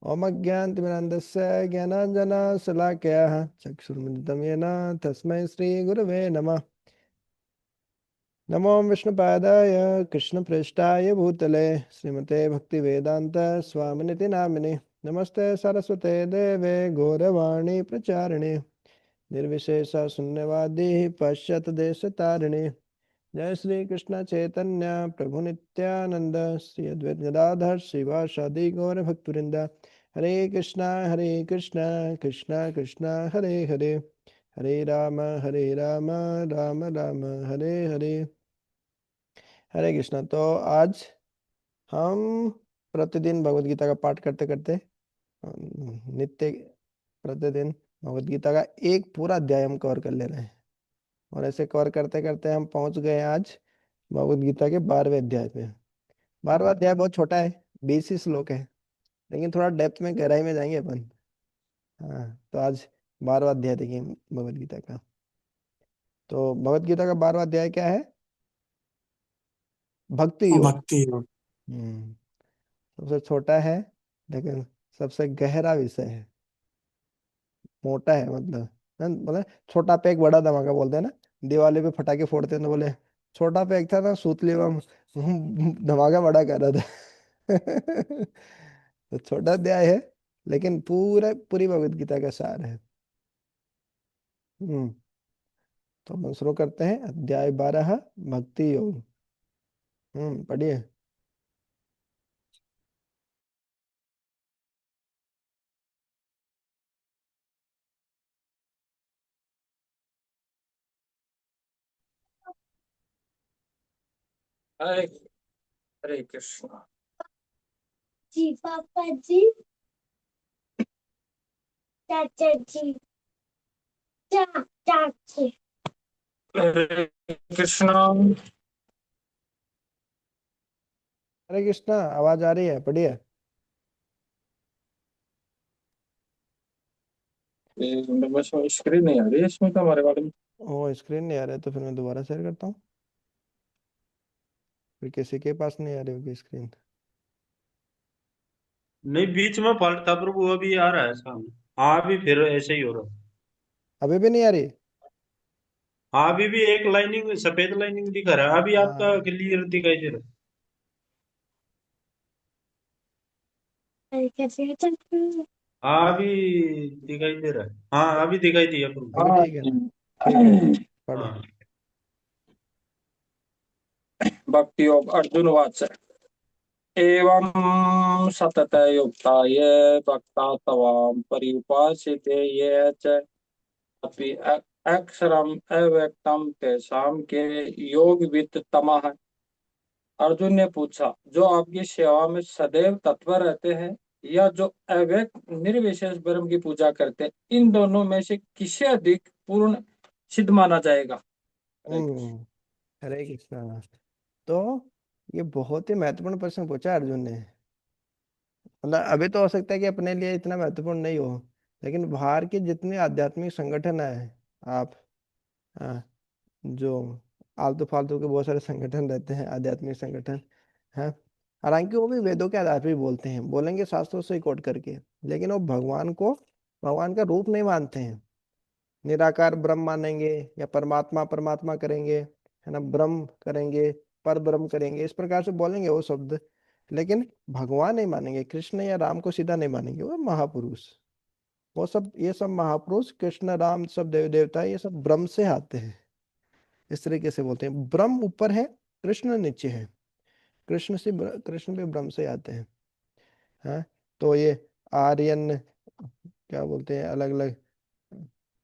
ओम अज्ञानतिमिरान्धस्य ज्ञानाञ्जनशलाकया चक्षुर्मिलितं येन तस्मै श्रीगुरवे नमः। नमो विष्णुपादाय कृष्णपृष्ठाय भूतले श्रीमते भक्तिवेदांत स्वामिनिति नामिने। नमस्ते सरस्वते देवे गौरवाणी प्रचारिणे निर्विशेष शून्यवादी पश्चात देश तारिणे। जय श्री कृष्ण चैतन्य प्रभु नित्यानंद श्री अद्वैत गदाधर श्रीवासादि गौर भक्तवृंद। हरे कृष्णा कृष्णा कृष्णा हरे हरे, हरे राम राम राम हरे हरे। हरे कृष्णा। तो आज हम प्रतिदिन भगवत गीता का पाठ करते करते नित्य प्रतिदिन भगवत गीता का एक पूरा अध्याय हम कवर कर ले रहे हैं। और ऐसे कवर करते करते हम पहुंच गए आज भगवत गीता के 12वें अध्याय पे। 12वां अध्याय बहुत छोटा है, 20 ही श्लोक है, लेकिन थोड़ा डेप्थ में गहराई में जाएंगे अपन। हाँ, तो आज 12वां अध्याय देखिए भगवत गीता का। तो भगवत गीता का 12वां अध्याय क्या है? भक्ति योग। भक्ति योग। हम्म सबसे छोटा है लेकिन सबसे गहरा विषय है, मोटा है मतलब छोटा पे एक बड़ा धमाका बोलते हैं ना, दिवाली पे पटाखे फोड़ते हैं तो बोले छोटा पे एक था ना सूतली बम, धमाका बड़ा कर रहा था। तो छोटा अध्याय है लेकिन पूरी भगवत गीता का सार है। हम्म तो हम शुरू करते हैं अध्याय 12 भक्ति योग। पढ़िए। हरे हरे कृष्ण। जी पापा जी, चाचा जी, चाची। हरे कृष्ण। हरे कृष्णा, आवाज आ रही है? पढ़िए। बस स्क्रीन नहीं आ रही है इसमें तो हमारे वाले में। ओ, स्क्रीन नहीं आ रहा है तो फिर मैं दोबारा शेयर करता हूँ। फिर किसी के पास नहीं आ रही होगी स्क्रीन। नहीं, बीच में फॉल्ट था प्रभु, अभी आ रहा है सामने। हाँ, अभी फिर ऐसे ही हो रहा है। अभी भी नहीं आ रही? हाँ, अभी भी एक लाइनिंग, सफेद लाइनिंग दिखा रहा है। अभी आपका हाँ, क्लियर दिखाई दे रहा कैसे चलती है? है। हाँ, अभी दिखाई दे रहा है। हाँ, अभी दिखाई दिया प्रभु। अभी हाँ ठीक है जी। ना? ठीक है, पढ़ो। हाँ। भक्ति योग अर्जुन वाच एवं सतत युक्ता ये भक्ता तवाम पर्युपासिते ये च अपि अक्षरम अव्यक्तम तेषाम के योग वित्त तमः। अर्जुन ने पूछा, जो आपकी सेवा में सदैव तत्पर रहते हैं या जो अव्यक्त निर्विशेष ब्रह्म की पूजा करते हैं, इन दोनों में से किसे अधिक पूर्ण सिद्ध माना जाएगा? हरे कृष्ण। हम्म हरे कृष्णा। तो ये बहुत ही महत्वपूर्ण प्रश्न पूछा अर्जुन ने। मतलब अभी तो हो सकता है कि अपने लिए इतना महत्वपूर्ण नहीं हो, लेकिन बाहर के जितने आध्यात्मिक संगठन है, आप, हाँ, जो आलतू फालतू के बहुत सारे संगठन रहते हैं, आध्यात्मिक संगठन हैं, हालांकि वो भी वेदों के आधार पर भी बोलते हैं, बोलेंगे शास्त्रों से कोट करके, लेकिन वो भगवान का रूप नहीं मानते हैं। निराकार ब्रह्म मानेंगे या परमात्मा परमात्मा करेंगे, है ना, ब्रह्म करेंगे, पर ब्रह्म करेंगे, इस प्रकार से बोलेंगे वो शब्द, लेकिन भगवान नहीं मानेंगे, कृष्ण या राम को सीधा नहीं मानेंगे। वो महापुरुष, वो सब, ये सब महापुरुष, कृष्ण राम सब देव देवता, ये सब ब्रह्म से आते हैं। इस तरीके से बोलते हैं, ब्रह्म ऊपर है, कृष्ण नीचे है, कृष्ण भी ब्रह्म से आते हैं। हाँ, तो ये आर्यन क्या बोलते हैं, अलग अलग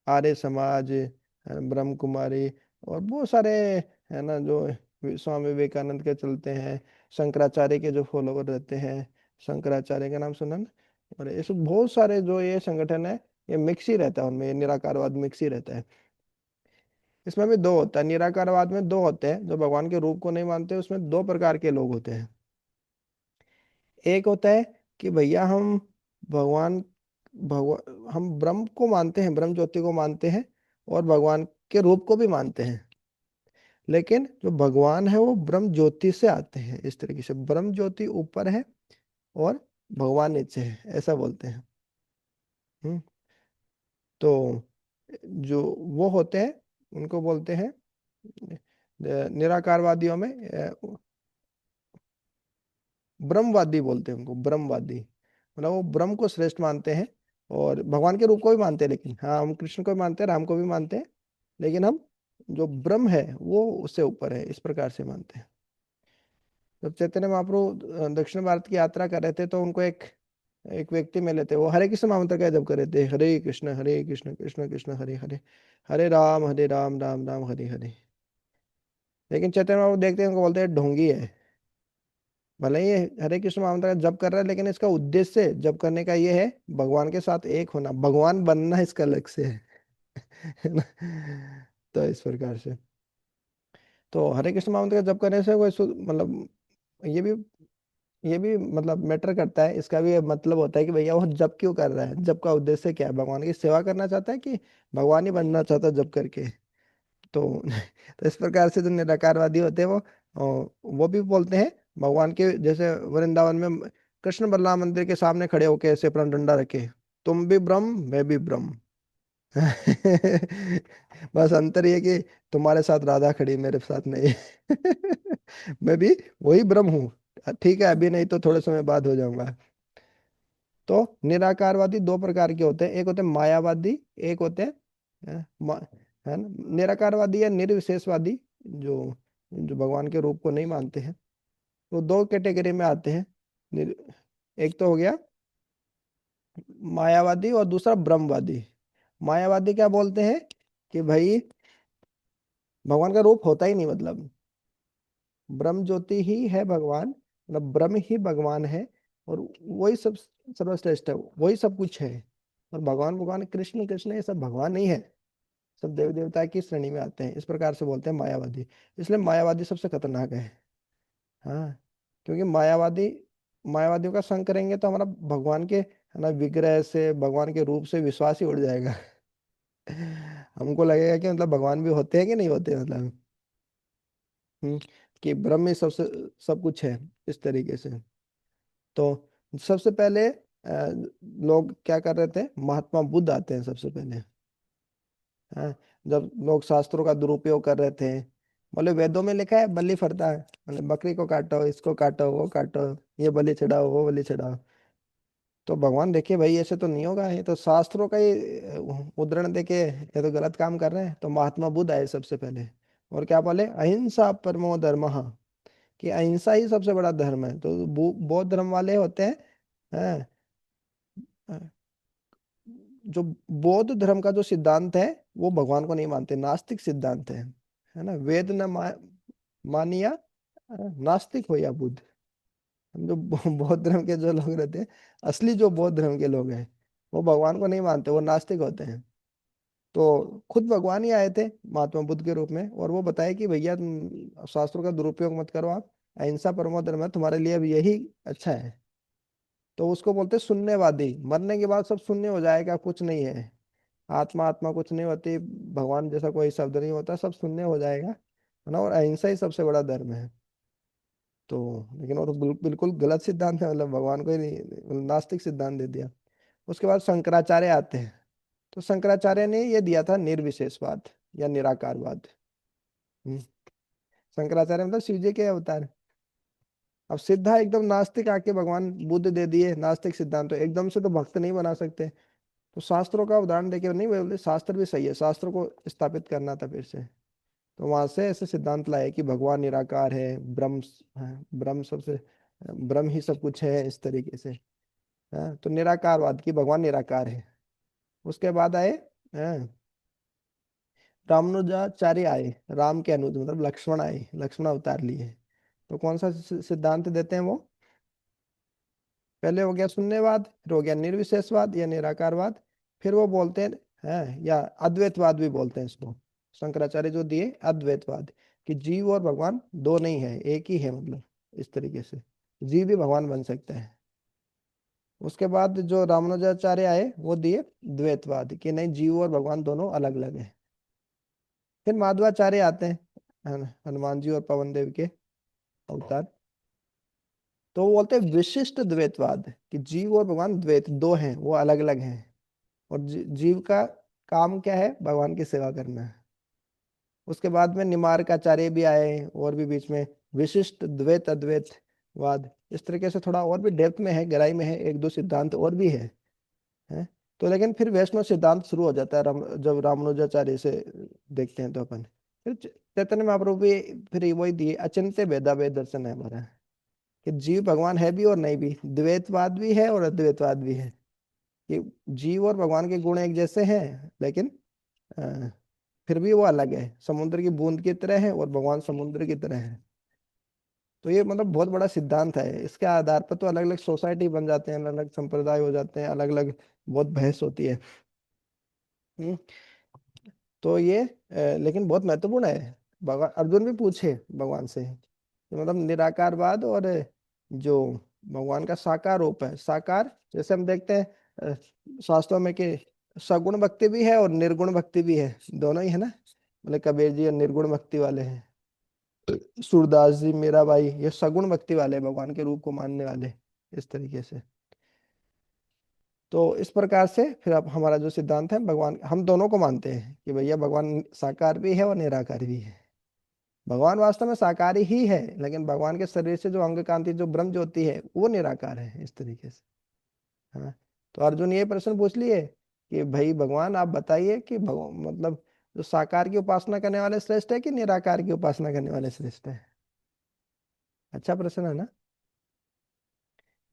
आर्य समाज, ब्रह्म कुमारी, और बहुत सारे, है ना, जो स्वामी विवेकानंद के चलते हैं, शंकराचार्य के जो फॉलोवर रहते हैं, शंकराचार्य का नाम सुना ना। और ऐसे बहुत सारे जो ये संगठन है, ये मिक्स ही रहता है उनमें, ये निराकारवाद मिक्स ही रहता है। इसमें भी दो होता है, निराकारवाद में दो होते हैं, जो भगवान के रूप को नहीं मानते, उसमें दो प्रकार के लोग होते हैं। एक होता है कि भैया हम भगवान भगवान हम ब्रह्म को मानते हैं, ब्रह्म ज्योति को मानते हैं, और भगवान के रूप को भी मानते हैं, लेकिन जो भगवान है वो ब्रह्म ज्योति से आते हैं। इस तरीके से ब्रह्म ज्योति ऊपर है और भगवान नीचे है, ऐसा बोलते हैं। हम्म। तो जो वो होते हैं उनको बोलते हैं निराकारवादियों में ब्रह्मवादी बोलते हैं उनको, ब्रह्मवादी। मतलब वो ब्रह्म को श्रेष्ठ मानते हैं और भगवान के रूप को भी मानते हैं, लेकिन हाँ हम कृष्ण को भी मानते हैं, राम को भी मानते हैं, लेकिन हम जो ब्रह्म है वो उससे ऊपर है, इस प्रकार से मानते हैं। जब चैतन्य महाप्रभु दक्षिण भारत की यात्रा कर रहे थे तो उनको एक एक व्यक्ति मिले थे, वो हरे कृष्ण महामंत्र का जप कर रहे थे, हरे कृष्ण कृष्ण कृष्ण हरे हरे, हरे राम राम राम हरे हरे। लेकिन चैतन्य महाप्रभु देखते हैं उनको, बोलते हैं ढोंगी है। भले ही ये हरे कृष्ण महामंत्र का जप कर रहा है, लेकिन इसका उद्देश्य जप करने का ये है भगवान के साथ एक होना, भगवान बनना इसका लक्ष्य है। है ना? तो इस प्रकार से तो हरे कृष्ण महामंत्र का जप करने से कोई मतलब ये भी ये भी मतलब मैटर करता है, इसका भी मतलब होता है कि भैया वो जप क्यों कर रहा है, जप का उद्देश्य क्या है, भगवान की सेवा करना चाहता है कि भगवान ही बनना चाहता है जप करके। तो तो इस प्रकार से जो निराकारवादी होते हैं वो भी बोलते हैं भगवान के, जैसे वृंदावन में कृष्ण बलराम मंदिर के सामने खड़े होके ऐसे अपना डंडा रखे, तुम भी ब्रह्म मैं भी ब्रह्म। बस अंतर ये कि तुम्हारे साथ राधा खड़ी, मेरे साथ नहीं। मैं भी वही ब्रह्म हूँ, ठीक है अभी नहीं तो थोड़े समय बाद हो जाऊंगा। तो निराकारवादी दो प्रकार के होते हैं, एक होते हैं मायावादी, एक होते हैं है ना निराकारवादी या निर्विशेषवादी, जो जो भगवान के रूप को नहीं मानते हैं। तो दो कैटेगरी में आते हैं। निर, एक तो हो गया मायावादी और दूसरा ब्रह्मवादी। मायावादी क्या बोलते हैं कि भाई भगवान का रूप होता ही नहीं, मतलब ब्रह्म ज्योति ही है भगवान, मतलब ब्रह्म ही भगवान है, और वही सब सर्वश्रेष्ठ है, वही सब कुछ है। और भगवान भगवान कृष्ण कृष्ण ये सब भगवान नहीं है, सब देवी देवता की श्रेणी में आते हैं, इस प्रकार से बोलते हैं मायावादी। इसलिए मायावादी सबसे खतरनाक है। हाँ, क्योंकि मायावादियों का संग करेंगे तो हमारा भगवान के है ना विग्रह से, भगवान के रूप से विश्वास ही उड़ जाएगा। हमको लगेगा कि मतलब भगवान भी होते हैं कि नहीं होते, मतलब हम्म, कि ब्रह्म में सबसे सब कुछ है, इस तरीके से। तो सबसे पहले लोग क्या कर रहे थे, महात्मा बुद्ध आते हैं सबसे पहले। हाँ, जब लोग शास्त्रों का दुरुपयोग कर रहे थे, बोले वेदों में लिखा है बलि फरता है, मतलब बकरी को काटो, इसको काटो, वो काटो, ये बलि चढ़ाओ, वो बलि चढ़ाओ। तो भगवान देखे भाई ऐसे तो नहीं होगा, ये तो शास्त्रों का ही उदाहरण देके ये तो गलत काम कर रहे हैं। तो महात्मा बुद्ध आए सबसे पहले, और क्या बोले, अहिंसा परमो धर्म, कि अहिंसा ही सबसे बड़ा धर्म है। तो बौद्ध धर्म वाले होते हैं, हैं, जो बौद्ध धर्म का जो सिद्धांत है वो भगवान को नहीं मानते, नास्तिक सिद्धांत है ना, वेद न मानिया नास्तिक हो या बुद्ध। हम जो बौद्ध धर्म के जो लोग रहते हैं, असली जो बौद्ध धर्म के लोग हैं, वो भगवान को नहीं मानते, वो नास्तिक होते हैं। तो खुद भगवान ही आए थे महात्मा बुद्ध के रूप में, और वो बताए कि भैया तुम शास्त्रों का दुरुपयोग मत करो, आप अहिंसा परमो धर्म है, तुम्हारे लिए अब यही अच्छा है। तो उसको बोलते हैं शून्यवादी, मरने के बाद सब शून्य हो जाएगा, कुछ नहीं है, आत्मा आत्मा कुछ नहीं होती, भगवान जैसा कोई शब्द नहीं होता, सब शून्य हो जाएगा, है ना, और अहिंसा ही सबसे बड़ा धर्म है। तो लेकिन वो तो बिल्कुल गलत सिद्धांत है, मतलब भगवान को ही नहीं, मतलब नास्तिक सिद्धांत दे दिया। उसके बाद शंकराचार्य आते हैं। तो शंकराचार्य ने ये दिया था निर्विशेषवाद या निराकारवाद। हम्म, शंकराचार्य मतलब शिव जी के अवतार। अब सिद्धा एकदम नास्तिक आके भगवान बुद्ध दे दिए नास्तिक सिद्धांत, तो एकदम से तो भक्त नहीं बना सकते। तो शास्त्रों का उदाहरण देके नहीं बोले, शास्त्र भी सही है, शास्त्रों को स्थापित करना था फिर से। तो वहां से ऐसे सिद्धांत लाए कि भगवान निराकार है, ब्रह्म है, ब्रह्म सबसे, ब्रह्म ही सब कुछ है, इस तरीके से। हाँ, तो निराकारवाद की भगवान निराकार है। उसके बाद आए हाँ, रामानुजाचार्य आए, राम के अनुज मतलब लक्ष्मण आए, लक्ष्मण अवतार लिए। तो कौन सा सिद्धांत देते हैं वो, पहले हो गया शून्यवाद, फिर हो गया निर्विशेषवाद या निराकारवाद, फिर वो बोलते हैं या अद्वैतवाद भी बोलते हैं इसको। शंकराचार्य जो दिए अद्वैतवाद, कि जीव और भगवान दो नहीं है, एक ही है, मतलब इस तरीके से जीव भी भगवान बन सकता है। उसके बाद जो रामानुजाचार्य आए वो दिए द्वैतवाद, कि नहीं जीव और भगवान दोनों अलग अलग है। फिर माधवाचार्य आते हैं, है ना, हनुमान जी और पवन देव के अवतार। तो वो बोलते हैं विशिष्ट द्वैतवाद, कि जीव और भगवान द्वैत दो हैं, वो अलग अलग हैं। और जीव का काम क्या है? भगवान की सेवा करना है। उसके बाद में निमार्काचार्य भी आए, और भी बीच में विशिष्ट द्वैत अद्वैतवाद, इस तरीके से थोड़ा और भी डेप्थ में है, गहराई में है, एक दो सिद्धांत और भी है। तो लेकिन फिर वैष्णव सिद्धांत शुरू हो जाता है जब रामानुजाचार्य से देखते हैं तो अपन, फिर चैतन्य महाप्रभु भी फिर वही दिए, अचिंत्य भेदाभेद दर्शन है हमारा, कि जीव भगवान है भी और नहीं भी, द्वैतवाद भी है और अद्वैतवाद भी है, कि जीव और भगवान के गुण एक जैसे हैं, लेकिन अ, फिर भी वो अलग है, समुद्र की बूंद की तरह है और भगवान समुद्र की तरह है। तो ये मतलब बहुत बड़ा सिद्धांत है, इसके आधार पर तो अलग अलग सोसाइटी बन जाते हैं, अलग अलग संप्रदाय हो जाते हैं, अलग अलग बहुत बहस होती है। हम्म, तो ये लेकिन बहुत महत्वपूर्ण है। भगवान अर्जुन भी पूछे भगवान से, कि मतलब निराकारवाद और जो भगवान का साकार रूप है, साकार जैसे हम देखते हैं शास्त्रों में कि सगुण भक्ति भी है और निर्गुण भक्ति भी है, दोनों ही है ना। मतलब कबीर जी निर्गुण भक्ति वाले हैं, सूरदास जी मीरा भाई ये सगुण भक्ति वाले हैं, भगवान के रूप को मानने वाले, इस तरीके से। तो इस प्रकार से फिर अब हमारा जो सिद्धांत है, भगवान हम दोनों को मानते हैं कि भैया भगवान साकार भी है और निराकार भी है। भगवान वास्तव में साकारी ही है, लेकिन भगवान के शरीर से जो अंग कांति जो ब्रह्म ज्योति है वो निराकार है, इस तरीके से। हाँ। तो अर्जुन ये प्रश्न पूछ लिए कि भाई भगवान आप बताइए कि भगवान मतलब जो साकार की उपासना करने वाले श्रेष्ठ है कि निराकार की उपासना करने वाले श्रेष्ठ है? अच्छा प्रश्न है ना,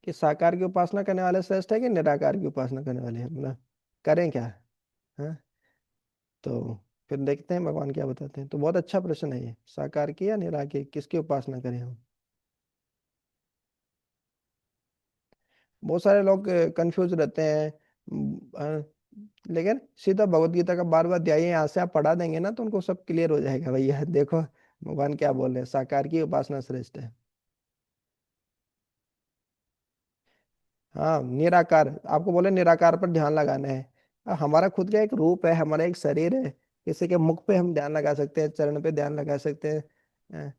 कि साकार की उपासना करने वाले श्रेष्ठ है कि निराकार की उपासना करने वाले हैं, मतलब करें क्या? हाँ। तो फिर देखते हैं भगवान क्या बताते हैं। तो बहुत अच्छा प्रश्न है ये, साकार की या निराकार की, किसकी उपासना करें हम। बहुत सारे लोग कंफ्यूज रहते हैं। लेकिन सीधा भगवत गीता का 12वां अध्याय यहाँ से आप पढ़ा देंगे ना, तो उनको सब क्लियर हो जाएगा, भैया देखो भगवान क्या बोल रहे हैं, साकार की उपासना श्रेष्ठ है। हाँ निराकार, आपको बोले निराकार पर ध्यान लगाना है। हमारा खुद का एक रूप है, हमारा एक शरीर है, किसी के मुख पे हम ध्यान लगा सकते हैं, चरण पे ध्यान लगा सकते हैं।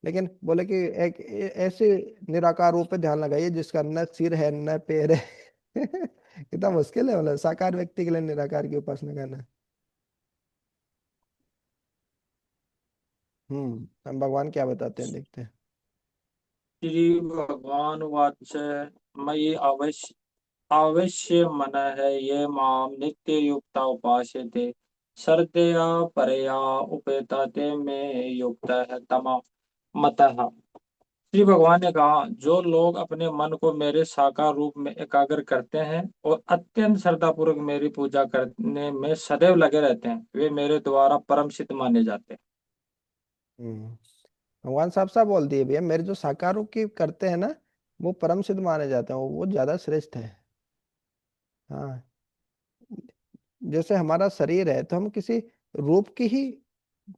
लेकिन बोले कि एक ऐसे निराकार रूप पे ध्यान लगाइए जिसका न सिर है न पैर है। कितना मुश्किल है, मतलब साकार व्यक्ति के लिए निराकार की उपासना करना। हम भगवान क्या बताते हैं, देखते हैं। श्री भगवान वाच मयि अवश्य अवश्य मन है ये माम नित्य युक्ता उपास्यते श्रद्धया परया उपेता ते में युक्त है तमा मतः। श्री भगवान ने कहा, जो लोग अपने मन को मेरे साकार रूप में एकाग्र करते हैं और अत्यंत श्रद्धापूर्वक मेरी पूजा करने में सदैव लगे रहते हैं, वे मेरे द्वारा परम सिद्ध माने जाते हैं। हम्म भगवान साहब साहब बोल दिए भैया, मेरे जो साकार रूप की करते हैं ना, वो परम सिद्ध माने जाते हैं, वो ज्यादा श्रेष्ठ है। हाँ। जैसे हमारा शरीर है, तो हम किसी रूप की ही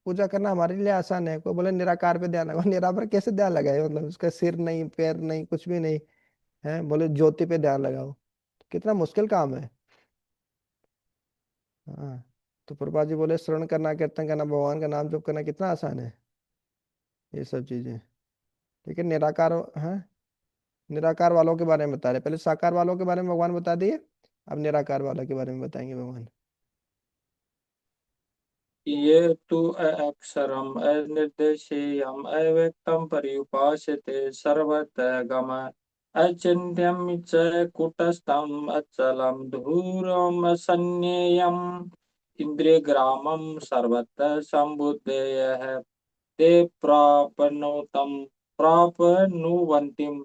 पूजा करना हमारे लिए आसान है। कोई बोले निराकार पे ध्यान लगाओ, निराकार कैसे ध्यान लगाए, मतलब उसका सिर नहीं पैर नहीं कुछ भी नहीं है, बोले ज्योति पे ध्यान लगाओ, कितना मुश्किल काम है। हाँ। तो प्रभुपाद जी बोले श्रवण करना, कीर्तन करना, भगवान का नाम जप करना कितना आसान है, ये सब चीजें। लेकिन निराकार, हाँ, निराकार वालों के बारे में बता रहे, पहले साकार वालों के बारे में भगवान बता दिए, अब निराकार वालों के बारे में बताएंगे भगवान। ये तु अक्षरम अनिर्देशेयम अव्यक्तम पर्युपासते सर्वतः गम अचिन्त्यम च कुटस्थम अचलम धूरम संज्ञेयम इंद्रिय ग्रामम सर्वतः संबुद्धयः ते प्रापनोतम प्रापनुवन्तिम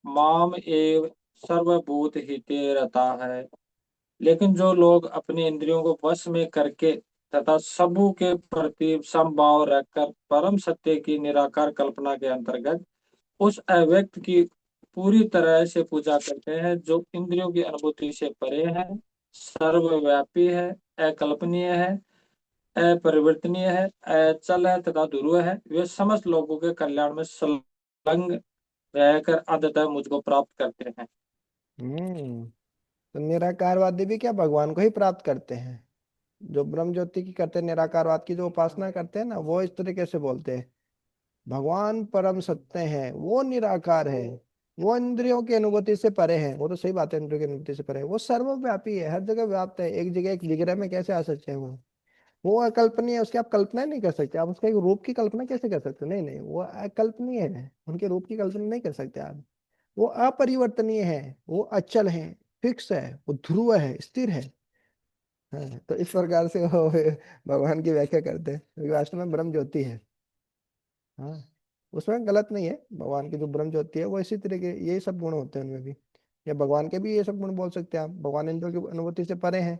माम एव सर्वभूत हिते रता है। लेकिन जो लोग अपने इंद्रियों को वश में करके तथा सबू के प्रति समभाव रखकर परम सत्य की निराकार कल्पना के अंतर्गत उस अव्यक्त की पूरी तरह से पूजा करते हैं, जो इंद्रियों की अनुभूति से परे है, सर्वव्यापी है, अकल्पनीय है, अपरिवर्तनीय है, अचल है तथा ध्रुव है, वे समस्त लोगों के कल्याण में संलग्न रहकर अंततः मुझको प्राप्त करते हैं। हम्म तो निराकारवादी भी क्या भगवान को ही प्राप्त करते हैं? जो ब्रह्म ज्योति की करते हैं, निराकारवाद की जो उपासना करते हैं ना, वो इस तरीके से बोलते हैं, भगवान परम सत्य है, वो निराकार है, वो इंद्रियों की अनुभूति से परे है। वो तो सही बात है, इंद्रियों की अनुभूति से परे है, वो सर्वव्यापी है, हर जगह व्याप्त है। एक जगह एक विग्रह में कैसे आ सकते हैं वो अकल्पनीय है, उसकी आप कल्पना ही नहीं कर सकते। आप उसका एक रूप की कल्पना कैसे कर सकते हो? नहीं नहीं, वो अकल्पनीय है, उनके रूप की कल्पना नहीं कर सकते आप। वो अपरिवर्तनीय है, वो अचल है, फिक्स है, वो ध्रुव है, स्थिर है। हाँ, तो इस प्रकार से वो भगवान की व्याख्या करते हैं, क्योंकि वास्तव में ब्रह्म ज्योति है। हाँ, उसमें गलत नहीं है, भगवान की जो ब्रह्म ज्योति है वो इसी तरह के यही सब गुण होते हैं उनमें भी। या भगवान के भी ये सब गुण बोल सकते हैं आप, भगवान इंद्रियों की अनुभूति से परे हैं।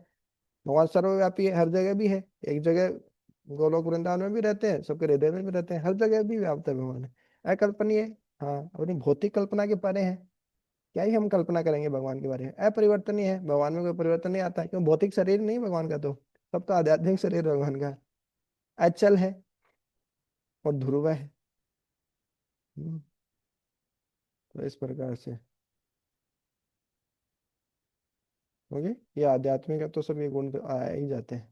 भगवान सर्वव्यापी है, हर जगह भी है। एक जगह गोलोक वृंदावन में भी रहते हैं, सबके हृदय में भी रहते हैं, हर जगह भी व्याप्त है भगवान। अकल्पनीय। हाँ, अपनी भौतिक कल्पना के परे हैं। क्या ही हम कल्पना करेंगे भगवान के बारे में? अपरिवर्तनीय है, भगवान में कोई परिवर्तन नहीं आता है, क्यों? भौतिक शरीर नहीं भगवान का, तो सब तो आध्यात्मिक शरीर है भगवान का। अचल है और ध्रुव है। हम्म, तो इस प्रकार से ओके, ये आध्यात्मिक है तो सब ये गुण तो आ ही जाते हैं।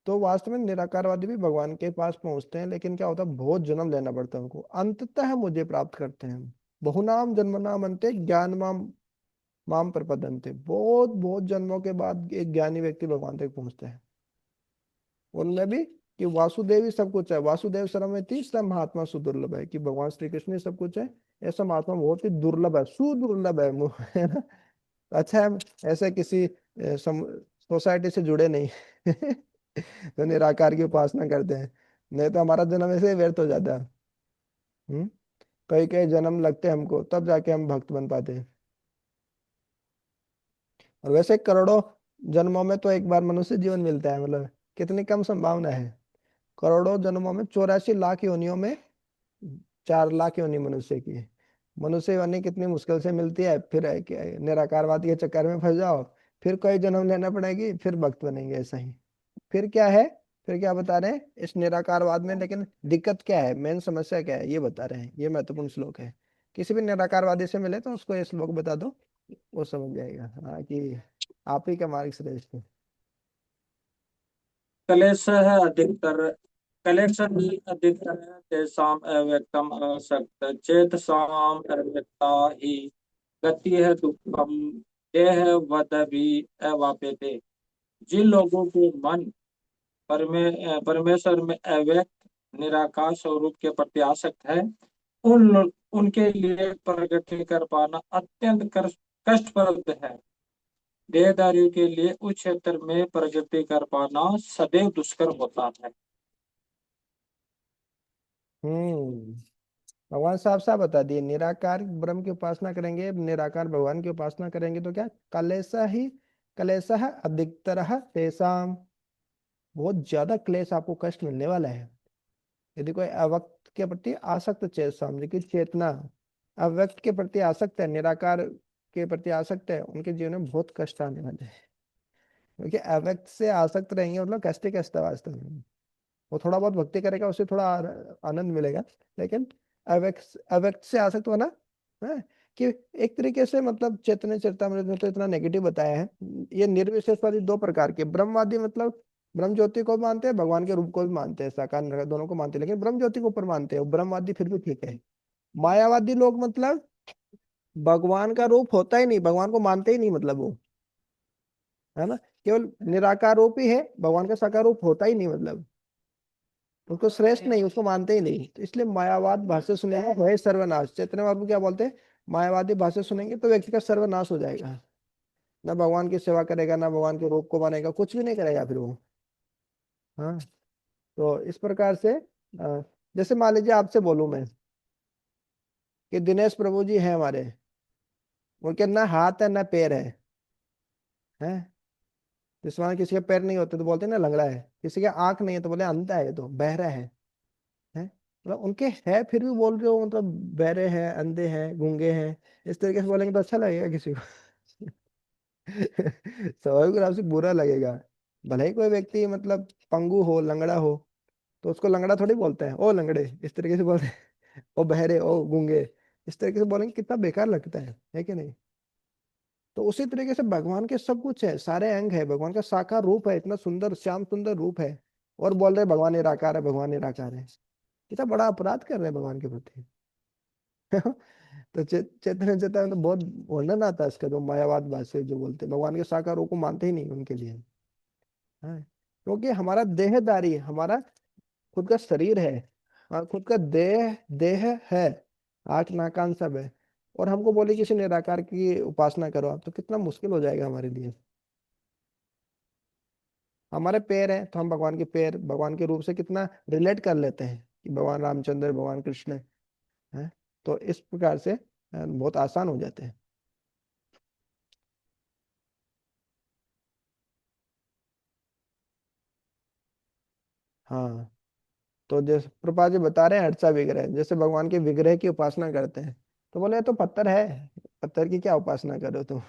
तो वास्तव में निराकारवादी भी भगवान के पास पहुंचते हैं, लेकिन क्या होता है, बहुत जन्म लेना पड़ता है उनको, अंततः मुझे प्राप्त करते हैं। बहुनाम जन्मनाम अंते ज्ञान माम माम प्रपदन्ते। बहुत बहुत जन्मों के बाद एक ज्ञानी व्यक्ति भगवान तक पहुंचता है। उनमें भी कि वासुदेव ही सब कुछ है, वासुदेव सर्वमिति स महात्मा सुदुर्लभ है, कि भगवान श्री कृष्ण ही सब कुछ है, ऐसा महात्मा बहुत ही दुर्लभ है, सुदुर्लभ है है ना। अच्छा है हम ऐसे किसी सोसाइटी से जुड़े नहीं तो निराकार की उपासना करते हैं, नहीं तो हमारा जन्म ऐसे ही व्यर्थ हो जाता है। हम्म, कई कई जन्म लगते हैं हमको, तब जाके हम भक्त बन पाते हैं। और वैसे करोड़ों जन्मों में तो एक बार मनुष्य जीवन मिलता है, मतलब कितनी कम संभावना है। करोड़ों जन्मों में 84 लाख योनियों में 4 लाख योनि मनुष्य की है। मनुष्य योनि कितनी मुश्किल से मिलती है, फिर है कि निराकारवाद के चक्कर में फंस जाओ, फिर कोई जन्म लेना पड़ेगी, फिर भक्त बनेंगे ऐसा ही। फिर क्या है, फिर क्या बता रहे हैं इस निराकारवाद में? लेकिन दिक्कत क्या है, मेन समस्या क्या है, ये बता रहे हैं। ये महत्वपूर्ण श्लोक है, किसी भी निराकारवादी से मिले तो उसको ये श्लोक बता दो, वो समझ जाएगा हाँ कि आप ही का मार्ग श्रेष्ठ है। क्लेशः अधिकतर कलेक्शन ही अधिकतर है तेषाम अव्यक्तम असक्त चेतसाम अव्यक्ता ही गति है दुखम देह वद भी अवाप्यते। जिन लोगों के मन परमेश्वर में अव्यक्त निराकार स्वरूप के प्रति आसक्त है, उनके लिए प्रगति कर पाना अत्यंत कष्टप्रद है। देहधारियों के उच्च क्षेत्र में प्रगति कर पाना सदैव दुष्कर होता है। हम्म, भगवान साहब साहब बता दिए, निराकार ब्रह्म की उपासना करेंगे, निराकार भगवान की उपासना करेंगे तो क्या, कलेशः अधिकतर तेषाम, बहुत ज्यादा क्लेश आपको कष्ट मिलने वाला है। यदि कोई अव्यक्त के प्रति आसक्त समझे कि चेतना अव्यक्त के प्रति आसक्त है, निराकार के प्रति आसक्त है, उनके जीवन में बहुत कष्ट आने वाले हैं। क्योंकि अव्यक्त से आसक्त रहेंगे मतलब कष्ट ही कष्ट है वास्तव में। वो थोड़ा बहुत भक्ति करेगा, उससे थोड़ा आनंद मिलेगा, लेकिन अव्यक्त अव्यक्त से आसक्त होना है कि एक तरीके से, मतलब चैतन्य चरितामृत में तो इतना नेगेटिव बताया है। ये निर्विशेषवादी दो प्रकार के, ब्रह्मवादी मतलब ब्रह्म ज्योति को भी मानते हैं, भगवान के रूप को भी मानते हैं, साकार निराकार दोनों को मानते हैं, लेकिन ब्रह्म ज्योति को ऊपर मानते हैं, ब्रह्मवादी फिर भी ठीक है। मायावादी लोग मतलब भगवान का रूप होता ही नहीं, भगवान को मानते ही नहीं, मतलब वो है ना, केवल निराकार रूप ही है, भगवान का साकार रूप होता ही नहीं, मतलब उसको श्रेष्ठ नहीं, उसको मानते ही नहीं। तो इसलिए मायावाद भाष्य सुनेंगे वही सर्वनाश। चैतन्य महाप्रभु क्या बोलते हैं, मायावादी भाष्य सुनेंगे तो व्यक्ति का सर्वनाश हो जाएगा, ना भगवान की सेवा करेगा, ना भगवान के रूप को मानेगा, कुछ भी नहीं करेगा फिर वो। हाँ, तो इस प्रकार से जैसे मान लीजिए आपसे बोलूं मैं कि दिनेश प्रभु जी हैं हमारे, उनके ना हाथ है ना पैर है। जिस वहां किसी के पैर नहीं होते तो बोलते हैं ना लंगड़ा है, किसी के आंख नहीं है तो बोले अंधा है, तो बहरा है। मतलब उनके है फिर भी बोल रहे हो, मतलब बहरे हैं, अंधे हैं, गूंगे हैं, इस तरीके से बोलेंगे तो अच्छा लगेगा किसी को? स्वाभाविक रूप से बुरा लगेगा। भले ही कोई व्यक्ति मतलब पंगु हो, लंगड़ा हो, तो उसको लंगड़ा थोड़ी बोलते हैं, ओ लंगड़े, इस तरीके से बोलते हैं ओ बहरे, ओ गूंगे, इस तरीके से बोलेंगे, कितना बेकार लगता है कि नहीं? तो उसी तरीके से भगवान के सब कुछ है, सारे अंग है, भगवान का साकार रूप है, इतना सुंदर श्याम सुंदर रूप है, और बोल रहे भगवान निराकार है, भगवान निराकार है। कितना बड़ा अपराध कर रहे हैं भगवान के प्रति। तो चैतन्य चेता में तो बहुत वर्णन आता है इसका, जो मायावाद भाष्य जो बोलते हैं भगवान के साकार रूप को मानते ही नहीं उनके लिए। हाँ, क्योंकि हमारा देहदारी, हमारा खुद का शरीर है, खुद का देह देह है, आंख नाक कान सब है, और हमको बोले किसी निराकार की उपासना करो आप, तो कितना मुश्किल हो जाएगा हमारे लिए। हमारे पैर हैं तो हम भगवान के पैर, भगवान के रूप से कितना रिलेट कर लेते हैं कि भगवान रामचंद्र, भगवान कृष्ण है। तो इस प्रकार से बहुत आसान हो जाते हैं। हाँ, तो जैसे प्रभुपाद जी बता रहे हैं अर्चा विग्रह, जैसे भगवान के विग्रह की उपासना करते हैं, तो बोले ये तो पत्थर है, पत्थर की क्या उपासना करो तुम।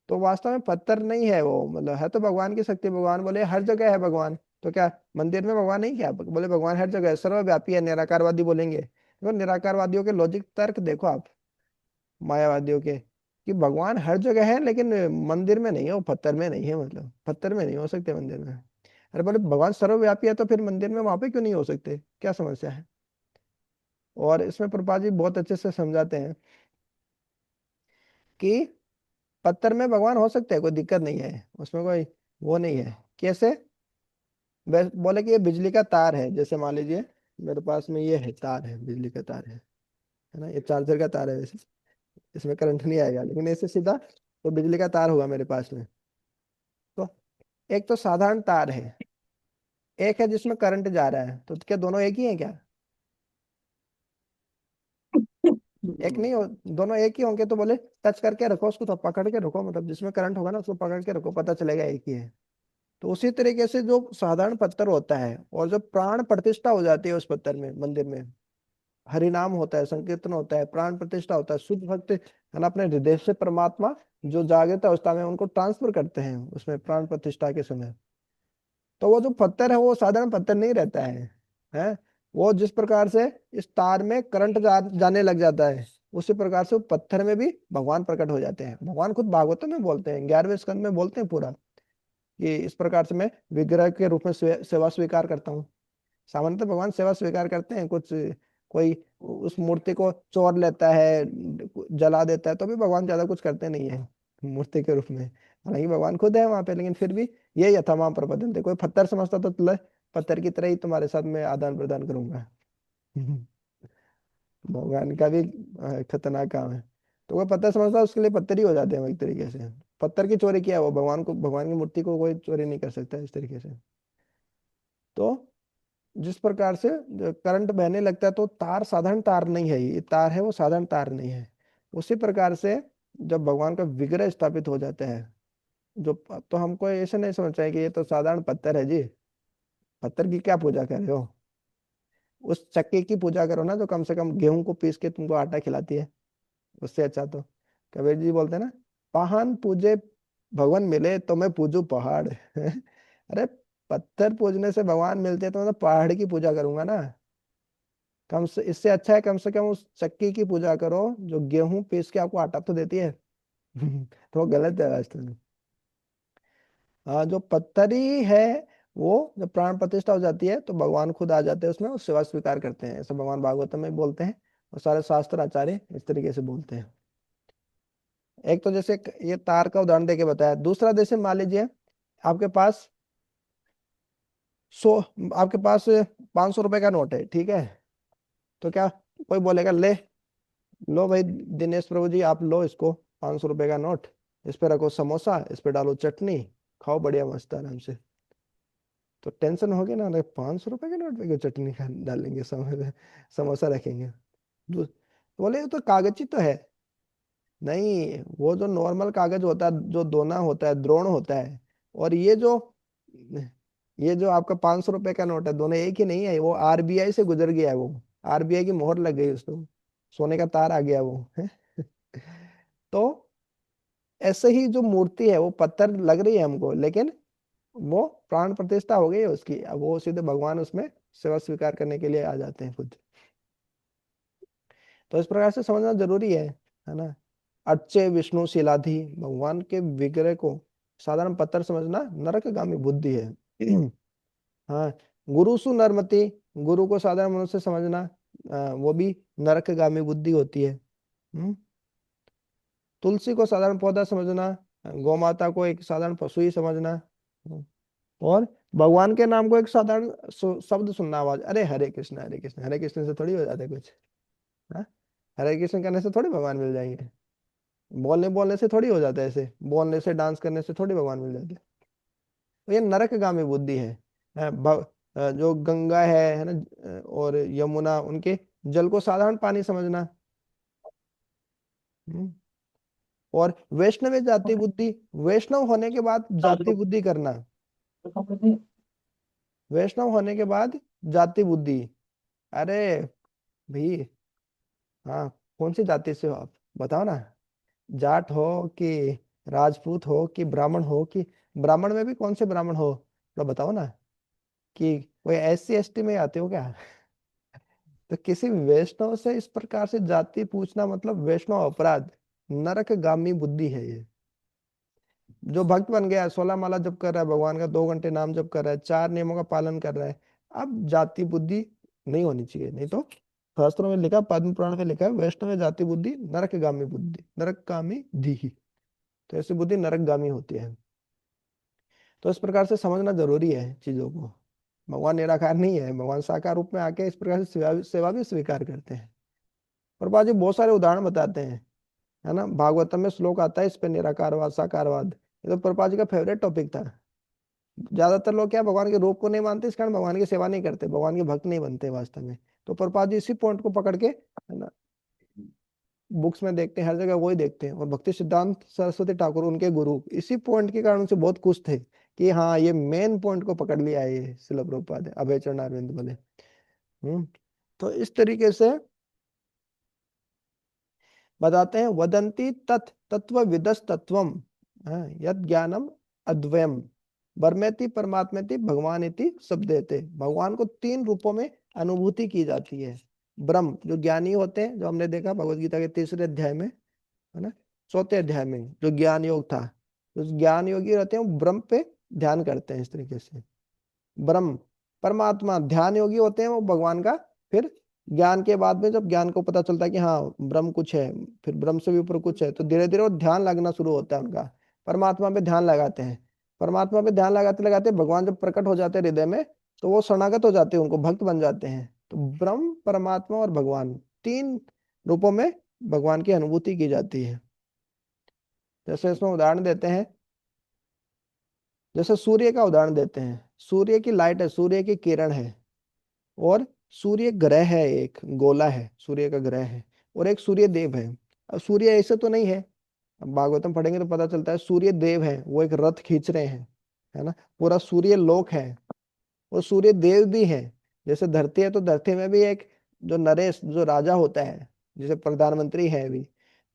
तो वास्तव में पत्थर नहीं है वो, मतलब है तो भगवान की शक्ति। भगवान बोले हर जगह है भगवान, तो क्या मंदिर में भगवान नहीं, क्या बोले भगवान हर जगह है, सर्वव्यापी है, निराकारवादी बोलेंगे। तो निराकारवादियों के लॉजिक तर्क देखो आप, मायावादियों के, कि भगवान हर जगह है लेकिन मंदिर में नहीं है, वो पत्थर में नहीं है, मतलब पत्थर में नहीं हो सकते मंदिर में। अरे बोले भगवान सर्वव्यापी है तो फिर मंदिर में वहां पे क्यों नहीं हो सकते, क्या समस्या है। और इसमें प्रभुपाद जी बहुत अच्छे से समझाते हैं कि पत्थर में भगवान हो सकते हैं, कोई दिक्कत नहीं है उसमें, कोई वो नहीं है। कैसे, बोले कि ये बिजली का तार है, जैसे मान लीजिए मेरे पास में ये है, तार है, बिजली का तार है ना, ये चार्जर का तार है वैसे, इसमें करंट नहीं आएगा, लेकिन ऐसे सीधा तो बिजली का तार होगा मेरे पास में। तो एक तो साधारण तार है, एक है जिसमें करंट जा रहा है, तो क्या दोनों एक ही है क्या, एक नहीं हो, दोनों एक ही होंगे। तो बोले टच करके रखो उसको, तो पकड़ के रखो, मतलब जिसमें करंट होगा ना उसको पकड़ के रखो, पता चलेगा एक ही है। तो उसी तरीके से जो साधारण पत्थर होता है और जो प्राण प्रतिष्ठा हो जाती है उस पत्थर में, मंदिर में हरिनाम होता है, संकीर्तन होता है, प्राण प्रतिष्ठा होता है, शुद्ध भक्त है ना, अपने हृदय से परमात्मा जो जागृत अवस्था में उनको ट्रांसफर करते हैं उसमें प्राण प्रतिष्ठा के समय। तो वो जो पत्थर है वो साधारण पत्थर नहीं रहता है। वो जिस प्रकार से इस तार में करंट जाने लग जाता है, उसी प्रकार से वो पत्थर में भी भगवान प्रकट हो जाते हैं। भगवान खुद भागवतों में बोलते हैं, 11वें स्कंद में बोलते हैं पूरा, कि इस प्रकार से मैं विग्रह के रूप में सेवा स्वीकार करता हूँ। सामान्यतः भगवान सेवा स्वीकार करते हैं, कुछ कोई उस मूर्ति को चोर लेता है, जला देता है, तो भी भगवान ज्यादा कुछ करते नहीं है मूर्ति के रूप में। हालांकि भगवान खुद है वहां पे, लेकिन फिर भी ये यथामाम प्रपद्यन्ते, कोई पत्थर समझता तो पत्थर की तरह ही तुम्हारे साथ मैं आदान प्रदान करूंगा। भगवान का भी खतरनाक काम है। तो वो पत्थर समझता है, उसके लिए पत्थर ही हो जाते हैं वो एक तरीके से। पत्थर की चोरी किया है वो, भगवान को, भगवान की मूर्ति को कोई चोरी नहीं कर सकता इस तरीके से। तो जिस प्रकार से करंट बहने लगता है, तो तार साधारण तार नहीं है, ये तार है वो साधारण तार नहीं है। उसी प्रकार से जब भगवान का विग्रह स्थापित हो जाता है, जो, तो हमको ऐसे नहीं समझना चाहिए कि ये तो साधारण पत्थर है जी, पत्थर की क्या पूजा कर रहे हो। उस चक्की की पूजा करो ना, जो कम से कम गेहूं को पीस के तुमको आटा खिलाती है, उससे अच्छा तो। कबीर जी बोलते हैं ना, पहाड़ पूजे भगवान मिले तो मैं पूजू पहाड़। अरे पत्थर पूजने से भगवान मिलते हैं तो मैं तो पहाड़ की पूजा करूंगा ना। कम से, इससे अच्छा है कम से कम उस चक्की की पूजा करो जो गेहूं पीस के आपको आटा तो देती है। तो वो गलत है वास्तव में। हाँ, जो पत्थर ही है, वो जब प्राण प्रतिष्ठा हो जाती है तो भगवान खुद आ जाते हैं उसमें और सेवा स्वीकार करते हैं, ऐसा भगवान भागवत में बोलते हैं, और सारे शास्त्र आचार्य इस तरीके से बोलते हैं। एक तो जैसे ये तार का उदाहरण देके बताया, दूसरा जैसे मान लीजिए आपके पास सौ, आपके पास 500 रुपए का नोट है, ठीक है। तो क्या कोई बोलेगा ले, लो भाई दिनेश प्रभु जी आप लो इसको, 500 रुपए का नोट, इस पे रखो समोसा, इस पे डालो चटनी, खाओ बढ़िया मस्त आराम से। तो टेंशन होगी ना, अरे 500 रुपए के नोट पे क्यों चटनी खा डालेंगे, समोसा रखेंगे। बोले ये तो कागज ही तो है। नहीं, वो जो नॉर्मल कागज होता है, जो दोना होता है, द्रोण होता है, और ये जो आपका 500 रुपए का नोट है, दोनों एक ही नहीं है, वो आरबीआई से गुजर गया है वो, आरबीआई की मोहर लग गई उसको, सोने का तार आ गया वो है। तो ऐसे ही जो मूर्ति है वो पत्थर लग रही है हमको, लेकिन वो प्राण प्रतिष्ठा हो गई है उसकी, अब वो सीधे भगवान उसमें सेवा स्वीकार करने के लिए आ जाते हैं खुद। तो इस प्रकार से समझना जरूरी है ना। अच्छे विष्णु शिलाधि, भगवान के विग्रह को साधारण पत्थर समझना नरकगामी बुद्धि है। हाँ, गुरुसु नरमति, गुरु को साधारण मनुष्य समझना, वो भी नरकगामी बुद्धि होती है। तुलसी को साधारण पौधा समझना, गौ माता को एक साधारण पशु ही समझना। और भगवान के नाम को एक साधारण शब्द सुनना, आवाज, अरे हरे कृष्ण हरे कृष्ण, हरे कृष्ण से थोड़ी हो जाता है कुछ। हाँ? हरे कृष्ण करने से थोड़ी भगवान मिल जाएंगे, बोलने बोलने से थोड़ी हो जाता है, ऐसे बोलने से डांस करने से थोड़ी भगवान मिल जाते हैं। तो ये नरकगामी बुद्धि है। जो गंगा है ना, और यमुना, उनके जल को साधारण पानी समझना। हम्म। और वैष्णव जाति बुद्धि, वैष्णव होने के बाद जाति बुद्धि करना, वैष्णव होने के बाद जाति बुद्धि। अरे भाई, हाँ, कौन सी जाति से हो आप, बताओ ना। जाट हो कि राजपूत हो कि ब्राह्मण हो, कि ब्राह्मण में भी कौन से ब्राह्मण हो, तो बताओ ना। कि कोई SC ST में आते हो क्या? तो किसी वैष्णव से इस प्रकार से जाति पूछना मतलब वैष्णव अपराध, नरकगामी बुद्धि है ये। जो भक्त बन गया, 16 माला जप कर रहा है भगवान का, 2 घंटे नाम जप कर रहा है, 4 नियमों का पालन कर रहा है, अब जाति बुद्धि नहीं होनी चाहिए। नहीं तो शास्त्रों में लिखा, पद्म पुराण में लिखा है, वैष्णव जाति बुद्धि नरकगामी बुद्धि, नरकगामी धी। तो ऐसी बुद्धि नरकगामी होती है। तो इस प्रकार से समझना जरूरी है चीजों को। भगवान निराकार नहीं है, भगवान साकार रूप में आके इस प्रकार से सेवा भी स्वीकार करते हैं। प्रभुपाद जी बहुत सारे उदाहरण बताते हैं, है ना। भागवतम में श्लोक आता है इस पे, निराकारवाद साकारवाद। ये तो प्रभुपाद जी का फेवरेट टॉपिक था। ज्यादातर लोग क्या, भगवान के रूप को नहीं मानते, इस कारण भगवान की सेवा नहीं करते, भगवान के भक्त नहीं बनते वास्तव में। तो प्रभुपाद जी इसी पॉइंट को पकड़ के, है ना, बुक्स में देखते हैं, हर जगह वही देखते हैं। और भक्ति सिद्धांत सरस्वती ठाकुर, उनके गुरु, इसी पॉइंट के कारण उनसे बहुत खुश थे कि हाँ, ये मेन पॉइंट को पकड़ लिया है ये शिल प्रभुपाद, अभय चरण अरविंद बोले। तो इस तरीके से बताते हैं, वदंती तत् तत्व विदस तत्वम, यद ज्ञानम अद्वयम, ब्रह्मेति परमात्मेति भगवान इति शब्देते। भगवान को 3 रूपों में अनुभूति की जाती है। ब्रह्म, जो ज्ञानी होते हैं, जो हमने देखा भगवत गीता के 3रे अध्याय में, है ना, 4थे अध्याय में जो ज्ञान योग था, उस ज्ञान योगी रहते हैं, वो ब्रह्म पे ध्यान करते हैं इस तरीके से। ब्रह्म, परमात्मा ध्यान योगी होते हैं, वो भगवान का फिर ज्ञान के बाद में जब ज्ञान को पता चलता है कि हाँ ब्रह्म कुछ है, फिर ब्रह्म से भी ऊपर कुछ है, तो धीरे धीरे वो ध्यान लगना शुरू होता है उनका, परमात्मा पे ध्यान लगाते हैं। परमात्मा पे ध्यान लगाते लगाते भगवान जब प्रकट हो जाते हैं हृदय में, तो वो शरणागत हो जाते हैं, उनको भक्त बन जाते हैं। तो ब्रह्म, परमात्मा और भगवान, 3 रूपों में भगवान की अनुभूति की जाती है। जैसे इसमें उदाहरण देते हैं, जैसे सूर्य का उदाहरण देते हैं। सूर्य की लाइट है, सूर्य की किरण है, और सूर्य ग्रह है, एक गोला है, सूर्य का ग्रह है, और एक सूर्य देव है। अब सूर्य ऐसे तो नहीं है, अब भागवतम पढ़ेंगे तो पता चलता है सूर्य देव है, वो एक रथ खींच रहे हैं, है ना, पूरा सूर्य लोक है। और सूर्य देव भी है, जैसे धरती है तो धरती में भी एक जो नरेश, जो राजा होता है, जैसे प्रधानमंत्री है भी,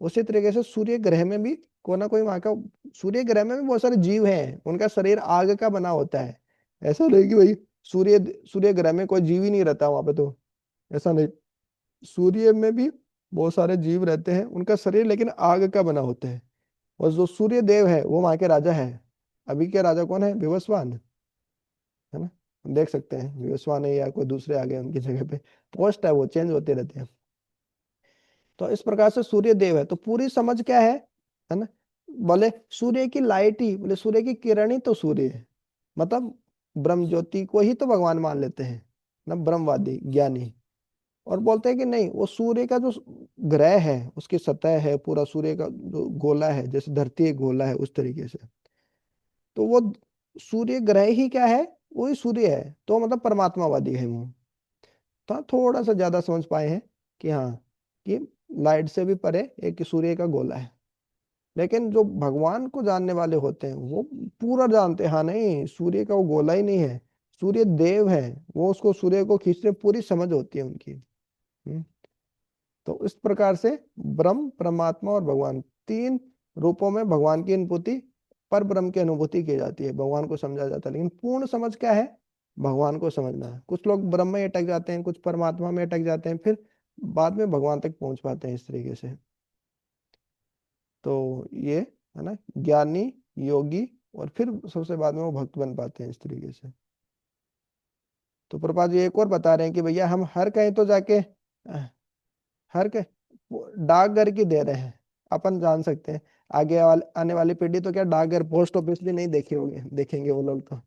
उसी तरीके से सूर्य ग्रह में भी कोई ना कोई वहां का, सूर्य ग्रह में भी बहुत सारे जीव हैं, उनका शरीर आग का बना होता है। ऐसा नहीं कि भाई सूर्य सूर्य ग्रह में कोई जीव ही नहीं रहता वहां पे, तो ऐसा नहीं। सूर्य में भी बहुत सारे जीव रहते हैं, उनका शरीर लेकिन आग का बना होता है। और जो सूर्य देव है वो वहां के राजा है। अभी के राजा कौन है? विवस्वान, है ना। हम देख सकते हैं विवस्वान है या कोई दूसरे आ गए उनकी जगह पे, पोस्ट है, वो चेंज होते रहते हैं। तो इस प्रकार से सूर्य देव है। तो पूरी समझ क्या है ना, बोले सूर्य की लाइट ही, बोले सूर्य की किरण ही तो सूर्य है, मतलब ब्रह्म ज्योति को ही तो भगवान मान लेते हैं ना, ब्रह्मवादी ज्ञानी। और बोलते हैं कि नहीं, वो सूर्य का जो ग्रह है, उसकी सतह है, पूरा सूर्य का जो गोला है, जैसे धरती एक गोला है उस तरीके से, तो वो सूर्य ग्रह ही क्या है, वही सूर्य है। तो मतलब परमात्मावादी है वो। तो थोड़ा सा ज्यादा समझ पाए हैं कि हाँ, कि लाइट से भी परे एक सूर्य का गोला है। लेकिन जो भगवान को जानने वाले होते हैं वो पूरा जानते हैं, हाँ नहीं, सूर्य का वो गोला ही नहीं है, सूर्य देव है, वो उसको सूर्य को खींचने पूरी समझ होती है उनकी। हम्म। तो इस प्रकार से ब्रह्म, परमात्मा और भगवान, 3 रूपों में भगवान की अनुभूति, पर ब्रह्म की अनुभूति की जाती है, भगवान को समझा जाता है। लेकिन पूर्ण समझ क्या है? भगवान को समझना है। कुछ लोग ब्रह्म में अटक जाते हैं, कुछ परमात्मा में अटक जाते हैं, फिर बाद में भगवान तक पहुंच पाते हैं इस तरीके से। तो ये है ना, ज्ञानी, योगी, और फिर सबसे बाद में वो भक्त बन पाते हैं इस तरीके से। तो प्रभुपाद जी एक और बता रहे हैं कि भैया हम हर कहीं तो जाके हर कहीं डाकघर की दे रहे हैं, अपन जान सकते हैं। आगे आने वाली पीढ़ी तो क्या डाकघर पोस्ट ऑफिस भी नहीं देखे होंगे, देखेंगे वो लोग तो।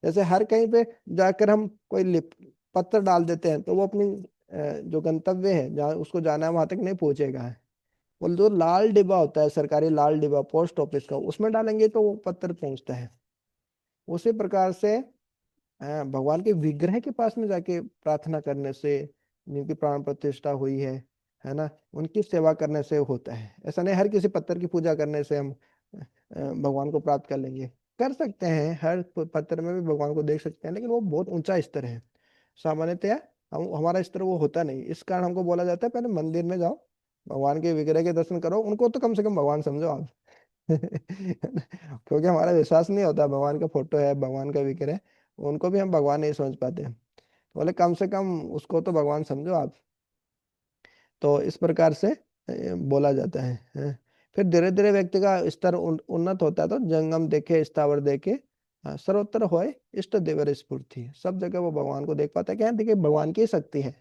जैसे हर कहीं पे जाकर हम कोई लिप पत्र डाल देते हैं तो वो अपनी जो गंतव्य है जहाँ उसको जाना है वहां तक नहीं पहुंचेगा। वो जो लाल डिब्बा होता है, सरकारी लाल डिब्बा पोस्ट ऑफिस का, उसमें डालेंगे तो वो पत्र पहुंचता है। उसी प्रकार से भगवान के विग्रह के पास में जाके प्रार्थना करने से, जिनकी प्राण प्रतिष्ठा हुई है ना, उनकी सेवा करने से होता है। ऐसा नहीं हर किसी पत्थर की पूजा करने से हम भगवान को प्राप्त कर लेंगे। कर सकते हैं, हर पत्थर में भी भगवान को देख सकते हैं, लेकिन वो बहुत ऊंचा स्तर है। सामान्यतया हमारा स्तर वो होता नहीं। इस कारण हमको बोला जाता है पहले मंदिर में जाओ, भगवान के विग्रह के दर्शन करो, उनको तो कम से कम भगवान समझो आप। क्योंकि हमारा विश्वास नहीं होता भगवान का फोटो है, भगवान का विग्रह है, उनको भी हम भगवान नहीं समझ पाते। बोले कम से कम उसको तो भगवान समझो आप। तो इस प्रकार से बोला जाता है। फिर धीरे धीरे व्यक्ति का स्तर उन्नत होता है, तो जंगम देखे स्थावर देखे सर्वत्र होए इष्ट देवर स्फूर्ति, सब जगह वो भगवान को देख पाता है। क्या है, देखिए भगवान की ही शक्ति है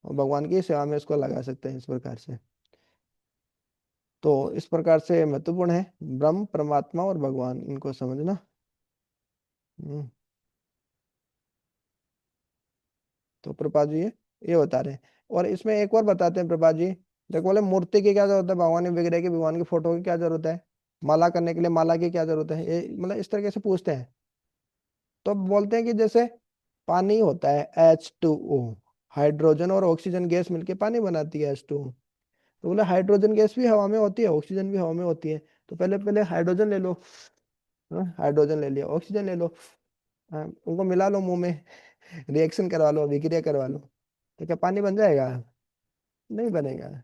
और भगवान की सेवा में इसको लगा सकते हैं इस प्रकार से। तो इस प्रकार से महत्वपूर्ण है ब्रह्म परमात्मा और भगवान, इनको समझना। हम्म, तो प्रभा जी ये बता रहे हैं। और इसमें एक और बताते हैं प्रभा जी, देखो बोले मूर्ति की क्या जरूरत है, भगवान के विग्रह की, भगवान की फोटो की क्या जरूरत है, माला करने के लिए माला की क्या जरूरत है, ये मतलब इस तरीके से पूछते हैं। तो बोलते हैं कि जैसे पानी होता है H2O, हाइड्रोजन और ऑक्सीजन गैस मिलके पानी बनाती है H2O। तो बोले हाइड्रोजन गैस भी हवा में होती है, ऑक्सीजन भी हवा में होती है। तो पहले पहले हाइड्रोजन ले लो, हाइड्रोजन ले लिया, ऑक्सीजन ले लो, उनको मिला लो मुंह में, रिएक्शन करवा लो, विक्रिया करवा लो, तो क्या पानी बन जाएगा? नहीं बनेगा।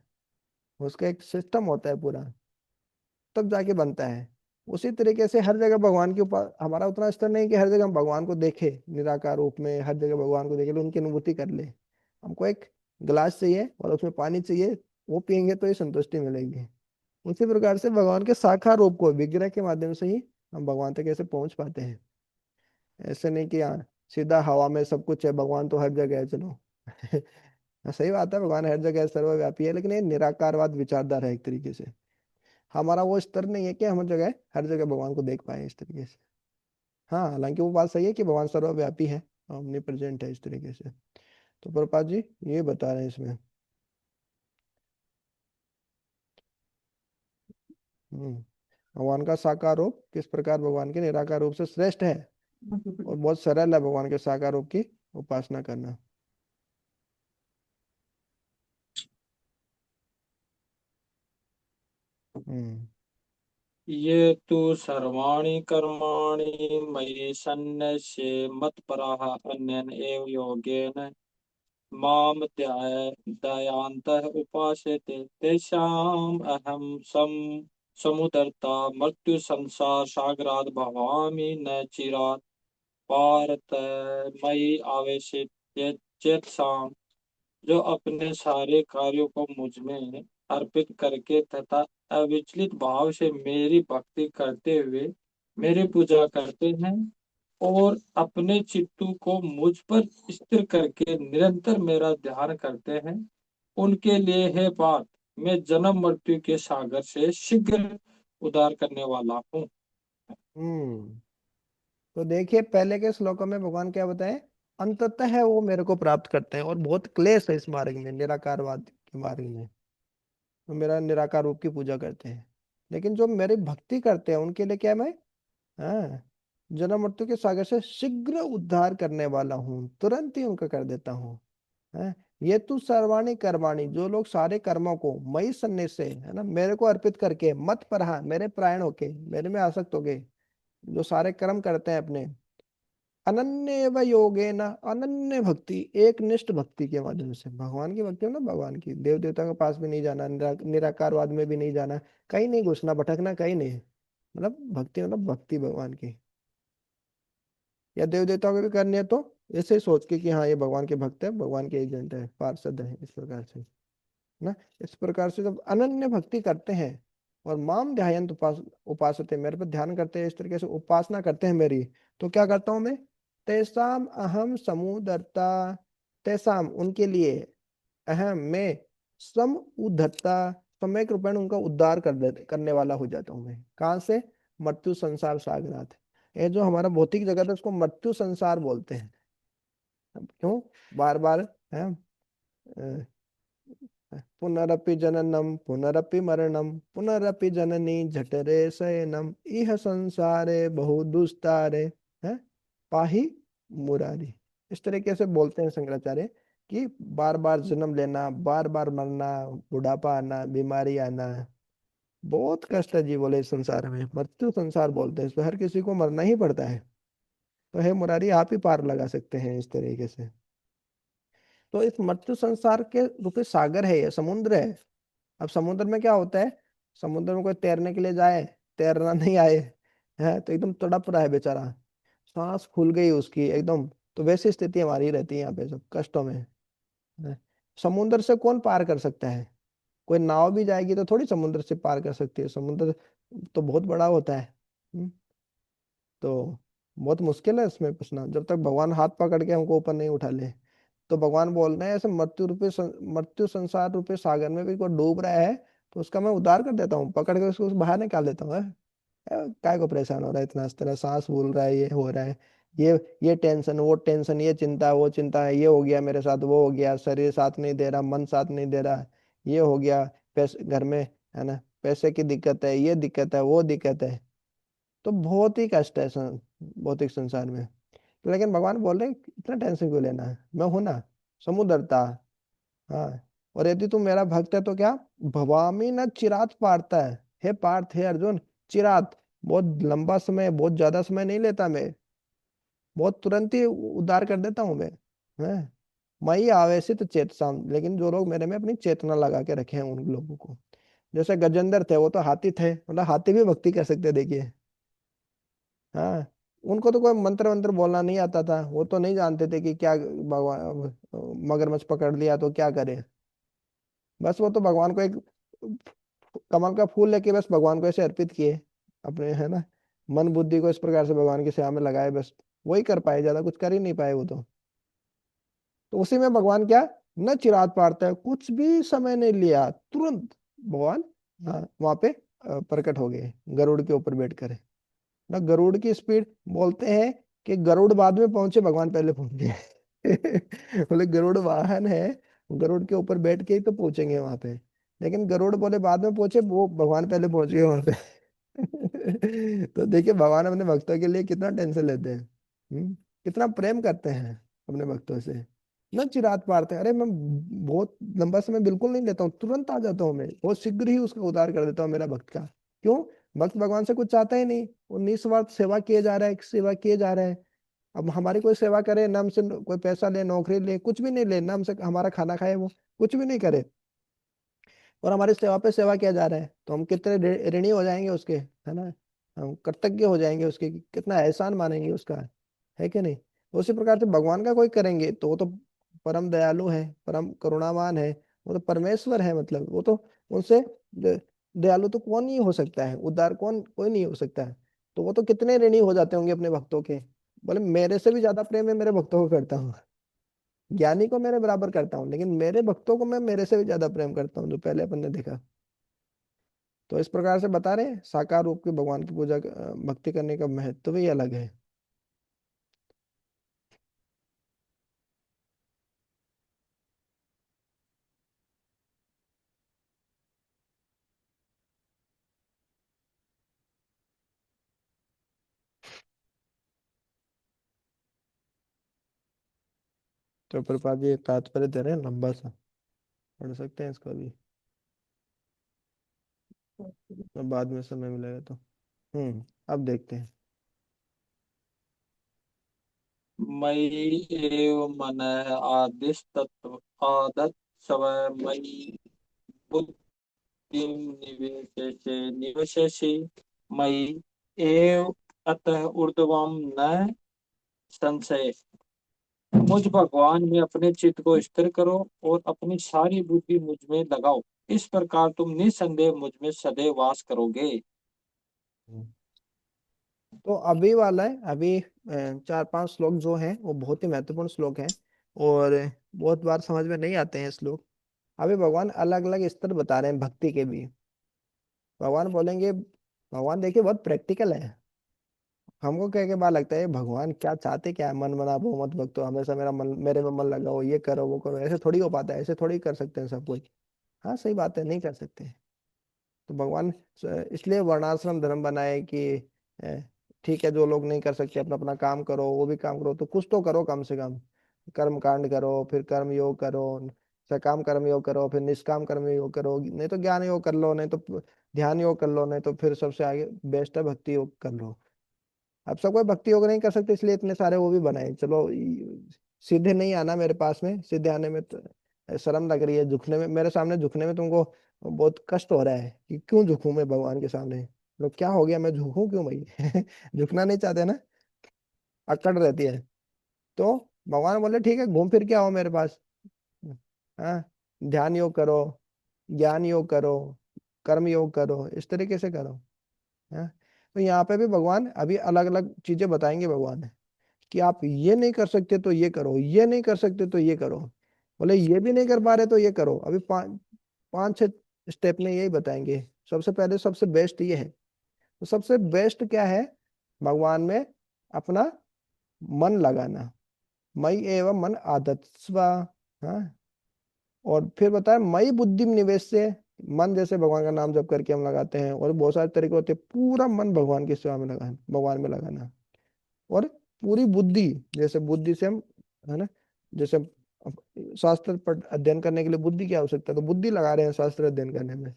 उसका एक सिस्टम होता है पूरा, तब जाके बनता है। उसी तरीके से हर जगह भगवान के ऊपर हमारा उतना स्तर नहीं कि हर जगह हम भगवान को देखे निराकार रूप में, हर जगह भगवान को देखे ले, उनकी अनुभूति कर ले। हमको एक गिलास चाहिए और उसमें पानी चाहिए, वो पियेंगे तो ही संतुष्टि मिलेगी। उसी प्रकार से भगवान के साकार रूप को विग्रह के माध्यम से ही हम भगवान तक कैसे पहुंच पाते हैं। ऐसे नहीं कि हाँ सीधा हवा में सब कुछ है, भगवान तो हर जगह है चलो। हाँ, सही बात है, भगवान हर जगह सर्वव्यापी है, लेकिन ये निराकारवाद विचारधारा है एक तरीके से। हमारा वो स्तर नहीं है कि हम जगह हर जगह भगवान को देख पाए इस तरीके से। हाँ, हालांकि वो बात सही है कि भगवान सर्वव्यापी है, omnipresent प्रेजेंट है इस तरीके से। तो प्रभुपाद जी ये बता रहे हैं इसमें। हम्म भगवान का साकार रूप किस प्रकार भगवान के निराकार रूप से श्रेष्ठ है, और बहुत सरल है भगवान के साकार रूप की उपासना करना। हम्म ये तु सर्वाणि कर्माणि मयि सन्न्यस्य मत्पराः अन्येन एव योगेन माम दयान्तः उपासते तेषाम् अहं समुदर्ता मृत्यु संसार सागरात् भवामि न चिरात् पारत मयि आवेशित चेतसाम्। जो अपने सारे कार्यों को मुझ में अर्पित करके तथा अविचलित भाव से मेरी भक्ति करते हुए मेरी पूजा करते हैं और अपने चित्तों को मुझ पर स्थिर करके निरंतर मेरा ध्यान करते हैं, उनके लिए है बात मैं जन्म मृत्यु के सागर से शीघ्र उद्धार करने वाला हूँ। हम्म तो देखिए पहले के श्लोकों में भगवान क्या बताए, अंततः है वो मेरे को प्राप्त करते हैं, और बहुत क्लेश है इस मार्ग में, निराकारवाद के मार्ग में। तो मेरा निराकार रूप की पूजा करते हैं, लेकिन जो मेरी भक्ति करते हैं उनके लिए क्या मैं, हाँ, जन्म मृत्यु के सागर से शीघ्र उद्धार करने वाला हूँ, तुरंत ही उनका कर देता हूँ। है ये तू सर्वाणी कर्माणी, जो लोग सारे कर्मों को मई सन्ने से, है ना, मेरे को अर्पित करके, मत पर, हाँ, मेरे प्राण होके, मेरे में आसक्त होके जो सारे कर्म करते हैं अपने, अनन्य व योगे न, अनन्य भक्ति, एक निष्ठ भक्ति के माध्यम से, भगवान की भक्ति ना, भगवान की, देव देवता के पास भी नहीं जाना, निराकारवाद में भी नहीं जाना, कहीं नहीं घुसना भटकना, कहीं नहीं, मतलब भक्ति मतलब भक्ति भगवान की। या देव देवताओं को भी करनी है तो ऐसे ही सोच के कि हाँ ये भगवान के भक्त है, भगवान के एजेंट है, पार्षद है, इस प्रकार से ना। इस प्रकार से जब अनन्य भक्ति करते हैं और माम ध्यायंत उपासते, मेरे पर ध्यान करते हैं, इस तरीके से उपासना करते हैं मेरी, तो क्या करता हूँ मैं, तेसाम अहम समुदरता, तेसाम उनके लिए, अहम मैं, सम उद्धरता सम्यक रूपेण उनका उद्धार करने वाला हो जाता हूँ मैं। कहाँ से? मृत्यु संसार सागरात। ये जो हमारा भौतिक जगत है उसको मृत्यु संसार बोलते हैं। अब क्यों बार बार है, पुनरपि जननम पुनरपि मरणम पुनरपि जननी जठरे शयनम इह संसारे बहु दुस्तारे, है पाही मुरारी। इस तरीके से बोलते हैं शंकराचार्य कि बार बार जन्म लेना, बार बार मरना, बुढ़ापा आना, बीमारी आना, बहुत कष्ट है जी बोले इस संसार में। मृत्यु संसार बोलते हैं, इसमें हर किसी को मरना ही पड़ता है। तो हे मुरारी आप ही पार लगा सकते हैं इस तरीके से। तो इस मृत्यु संसार के रूपी सागर है, ये समुद्र है। अब समुद्र में क्या होता है, समुद्र में कोई तैरने के लिए जाए, तैरना नहीं आए, है तो एकदम तड़प रहा है बेचारा, सांस फूल गई उसकी एकदम। तो वैसी स्थिति हमारी रहती है यहाँ पे सब कष्टों में, है। समुद्र से कौन पार कर सकता है? कोई नाव भी जाएगी तो थोड़ी समुद्र से पार कर सकती है, समुद्र तो बहुत बड़ा होता है। तो बहुत मुश्किल है इसमें फंसना, जब तक भगवान हाथ पकड़ के हमको ऊपर नहीं उठा ले। तो भगवान बोल रहे हैं ऐसे मृत्यु संसार रूपी सागर में भी कोई डूब रहा है तो उसका मैं उद्धार कर देता हूँ, पकड़ के उसको बाहर निकाल देता हूँ। काय को परेशान हो रहा है इतना, इस तरह सांस भूल रहा है, ये हो रहा है, ये टेंशन वो टेंशन, ये चिंता वो चिंता है, ये हो गया मेरे साथ, वो हो गया, शरीर साथ नहीं दे रहा, मन साथ नहीं दे रहा, ये हो गया, पैसे घर में, है ना, पैसे की दिक्कत है, ये दिक्कत है, वो दिक्कत है। तो बहुत ही कष्ट है भौतिक संसार में। लेकिन भगवान बोल रहे हैं, इतना टेंशन क्यों लेना है, मैं हूं ना, समुद्रता। हाँ, और यदि तू मेरा भक्त है तो क्या, भवामी न चिरात पारता है। हे पार्थ, हे अर्जुन, चिरात बहुत लंबा समय, बहुत ज्यादा समय नहीं लेता मैं, बहुत तुरंत ही उद्धार कर देता हूँ मैं, है। मई आवेशित चेतसाम, लेकिन जो लोग मेरे में अपनी चेतना लगा के रखे हैं उन लोगों को, जैसे गजेंद्र थे, वो तो हाथी थे, मतलब हाथी भी भक्ति कर सकते, देखिए। हाँ, उनको तो कोई मंत्र वंत्र बोलना नहीं आता था, वो तो नहीं जानते थे कि क्या भगवान मगरमच्छ पकड़ लिया तो क्या करे। बस वो तो भगवान को एक कमल का फूल लेके बस भगवान को ऐसे अर्पित किए अपने, है ना, मन बुद्धि को इस प्रकार से भगवान की सेवा में लगाए, बस वही कर पाए, ज्यादा कुछ कर ही नहीं पाए वो तो उसी में भगवान क्या, न चिरात पारता है, कुछ भी समय नहीं लिया, तुरंत भगवान, हाँ, वहां पे प्रकट हो गए गरुड़ के ऊपर बैठ कर। ना गरुड़ की स्पीड, बोलते हैं कि गरुड़ बाद में पहुंचे, भगवान पहले पहुंच गए। बोले गरुड़ वाहन है, गरुड़ के ऊपर बैठ के ही तो पहुंचेंगे वहां पे, लेकिन गरुड़ बोले बाद में पहुंचे, वो भगवान पहले पहुंच गए वहां पे। तो देखिए भगवान अपने भक्तों के लिए कितना टेंशन लेते हैं, कितना प्रेम करते हैं अपने भक्तों से। न चिरात पारते हैं, अरे मैं बहुत लंबा समय बिल्कुल नहीं लेता हूँ, तुरंत आ जाता हूँ मैं, बहुत शीघ्र ही उसका उद्धार कर देता हूँ मेरा भक्त का। क्यों? भक्त भगवान से कुछ चाहता ही नहीं, वो निस्वार्थ सेवा किए जा रहा है, सेवा किए जा रहा है। अब हमारी कोई सेवा करे ना, हमसे कोई पैसा ले, नौकरी ले, कुछ भी नहीं ले ना, हमसे हमारा खाना खाए, वो कुछ भी नहीं करे, और हमारी सेवा पे सेवा किया जा रहा है, तो हम कितने ऋणी हो जाएंगे उसके, है ना, हम कृतज्ञ हो जाएंगे उसके, कि कितना एहसान मानेंगे उसका, है कि नहीं। उसी प्रकार से भगवान का कोई करेंगे तो वो तो परम दयालु है, परम करुणावान है, वो तो परमेश्वर है, मतलब वो तो उनसे दयालु तो कौन ही हो सकता है, उद्धार कौन, कोई नहीं हो सकता है। तो वो तो कितने ऋणी हो जाते होंगे अपने भक्तों के, बोले मेरे से भी ज्यादा प्रेम है मेरे भक्तों को करता हूँ, ज्ञानी को मेरे बराबर करता हूँ, लेकिन मेरे भक्तों को मैं मेरे से भी ज्यादा प्रेम करता हूँ, जो पहले अपन ने देखा। तो इस प्रकार से बता रहे हैं साकार रूप के भगवान की पूजा भक्ति करने का महत्व ही अलग है। तो प्रपात जी तात्पर्य दे रहे हैं लंबा सा, पढ़ सकते हैं इसको भी, तो बाद में समय मिलेगा तो। अब देखते हैं। मयि एव मन आदिस्तत्व आदत सवय मयि बुद्धिं निवेशयसि मयि एव अतः ऊर्ध्वं न संशय। मुझ भगवान में अपने चित्त को स्थिर करो और अपनी सारी बुद्धि मुझ में लगाओ, इस प्रकार तुम निसंदेह मुझ में सदैव वास करोगे। हम्म, तो अभी वाला है, अभी 4-5 श्लोक जो हैं वो बहुत ही महत्वपूर्ण श्लोक हैं, और बहुत बार समझ में नहीं आते हैं श्लोक। अभी भगवान अलग अलग स्तर बता रहे हैं भक्ति के भी। भगवान बोलेंगे, भगवान देखिए बहुत प्रैक्टिकल है। हमको कह के बाद लगता है भगवान क्या चाहते, क्या है, मन बना भो मत भक्तो, हमेशा मेरा मन, मेरे में मन लगाओ, ये करो वो करो। ऐसे थोड़ी हो पाता है, ऐसे थोड़ी कर सकते हैं सब कुछ। हाँ सही बात है, नहीं कर सकते। तो भगवान इसलिए वर्णाश्रम धर्म बनाए कि अ, ठीक है, जो लोग नहीं कर सकते अपना अपना काम करो, वो भी काम करो, तो कुछ तो करो कम से कम। कर्म कांड करो, फिर कर्म योग करो, सकाम कर्म योग करो, फिर निष्काम कर्म योग करो, नहीं तो ज्ञान योग कर लो, नहीं तो ध्यान योग कर लो, नहीं तो फिर सबसे आगे बेस्ट है भक्ति योग कर लो। अब सब कोई भक्ति योग नहीं कर सकते, इसलिए इतने सारे वो भी बनाए। चलो सीधे नहीं आना मेरे पास में, सीधे आने में तो शर्म लग रही है, झुकने में, मेरे सामने झुकने में तुमको बहुत कष्ट हो रहा है कि क्यों झुकूं मैं भगवान के सामने। लोग क्या हो गया, मैं झुकूं क्यों भाई? झुकना नहीं चाहते ना, अकड़ रहती है। तो भगवान बोले ठीक है, घूम फिर के आओ मेरे पास। हाँ, ध्यान योग करो, ज्ञान योग करो, कर्म योग करो, इस तरीके से करो। हाँ, तो यहाँ पे भी भगवान अभी अलग अलग चीजें बताएंगे भगवान, कि आप ये नहीं कर सकते तो ये करो, ये नहीं कर सकते तो ये करो। बोले ये भी नहीं कर पा रहे तो ये करो। अभी 5-6 स्टेप में यही बताएंगे। सबसे पहले सबसे बेस्ट ये है। तो सबसे बेस्ट क्या है, भगवान में अपना मन लगाना। मई एवं मन आदत्स्व। हाँ, और फिर बताया मई बुद्धि निवेश से। मन जैसे भगवान का नाम जप करके हम लगाते हैं, और बहुत सारे तरीके होते हैं, पूरा मन भगवान की सेवा में लगाना, भगवान में लगाना। और पूरी बुद्धि, जैसे बुद्धि से हम, है ना, जैसे शास्त्र पढ़ अध्ययन करने के लिए बुद्धि की आवश्यकता है, तो बुद्धि लगा रहे हैं शास्त्र अध्ययन करने में।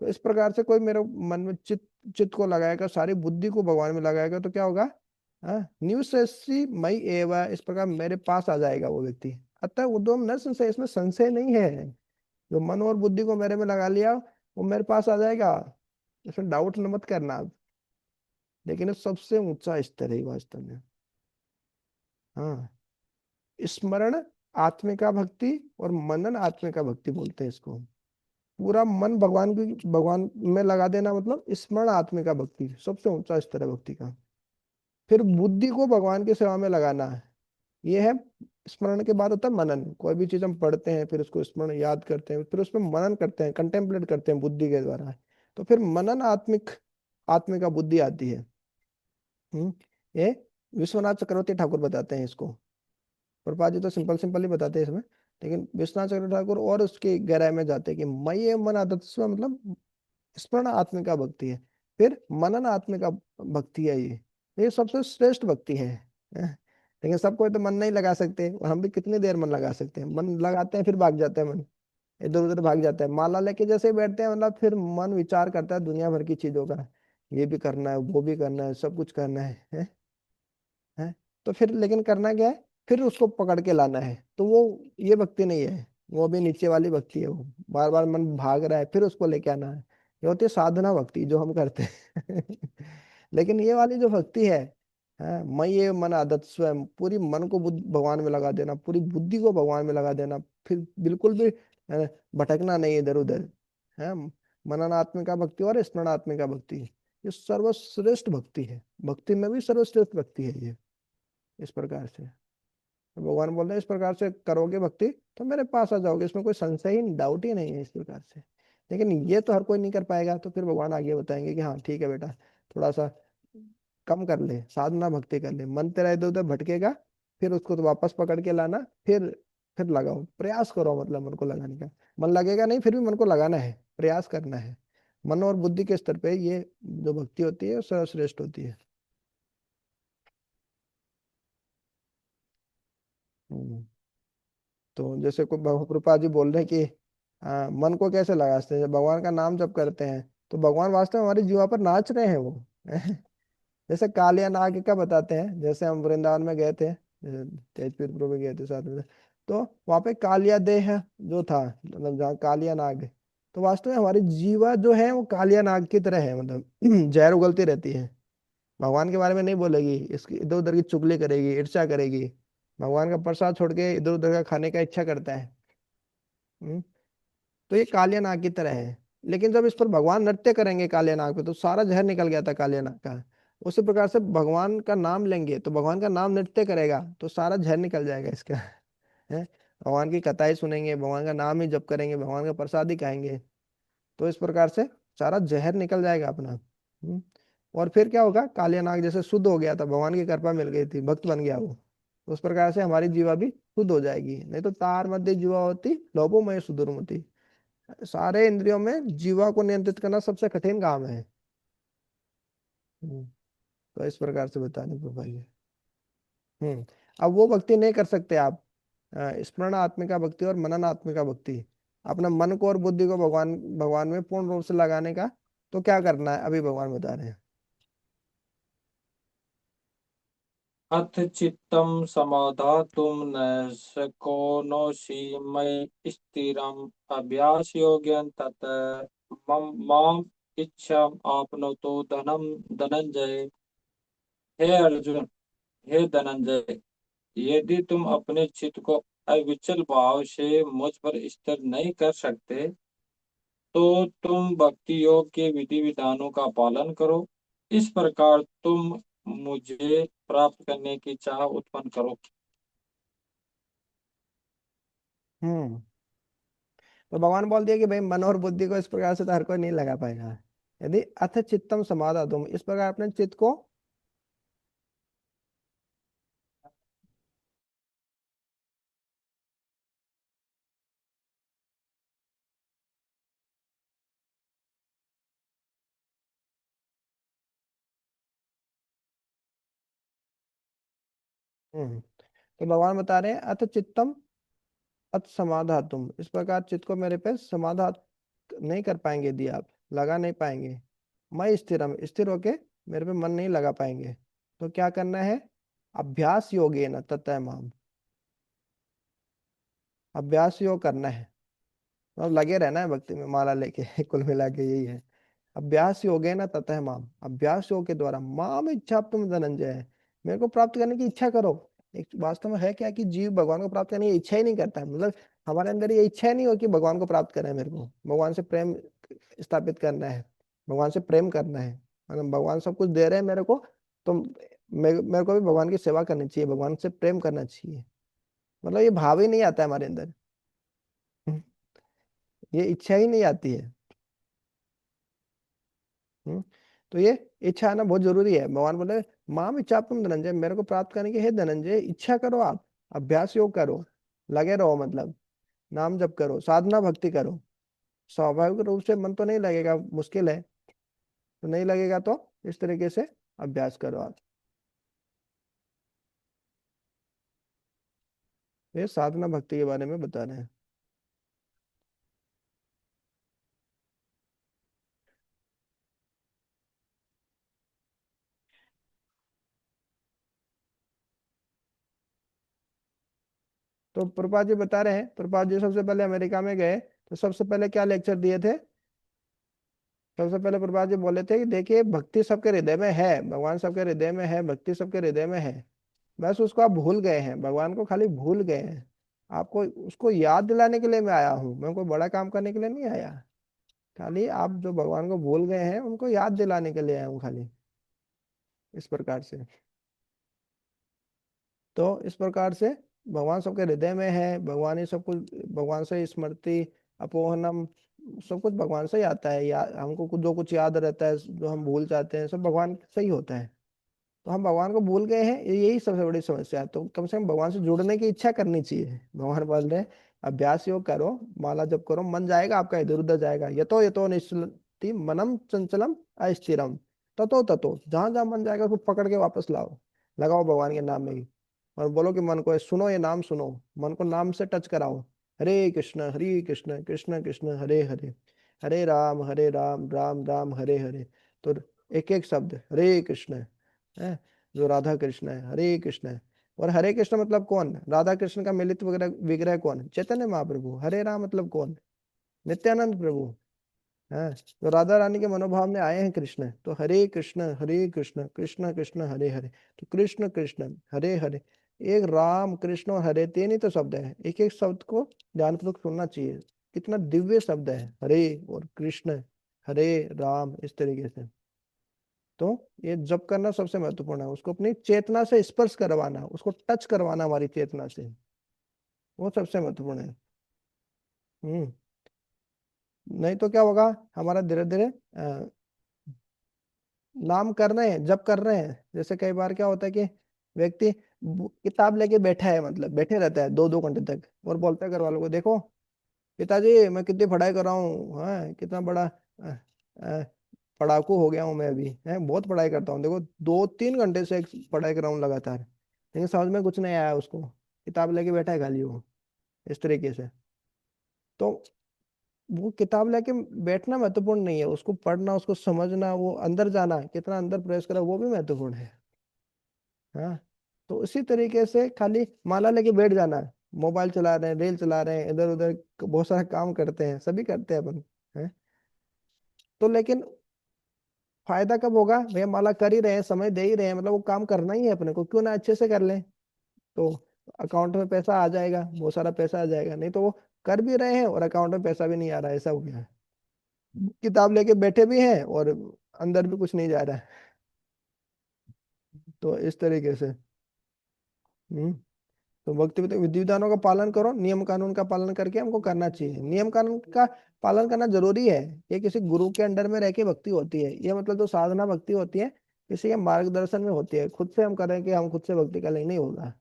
तो इस प्रकार से कोई मेरे मन में चित्त चित्त को लगाएगा, सारी बुद्धि को भगवान में लगाएगा, तो क्या होगा, हाँ, निवसि मई एवा, इस प्रकार मेरे पास आ जाएगा वो व्यक्ति। अतः उद्यम न संशय, इसमें संशय नहीं है। जो मन और बुद्धि को मेरे में लगा लिया, वो मेरे पास आ जाएगा, इसमें डाउट न मत करना आप। लेकिन ये सबसे ऊंचा स्तर है वास्तव में। हाँ, स्मरण आत्मिका भक्ति और मनन आत्मिका भक्ति बोलते हैं इसको। पूरा मन भगवान की, भगवान में लगा देना, मतलब स्मरण आत्मिका भक्ति सबसे ऊंचा स्तर है भक्ति का। फिर बुद्धि को भगवान की सेवा में लगाना है, ये है। स्मरण के बाद होता है मनन। कोई भी चीज हम पढ़ते हैं, फिर उसको स्मरण याद करते हैं, फिर उसमें मनन करते हैं, कंटेम्पलेट करते हैं बुद्धि के द्वारा। तो फिर मनन आत्मिक, आत्मिका बुद्धि आती है। ये विश्वनाथ चक्रवर्ती ठाकुर बताते हैं इसको। प्रभुपाद जी तो सिंपल सिंपल ही बताते हैं इसमें, लेकिन विश्वनाथ चक्रवर्ती ठाकुर और उसकी गहराई में जाते हैं कि मय मन आदत मतलब स्मरण आत्मिका भक्ति है, फिर मनन आत्मिका भक्ति है। ये सबसे श्रेष्ठ भक्ति है। लेकिन सबको तो मन नहीं लगा सकते, और हम भी कितनी देर मन लगा सकते हैं। मन लगाते हैं फिर भाग जाते हैं, मन इधर उधर भाग जाता है। माला लेके जैसे ही बैठते हैं, मतलब फिर मन विचार करता है दुनिया भर की चीजों का, ये भी करना है, वो भी करना है, सब कुछ करना है। तो फिर लेकिन करना क्या है, फिर उसको पकड़ के लाना है। तो वो ये भक्ति नहीं है, वो भी नीचे वाली भक्ति है। वो बार बार मन भाग रहा है, फिर उसको लेके आना है। ये होती है साधना भक्ति जो हम करते हैं। लेकिन ये वाली जो भक्ति है, मैं ये मन आदत स्वयं, पूरी मन को भगवान में लगा देना, पूरी बुद्धि को भगवान में लगा देना, फिर बिल्कुल भी भटकना नहीं इधर उधर है। मननात्मिका भक्ति और स्मरणात्मिका भक्ति, ये सर्वश्रेष्ठ भक्ति है। भक्ति में भी सर्वश्रेष्ठ भक्ति है ये। इस प्रकार से तो भगवान बोल रहे हैं, इस प्रकार से करोगे भक्ति तो मेरे पास आ जाओगे, इसमें कोई संशय ही, डाउट ही नहीं है इस प्रकार से। लेकिन ये तो हर कोई नहीं कर पाएगा, तो फिर भगवान आगे बताएंगे कि हाँ ठीक है बेटा, थोड़ा सा कम कर ले, साधना भक्ति कर ले, मन तेरा इधर उधर भटकेगा, फिर उसको तो वापस पकड़ के लाना, फिर लगाओ, प्रयास करो, मतलब मन को लगाने का। मन लगेगा नहीं, फिर भी मन को लगाना है, प्रयास करना है। मन और बुद्धि के स्तर पे ये जो भक्ति होती है सर्वश्रेष्ठ होती है। हम्म। तो जैसे कोई प्रभुपाद जी बोल रहे हैं कि मन को कैसे लगाते हैं, जब भगवान का नाम जब करते हैं, तो भगवान वास्तव में हमारी जीवा पर नाच रहे हैं वो। जैसे कालिया नाग का बताते हैं, जैसे हम वृंदावन में गए थे, तेजपुर में गए थे साथ में, तो वहां पे कालिया देह जो था, मतलब जहाँ कालिया नाग, तो वास्तव में हमारी जीवा जो है वो कालिया नाग की तरह है, मतलब जहर उगलती रहती है। भगवान के बारे में नहीं बोलेगी, इसकी इधर उधर की चुगली करेगी, ईर्ष्या करेगी, भगवान का प्रसाद छोड़ के इधर उधर का खाने का इच्छा करता है। हम्म, तो ये कालिया नाग की तरह है। लेकिन जब इस पर भगवान नृत्य करेंगे कालिया नाग पे, तो सारा जहर निकल गया था कालिया नाग का। उसी प्रकार से भगवान का नाम लेंगे तो भगवान का नाम नृत्य करेगा तो सारा जहर निकल जाएगा इसका। है, भगवान की कथाएं सुनेंगे, भगवान का नाम ही जप करेंगे, भगवान का प्रसाद ही खाएंगे, तो इस प्रकार से सारा जहर निकल जाएगा अपना। और फिर क्या होगा, कालिया नाग जैसे शुद्ध हो गया था, भगवान की कृपा मिल गई थी, भक्त बन गया वो, उस प्रकार से हमारी जीवा भी शुद्ध हो जाएगी। नहीं तो तार मध्य जीवा होती लोभोमय सुदुर्मति। सारे इंद्रियों में जीवा को नियंत्रित करना सबसे कठिन काम है। हम्म, तो इस प्रकार से बताने को भाई। अब वो भक्ति नहीं कर सकते आप, स्मरण आत्मिका भक्ति और मनन आत्मिका भक्ति, अपना मन को और बुद्धि को भगवान भगवान में पूर्ण रूप से लगाने का। तो क्या करना है अभी भगवान बता रहे हैं। अथ चित्तम समाधातुम न शक्नोषि मयि स्थिरम अभ्यास योग्यं तत माम इच्छाम आपनोतु धनंजय। हे अर्जुन, हे धनंजय, यदि तुम अपने चित्त को अविचल भाव से मुझ पर स्थिर नहीं कर सकते तो तुम भक्ति योग के विधि विधानों का पालन करो। इस प्रकार तुम मुझे प्राप्त करने की चाह उत्पन्न करो। हम्म तो भगवान बोल दिया कि भाई मन और बुद्धि को इस प्रकार से तो हर कोई नहीं लगा पाएगा। यदि अथ चित्तम समाधा तुम, इस प्रकार अपने चित्त को। तो भगवान बता रहे हैं अथ चित्तम अथ समाधा तुम, इस प्रकार चित्त को मेरे पे समाधा नहीं कर पाएंगे, यदि आप लगा नहीं पाएंगे। मैं स्थिरम, स्थिर होके मेरे पे मन नहीं लगा पाएंगे, तो क्या करना है, अभ्यास योगेन ततः माम, अभ्यास योग करना है, मतलब लगे रहना है भक्ति में माला लेके। कुल मिला के यही है। अभ्यास योगेन ततः माम, अभ्यास योग के द्वारा माम इच्छा तुम धनंजय है, मेरे को प्राप्त करने की इच्छा करो। एक वास्तव में है क्या कि जीव भगवान को प्राप्त करने की इच्छा ही नहीं करता है, मतलब हमारे अंदर ये इच्छा ही नहीं हो कि भगवान को प्राप्त करना है, मेरे को भगवान से प्रेम स्थापित करना है, भगवान से प्रेम करना है। अगर भगवान सब कुछ दे रहे हैं मेरे को, तो मेरे को भी भगवान की सेवा करनी चाहिए, भगवान से प्रेम करना चाहिए, मतलब ये भाव ही नहीं आता है हमारे अंदर। ये इच्छा ही नहीं आती है। हम्म तो ये इच्छा आना बहुत जरूरी है। भगवान बोले माम इच्छा तुम धनंजय, मेरे को प्राप्त करने के हे धनंजय इच्छा करो आप, अभ्यास योग करो, लगे रहो, मतलब नाम जप करो, साधना भक्ति करो। स्वाभाविक रूप से मन तो नहीं लगेगा, मुश्किल है, तो नहीं लगेगा तो इस तरीके से अभ्यास करो आप। ये साधना भक्ति के बारे में बता रहे हैं। तो प्रभुपाद जी बता रहे हैं, प्रभुपाद जी सबसे पहले अमेरिका में गए तो सबसे पहले क्या लेक्चर दिए थे। सबसे पहले प्रभुपाद जी बोले थे कि देखिए भक्ति सबके हृदय में है, भगवान सबके हृदय में है, भक्ति सबके हृदय में है, बस उसको आप भूल गए हैं, भगवान को खाली भूल गए हैं। आपको उसको याद दिलाने के लिए मैं आया हूँ, मैं कोई बड़ा काम करने के लिए नहीं आया। खाली आप जो भगवान को भूल गए हैं उनको याद दिलाने के लिए आया हूँ खाली, इस प्रकार से। तो इस प्रकार से भगवान सबके हृदय में है, भगवान ही सब कुछ, भगवान से स्मृति अपोहनम, सब कुछ भगवान से ही आता है। या हमको कुछ जो कुछ याद रहता है, जो हम भूल जाते हैं, सब भगवान से ही होता है। तो हम भगवान को भूल गए हैं, यही सबसे बड़ी समस्या है। तो कम से कम भगवान से जुड़ने की इच्छा करनी चाहिए। भगवान बोल रहे हैं अभ्यास योग करो, माला जप करो, मन जाएगा आपका इधर उधर जाएगा। यतो निश्चलति मनम चंचलम अस्थिरम, ततो ततो, जहां जहां मन जाएगा उसको पकड़ के वापस लाओ, लगाओ भगवान के नाम में ही। और बोलो कि मन को सुनो, ये नाम सुनो, मन को नाम से टच कराओ। हरे कृष्ण कृष्ण कृष्ण हरे हरे, हरे राम राम राम हरे हरे। तो एक एक शब्द हरे कृष्ण है, जो राधा कृष्ण है, हरे कृष्ण है। और हरे कृष्ण मतलब कौन, राधा कृष्ण का मिलित विग्रह विग्रह कौन, चैतन्य महाप्रभु। हरे राम मतलब कौन, नित्यानंद प्रभु है, तो राधा रानी के मनोभाव में आए हैं कृष्ण। तो हरे कृष्ण कृष्ण कृष्ण हरे हरे, तो कृष्ण कृष्ण हरे हरे। एक राम कृष्ण और हरे, तीन ही तो शब्द है, एक एक शब्द को ध्यानपूर्वक सुनना चाहिए। कितना दिव्य शब्द है, हरे और कृष्ण, हरे राम, इस तरीके से। तो ये जप करना सबसे महत्वपूर्ण है, उसको अपनी चेतना से स्पर्श करवाना, उसको टच करवाना हमारी चेतना से, वो सबसे महत्वपूर्ण है। हम्म। नहीं तो क्या होगा, हमारा धीरे धीरे नाम कर रहे हैं, जप कर रहे हैं, जैसे कई बार क्या होता है कि व्यक्ति किताब लेके बैठा है, मतलब बैठे रहता है 2-2 घंटे तक, और बोलता है घर वालों को, देखो पिताजी मैं कितनी पढ़ाई कर रहा हूँ, हाँ कितना बड़ा अ, पढ़ाकू हो गया हूँ मैं अभी, है बहुत पढ़ाई करता हूँ, देखो 2-3 घंटे से एक पढ़ाई कर रहा हूँ लगातार, लेकिन समझ में कुछ नहीं आया उसको, किताब लेके बैठा है खाली वो, इस तरीके से। तो वो किताब लेके बैठना महत्वपूर्ण नहीं है, उसको पढ़ना, उसको समझना, वो अंदर जाना, कितना अंदर प्रवेश करा, वो भी महत्वपूर्ण है। हाँ। तो इसी तरीके से खाली माला लेके बैठ जाना, मोबाइल चला रहे हैं, रील चला रहे हैं, इधर उधर बहुत सारा काम करते हैं, सभी करते हैं अपन, है। तो लेकिन फायदा कब होगा भैया, माला कर ही रहे हैं, समय दे ही रहे हैं, मतलब वो काम करना ही है अपने को, क्यों ना अच्छे से कर लें। तो अकाउंट में पैसा आ जाएगा, बहुत सारा पैसा आ जाएगा, नहीं तो वो कर भी रहे हैं और अकाउंट में पैसा भी नहीं आ रहा है, ऐसा हो गया है। किताब लेके बैठे भी हैं और अंदर भी कुछ नहीं जा रहा है। तो इस तरीके से हम्म। तो वक्त विधि विधानों का पालन करो, नियम कानून का पालन करके हमको करना चाहिए, नियम कानून का पालन करना जरूरी है। ये किसी गुरु के अंडर में रह के भक्ति होती है, ये मतलब जो साधना भक्ति होती है किसी के मार्गदर्शन में होती है, खुद से हम करें कि हम खुद से भक्ति करें नहीं होगा।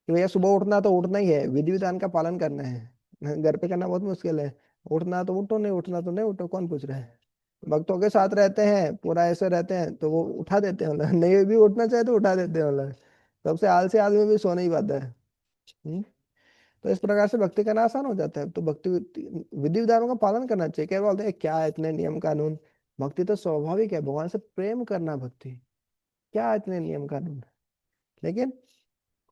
कि भैया सुबह उठना तो उठना ही है, विधि विधान का पालन करना है, घर पे करना बहुत मुश्किल है। उठना तो उठो, नहीं उठना तो नहीं उठो, कौन पूछ रहा है। भक्तों के साथ रहते हैं, पूरा ऐसे रहते हैं तो वो उठा देते हैं, मतलब नहीं भी उठना चाहे तो उठा देते हैं, मतलब सबसे आलसी आदमी भी सो नहीं पाता है। हम्म? तो इस प्रकार से भक्ति करना आसान हो जाता है, तो भक्ति विधि विधानों का पालन करना चाहिए। क्या बोलते हैं क्या है इतने नियम कानून, भक्ति तो स्वाभाविक है, भगवान से प्रेम करना भक्ति, क्या इतने नियम कानून। लेकिन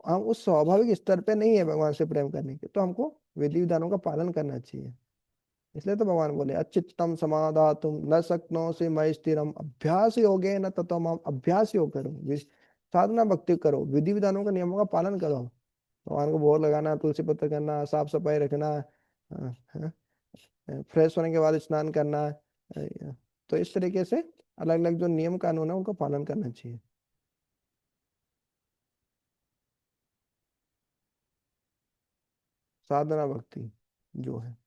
हम उस स्वाभाविक स्तर पे नहीं है भगवान से प्रेम करने के, तो हमको विधि विधानों का पालन करना चाहिए। इसलिए तो भगवान बोले अचित्तम समादातुम न शक्नोषि मयि स्थिरम अभ्यास योगेन ततो माम, अभ्यास योग करो, साधना भक्ति करो, विधि विधानों के नियमों का पालन करो, भगवान को भोग लगाना, तुलसी पत्र करना, साफ सफाई रखना, फ्रेश होने के बाद स्नान करना, तो इस तरीके से अलग अलग जो नियम कानून है उनको पालन करना चाहिए, साधना भक्ति जो है।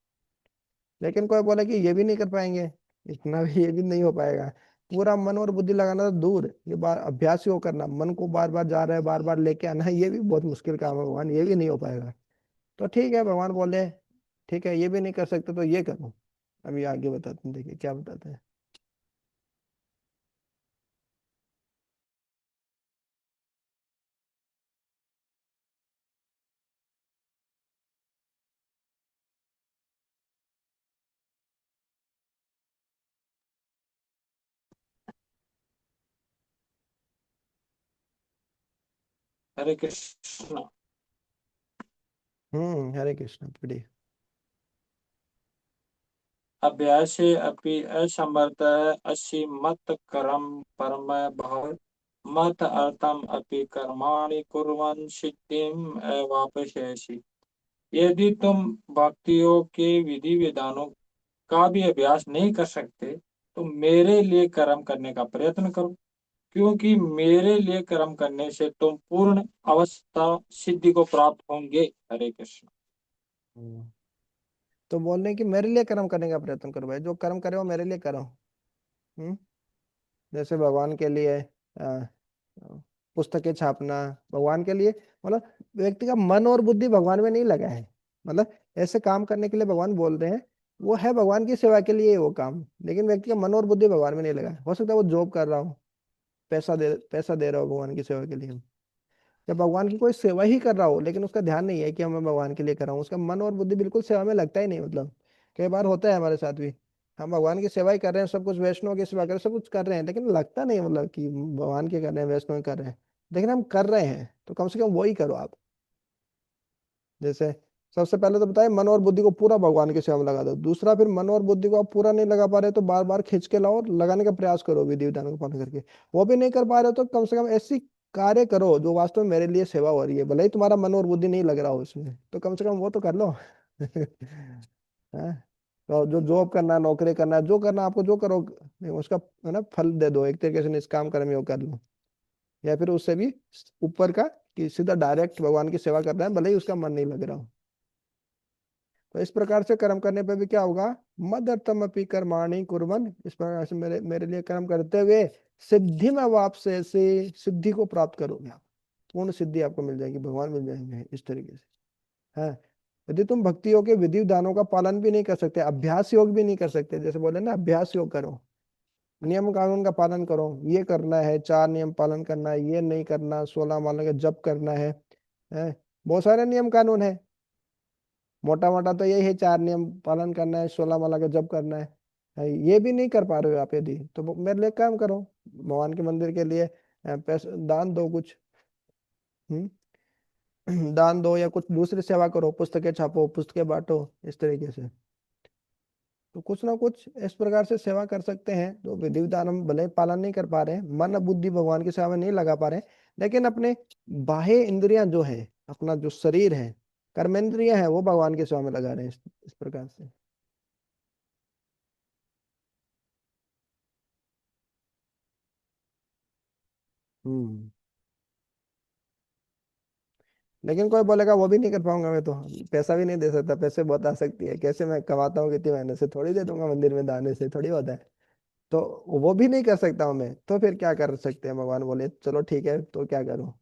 लेकिन कोई बोले कि ये भी नहीं कर पाएंगे, इतना भी ये भी नहीं हो पाएगा, पूरा मन और बुद्धि लगाना तो दूर, ये बार अभ्यास ही हो करना, मन को बार बार जा रहा है, बार बार लेके आना है, ये भी बहुत मुश्किल काम है भगवान, ये भी नहीं हो पाएगा। तो ठीक है भगवान बोले ठीक है, ये भी नहीं कर सकते तो ये करो। अभी आगे बताते हैं, देखिए क्या बताते हैं। हरे कृष्ण। हरे कृष्ण पढ़िए। अभ्यासे अपि असमर्थ असि मत कर्म परम भव मत अर्थम अपि कर्माणि कुर्वन् सिद्धिम एवापश्यसि। यदि तुम भक्तियों के विधि विधानों का भी अभ्यास नहीं कर सकते तो मेरे लिए कर्म करने का प्रयत्न करो, क्योंकि मेरे लिए कर्म करने से तुम पूर्ण अवस्था सिद्धि को प्राप्त होंगे। हरे कृष्ण। हम्म। तो बोल रहे हैं कि मेरे लिए कर्म करने का प्रयत्न करो, भाई जो कर्म करे वो मेरे लिए करो। हम्म। जैसे भगवान के लिए पुस्तकें छापना, भगवान के लिए, मतलब व्यक्ति का मन और बुद्धि भगवान में नहीं लगा है, मतलब ऐसे काम करने के लिए भगवान बोल रहे हैं, वो है भगवान की सेवा के लिए वो काम, लेकिन व्यक्ति का मन और बुद्धि भगवान में नहीं लगा है। हो सकता है वो जॉब कर रहा हो, पैसा दे रहा हो भगवान की सेवा के लिए, जब भगवान की कोई सेवा ही कर रहा हो लेकिन उसका ध्यान नहीं है कि मैं भगवान के लिए कर रहा हूँ, उसका मन और बुद्धि बिल्कुल सेवा में लगता ही नहीं, मतलब कई बार होता है हमारे साथ भी, हम भगवान की सेवा ही कर रहे हैं, सब कुछ वैष्णव की सेवा कर रहे हैं, सब कुछ कर रहे हैं, लेकिन लगता नहीं है मतलब कि भगवान के कर रहे हैं, वैष्णव के कर रहे हैं, लेकिन हम कर रहे हैं तो कम से कम वो ही करो आप। जैसे सबसे पहले तो बताए मन और बुद्धि को पूरा भगवान की सेवा में लगा दो, दूसरा फिर मन और बुद्धि को आप पूरा नहीं लगा पा रहे तो बार बार खींच के लाओ और लगाने का प्रयास करो विधि विधानों को पालन करके, वो भी नहीं कर पा रहे हो तो कम से कम ऐसी कार्य करो जो वास्तव में मेरे लिए सेवा हो रही है, भले ही तुम्हारा मन और बुद्धि नहीं लग रहा हो उसमें, तो कम से कम वो तो कर लो। हाँ? तो जो जॉब करना है, नौकरी करना है, जो करना है आपको, जो करो नहीं, उसका है ना फल दे दो एक तरीके से, निष्काम कर्म योग कर लो। या फिर उससे भी ऊपर का, कि सीधा डायरेक्ट भगवान की सेवा कर रहे हैं, भले ही उसका मन नहीं लग रहा हो। तो इस प्रकार से कर्म करने पे भी क्या होगा, मदर्थम अपि कर्माणि कुर्वन्, इस प्रकार से मेरे मेरे लिए कर्म करते हुए सिद्धि में वापसे से सिद्धि को प्राप्त करोगे आप। पूर्ण सिद्धि आपको मिल जाएगी, भगवान मिल जाएंगे इस तरीके से है। यदि तुम भक्ति योग के विधि विधानों का पालन भी नहीं कर सकते, अभ्यास योग भी नहीं कर सकते, जैसे बोले ना अभ्यास योग करो, नियम कानून का पालन करो, ये करना है, 4 नियम पालन करना है, ये नहीं करना, 16 माला का जप करना है, बहुत सारे नियम कानून है। मोटा मोटा तो यही है, 4 नियम पालन करना है, 16 माला का जप करना ये भी नहीं कर पा रहे हो आप, यदि तो मेरे लिए काम करो, भगवान के मंदिर के लिए पैसे दान दो कुछ। हम्म दान दो या कुछ दूसरी सेवा करो, पुस्तकें छापो, पुस्तकें बांटो, इस तरीके से। तो कुछ ना कुछ इस प्रकार से सेवा कर सकते हैं। तो विधि विधान हम भले ही पालन नहीं कर पा रहे हैं, मन और बुद्धि भगवान की सेवा में नहीं लगा पा रहे हैं, लेकिन अपने बाह्य इंद्रियां जो है, अपना जो शरीर है, कर्मेंद्रियां है, वो भगवान की सेवा में लगा रहे हैं इस प्रकार से। हम्म लेकिन कोई बोलेगा वो भी नहीं कर पाऊंगा मैं तो, पैसा भी नहीं दे सकता, पैसे बहुत आ सकती है, कैसे मैं कमाता हूँ कितनी मेहनत से, थोड़ी दे दूंगा मंदिर में दाने से, थोड़ी होता है। तो वो भी नहीं कर सकता हूँ मैं, तो फिर क्या कर सकते हैं, भगवान बोले चलो ठीक है, तो क्या करूँ।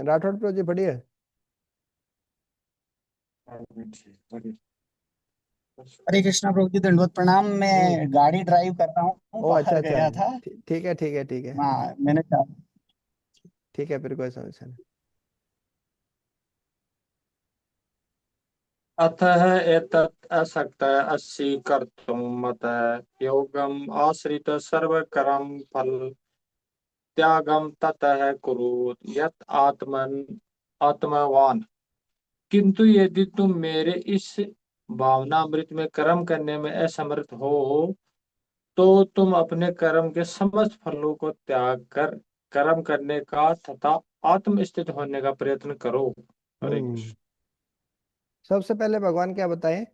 राठौड़ प्रो जी बढ़िया। हरे कृष्णा प्रभु जी, दंडवत प्रणाम। हम्म मैं गाड़ी ड्राइव कर रहा हूँ, ओ अच्छा बाहर अच्छा, गया था। ठीक है ठीक है ठीक है। हाँ, मैंने कहा। ठीक है, फिर कोई समस्या नहीं। अतः एतत् असक्तः अस्सि कर्तुं मतः योगम् आश्रित सर्वकर्म फल त्यागम ततः कुरु यत् आत्मन आत्मवान। किंतु यदि तुम मेरे इस भावनामृत में कर्म करने में असमर्थ हो, तो तुम अपने कर्म के समस्त फलों को त्याग कर कर्म करने का तथा आत्म स्थित होने का प्रयत्न करो। हरे हम्म कृष्ण। सबसे पहले भगवान क्या बताए,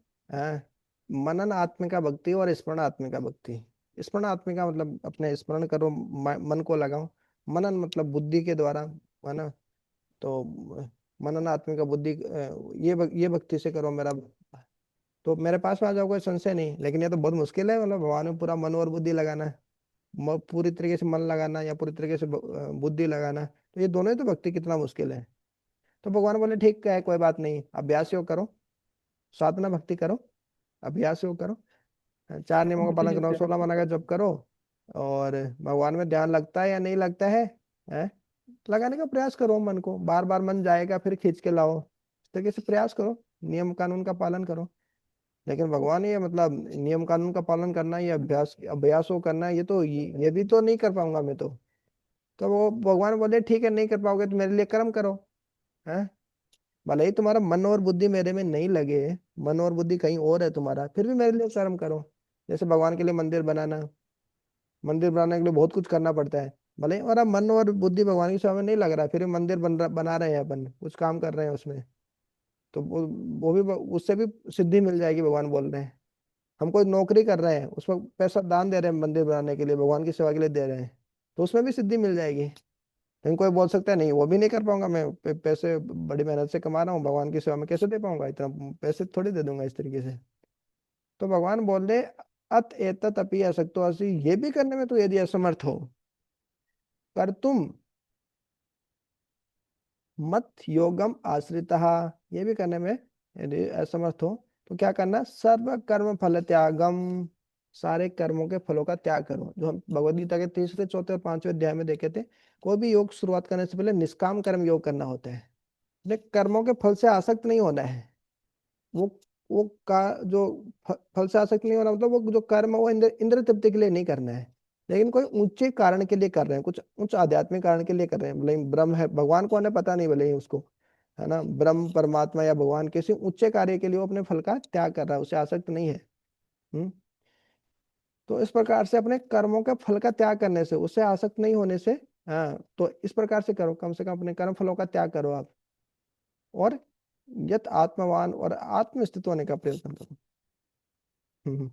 मनन आत्मिका भक्ति और स्मरण आत्मिका भक्ति। स्मरण आत्मिका मतलब अपने स्मरण करो, मन को लगाओ। मनन मतलब बुद्धि के द्वारा, है ना। तो मनन आत्मिका बुद्धि, ये भक्ति से करो मेरा, तो मेरे पास में आ जाओ, कोई संशय नहीं। लेकिन ये तो बहुत मुश्किल है, मतलब भगवान में पूरा मन और बुद्धि लगाना है, पूरी तरीके से मन लगाना या पूरी तरीके से बुद्धि लगाना, तो ये दोनों ही तो भक्ति कितना मुश्किल है। तो भगवान बोले ठीक है, कोई बात नहीं, अभ्यास योग करो, साधना भक्ति करो, अभ्यास योग करो, 4 नियमों का पालन करो, 16 माला का जप करो, और भगवान में ध्यान लगता है या नहीं लगता है लगाने का प्रयास करो। मन को बार बार मन जाएगा, फिर खींच के लाओ, इस तरीके से प्रयास करो, नियम कानून का पालन करो। लेकिन भगवान ये मतलब नियम कानून का पालन करना, ये अभ्यास को करना, ये भी तो नहीं कर पाऊंगा मैं तो वो भगवान बोले ठीक है, नहीं कर पाओगे तो मेरे लिए कर्म करो। है भले ही तुम्हारा मन और बुद्धि मेरे में नहीं लगे, मन और बुद्धि कहीं और है तुम्हारा, फिर भी मेरे लिए कर्म करो। जैसे भगवान के लिए मंदिर बनाना, मंदिर बनाने के लिए बहुत कुछ करना पड़ता है, भले ही हमारा मन और बुद्धि भगवान की सेवा में नहीं लग रहा, फिर भी मंदिर बना रहे हैं, अपन कुछ काम कर रहे हैं उसमें, तो वो भी उससे भी सिद्धि मिल जाएगी, भगवान बोल रहे हैं। हम कोई नौकरी कर रहे हैं, उसमें पैसा दान दे रहे हैं मंदिर बनाने के लिए, भगवान की सेवा के लिए दे रहे हैं, तो उसमें भी सिद्धि मिल जाएगी। लेकिन कोई बोल सकता है नहीं, वो भी नहीं कर पाऊंगा मैं, पैसे बड़ी मेहनत से कमा रहा हूँ, भगवान की सेवा में कैसे दे पाऊंगा, इतना पैसे थोड़ी दे दूंगा इस तरीके से। तो भगवान बोल रहे, अत एतत अपि असक्तो असि, ये भी करने में तो यदि असमर्थ हो, पर तुम मत योगम आश्रितः, ये भी करने में यदि असमर्थ हो, तो क्या करना, सर्व कर्म फल त्यागम, सारे कर्मों के फलों का त्याग करो, जो हम भगवद गीता के तीसरे चौथे और पांचवें अध्याय में देखे थे। कोई भी योग शुरुआत करने से पहले निष्काम कर्म योग करना होता है, लेकिन कर्मों के फल से आसक्त नहीं होना है। वो वो का जो फल से आसक्त नहीं होना मतलब वो जो कर्म है वो इंद्र तृप्ति के लिए नहीं करना है, लेकिन कोई ऊंचे कारण के लिए कर रहे हैं, कुछ उच्च आध्यात्मिक कारण के लिए कर रहे हैं। भले ही ब्रह्म है, भगवान कौन है पता नहीं, भले ही उसको, है ना, ब्रह्म परमात्मा या भगवान किसी ऊंचे कार्य के लिए वो अपने फल का त्याग कर रहा है, उसे आसक्त नहीं है। हम्म तो इस प्रकार से अपने कर्मों के फल का त्याग करने से, उससे आसक्त नहीं होने से हाँ, तो इस प्रकार से करो, कम से कम अपने कर्म फलों का त्याग करो आप, और यत आत्मवान और आत्मस्थित होने का प्रयत्न करो। हम्म।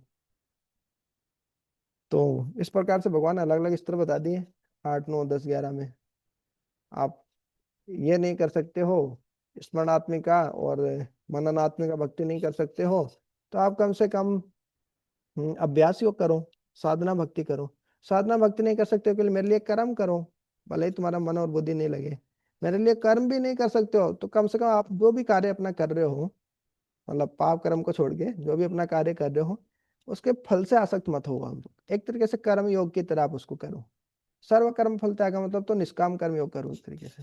तो इस प्रकार से भगवान अलग अलग स्तर बता दिए, 8, 9, 10, 11 में। आप ये नहीं कर सकते हो, स्मरणात्मिका और मननात्मिका भक्ति नहीं कर सकते हो, तो आप कम से कम अभ्यास योग करो, साधना भक्ति करो। साधना भक्ति नहीं कर सकते हो, के लिए मेरे लिए कर्म करो, भले ही तुम्हारा मन और बुद्धि नहीं लगे। मेरे लिए कर्म भी नहीं कर सकते हो, तो कम से कम आप जो भी कार्य अपना कर रहे हो, मतलब पाप कर्म को छोड़ के जो भी अपना कार्य कर रहे हो, उसके फल से आसक्त मत हो आप। एक तरीके से कर्म योग की तरह आप उसको करो। सर्व कर्म फल त्याग का मतलब तो निष्काम कर्म योग करो, इस तरीके से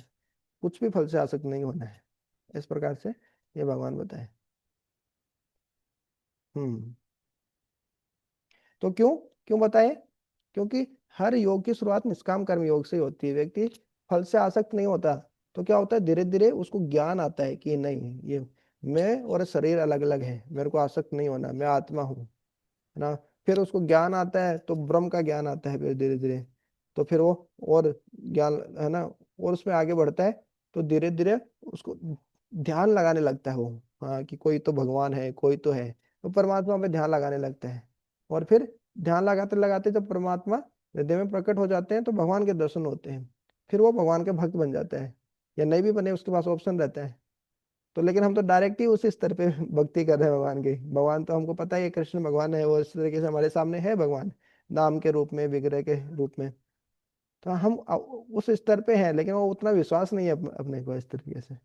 कुछ भी फल से आसक्त नहीं होना है। इस प्रकार से ये भगवान बताए। हम्म। तो क्यों क्यों बताए? क्योंकि हर योग की शुरुआत निष्काम कर्म योग से होती है। व्यक्ति फल से आसक्त नहीं होता, तो क्या होता है, धीरे धीरे उसको ज्ञान आता है कि नहीं, ये मैं और शरीर अलग अलग है, मेरे को आसक्त नहीं होना, मैं आत्मा हूँ, है ना। फिर उसको ज्ञान आता है, तो ब्रह्म का ज्ञान आता है फिर धीरे धीरे, तो फिर वो और ज्ञान, है ना, और उसमें आगे बढ़ता है, तो धीरे धीरे उसको ध्यान लगाने लगता है वो, हाँ, कि कोई तो भगवान है, कोई तो है, तो परमात्मा पे ध्यान लगाने लगता है। और फिर ध्यान लगाते लगाते जब परमात्मा हृदय में प्रकट हो जाते हैं, तो भगवान के दर्शन होते हैं, फिर वो भगवान के भक्त बन जाता है, या नहीं भी बने उसके पास ऑप्शन रहता है। तो लेकिन हम तो डायरेक्ट ही उस स्तर पे भक्ति कर रहे हैं भगवान की। भगवान तो हमको पता ही है, कृष्ण भगवान है, वो इस तरीके से हमारे सामने है भगवान, नाम के रूप में, विग्रह के रूप में। तो हम उस स्तर पे हैं, लेकिन वो उतना विश्वास नहीं है अपने को इस तरीके से।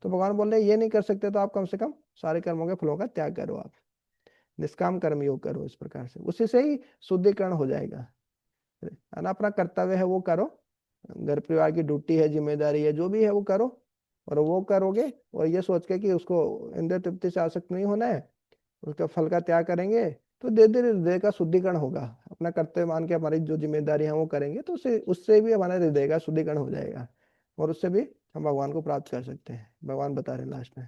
तो भगवान बोल रहे हैं ये नहीं कर सकते, तो आप कम से कम सारे कर्मों के फलों का त्याग करो, आप निष्काम कर्म योग करो। इस प्रकार से उसी से ही शुद्धिकरण हो जाएगा, है ना। अपना कर्तव्य है वो करो, घर परिवार की ड्यूटी है, जिम्मेदारी है, जो भी है वो करो, और वो करोगे और ये सोच के कि उसको इंद्रिय तृप्ति से आसक्त नहीं होना है, उसका फल का त्याग करेंगे, तो धीरे धीरे हृदय का शुद्धिकरण होगा। अपना कर्तव्य मान के हमारी जो जिम्मेदारी है वो करेंगे, तो उससे उससे भी हमारे हृदय का शुद्धिकरण हो जाएगा, और उससे भी हम भगवान को प्राप्त कर सकते हैं। भगवान बता रहे लास्ट में।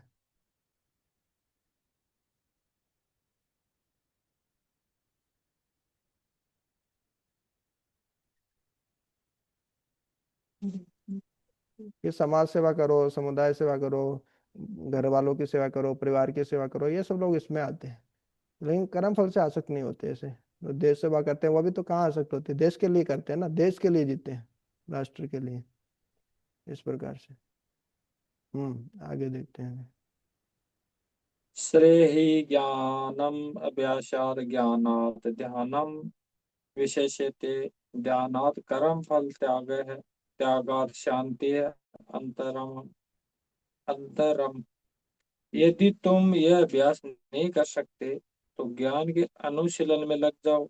कि समाज सेवा करो, समुदाय सेवा करो, घर वालों की सेवा करो, परिवार की सेवा करो, ये सब लोग इसमें आते हैं, लेकिन कर्म फल से आसक्त नहीं होते। ऐसे जो देश सेवा करते हैं वो भी तो कहाँ आसक्त होते हैं, देश के लिए करते हैं ना, देश के लिए जीते हैं, राष्ट्र के लिए। इस प्रकार से आगे देखते हैं। श्रेहि ज्ञानम अभ्यासाद ज्ञानात् ध्यानम विशेष्यते ध्यानात् कर्म फल त्याग है त्यागात् शांति है अंतरम अंतरम। यदि तुम यह अभ्यास नहीं कर सकते तो ज्ञान के अनुशीलन में लग जाओ,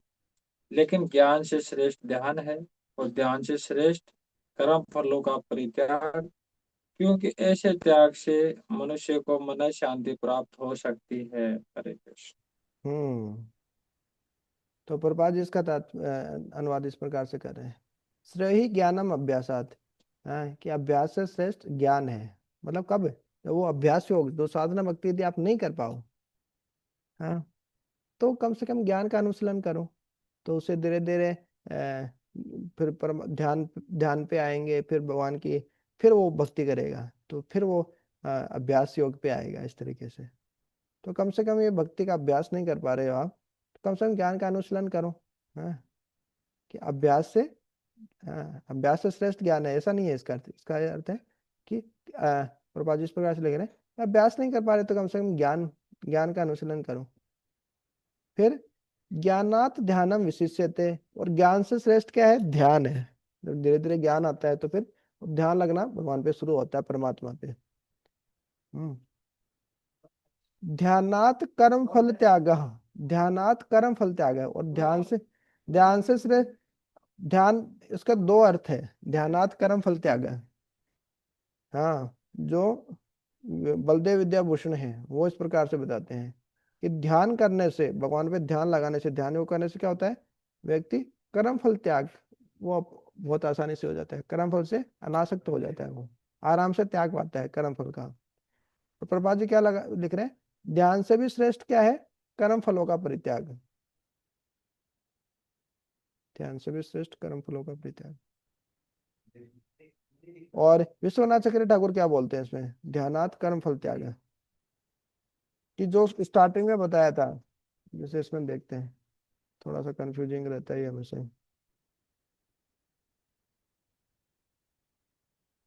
लेकिन ज्ञान से श्रेष्ठ ध्यान है और ध्यान से श्रेष्ठ कर्म फलों का परित्याग, क्योंकि ऐसे त्याग से मनुष्य को मन शांति प्राप्त हो सकती है। हरे कृष्ण। हम्म। तो प्रभुपाद जी इसका अनुवाद इस प्रकार से कर रहे हैं। श्रेय ज्ञानम अभ्यासात, हाँ, कि अभ्यास से श्रेष्ठ ज्ञान है। मतलब कब? जब वो अभ्यास योग, जो साधना भक्ति यदि आप नहीं कर पाओ, हाँ, तो कम से कम ज्ञान का अनुशीलन करो, तो उसे धीरे धीरे फिर ध्यान ध्यान पे आएंगे, फिर भगवान की, फिर वो भक्ति करेगा, तो फिर वो अभ्यास योग पे आएगा, इस तरीके से। तो कम से कम ये भक्ति का अभ्यास नहीं कर पा रहे हो आप, तो कम से कम ज्ञान का अनुशीलन करो, हाँ, कि अभ्यास से, हाँ, अभ्यास से श्रेष्ठ ज्ञान है, ऐसा नहीं है इसका अर्थ। इसका ये अर्थ है कि प्रभुपाद जी इस प्रकार से लिख रहे हैं, अभ्यास नहीं कर पा रहे तो कम से कम ज्ञान ज्ञान का अनुशीलन करो। फिर ज्ञानात ध्यानम विशिष्यते, और ज्ञान से श्रेष्ठ क्या है? ध्यान है। जब धीरे धीरे ज्ञान आता है, तो फिर ध्यान लगना भगवान पे शुरू होता है, परमात्मा पे। हम्म। ध्यानात कर्म फल त्याग, ध्यानात कर्म फल त्याग है, और ध्यान से श्रेष्ठ ध्यान, इसका दो अर्थ है, ध्यानात कर्म फल त्याग है। हाँ, जो बलदेव विद्याभूषण है वो इस प्रकार से बताते हैं कि ध्यान करने से, भगवान पे ध्यान लगाने से, ध्यान योग करने से क्या होता है, व्यक्ति कर्म फल त्याग वो बहुत आसानी से हो जाता है, कर्म फल से अनासक्त हो जाता है, वो आराम से त्याग पाता है कर्म फल का। तो प्रभुपाद जी क्या लिख रहे हैं, ध्यान से भी श्रेष्ठ क्या है? कर्म फलों का परित्याग। ध्यान से भी श्रेष्ठ कर्म फलों का परित्याग। और विश्वनाथ चक्रवर्ती ठाकुर क्या बोलते हैं इसमें, ध्यानात कर्म फल त्याग, कि जो स्टार्टिंग में बताया था, जैसे इसमें देखते हैं, थोड़ा सा कंफ्यूजिंग रहता है ये हमेशा।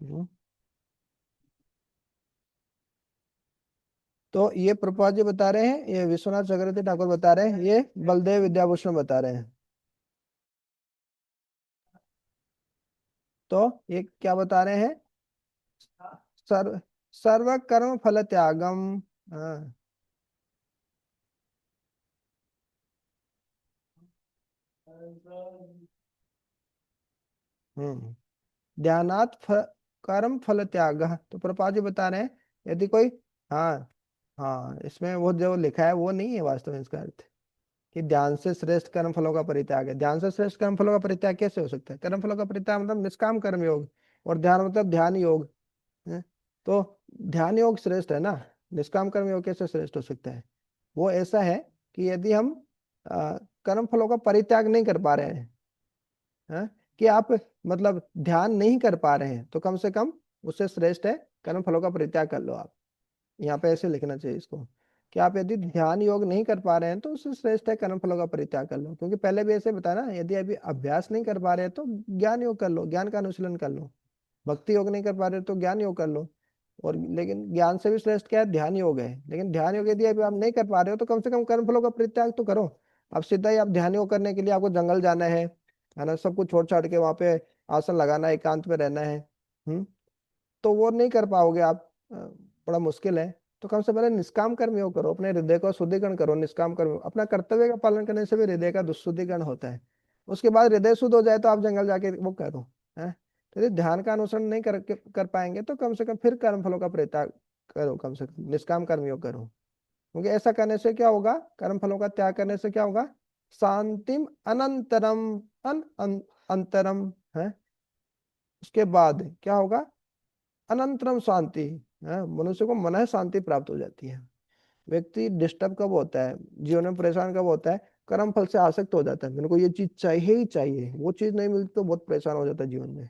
हम्म। तो ये प्रभुपाद जी बता रहे हैं, ये विश्वनाथ चक्रवर्ती ठाकुर बता रहे हैं, ये बलदेव विद्याभूषण बता रहे हैं। तो ये क्या बता रहे हैं, सर्व सर्व कर्म फल त्यागम। हाँ। हम्म। ध्यानात कर्म फल त्याग, तो प्रभुपाद जी बता रहे हैं, यदि कोई, हाँ, हाँ, इसमें वो जो लिखा है वो नहीं है वास्तव में इसका अर्थ, कि ध्यान से श्रेष्ठ कर्म फलों का परित्याग है। ध्यान से श्रेष्ठ कर्म फलों का परित्याग कैसे हो सकता है, कर्म फलों का परित्याग मतलब निष्काम कर्म योग, और ध्यान मतलब ध्यान योग है। तो ध्यान योग श्रेष्ठ है ना, निष्काम कर्म योग कैसे श्रेष्ठ हो सकता है। वो ऐसा है कि यदि हम कर्म फलों का परित्याग नहीं कर पा रहे हैं, हाँ, कि आप मतलब ध्यान नहीं कर पा रहे हैं, तो कम से कम उससे श्रेष्ठ है कर्म फलों का परित्याग कर लो आप। यहाँ पे ऐसे लिखना चाहिए इसको, कि आप यदि ध्यान योग नहीं कर पा रहे हैं तो उससे श्रेष्ठ है कर्म फलों का परित्याग कर लो, क्योंकि पहले भी ऐसे बताया ना, यदि अभी अभ्यास नहीं कर पा रहे हैं तो ज्ञान योग कर लो, ज्ञान का अनुशीलन कर लो। भक्ति योग नहीं कर पा रहे तो ज्ञान योग कर लो। और लेकिन ज्ञान से भी श्रेष्ठ क्या है, ध्यान योग है। लेकिन ध्यान योग यदि अभी आप नहीं कर पा रहे हो तो कम से कम कर्म फलों का परित्याग तो करो। अब सीधा ही आप ध्यान योग करने के लिए आपको जंगल जाना है ना, सब कुछ छोड़ छाड़ के वहां पे आसन लगाना है, एकांत में रहना है। हम्म। तो वो नहीं कर पाओगे आप, बड़ा मुश्किल है। तो कम से पहले निष्काम कर्म योग करो, अपने हृदय को शुद्धिकरण करो, निष्काम कर्म, अपना कर्तव्य का पालन करने से भी हृदय का दुष्शुद्धिकरण होता है। उसके बाद हृदय शुद्ध हो जाए तो आप जंगल जाके वो करो, है। तो यदि ध्यान का अनुसरण नहीं कर पाएंगे तो कम से कम फिर कर्म फलों का परित्याग करो, कम से कम निष्काम कर्म योग करो। क्योंकि ऐसा करने से क्या होगा, कर्म फलों का त्याग करने से क्या होगा, शांतिम अनंतरम, अंतरम है। उसके बाद क्या होगा, अनंतरम शांति है, मनुष्य को मन शांति प्राप्त हो जाती है। व्यक्ति डिस्टर्ब कब होता है, जीवन में परेशान कब होता है, कर्म फल से आसक्त हो जाता है, मेरे को ये चीज चाहिए ही चाहिए, वो चीज नहीं मिलती तो बहुत परेशान हो जाता है जीवन में।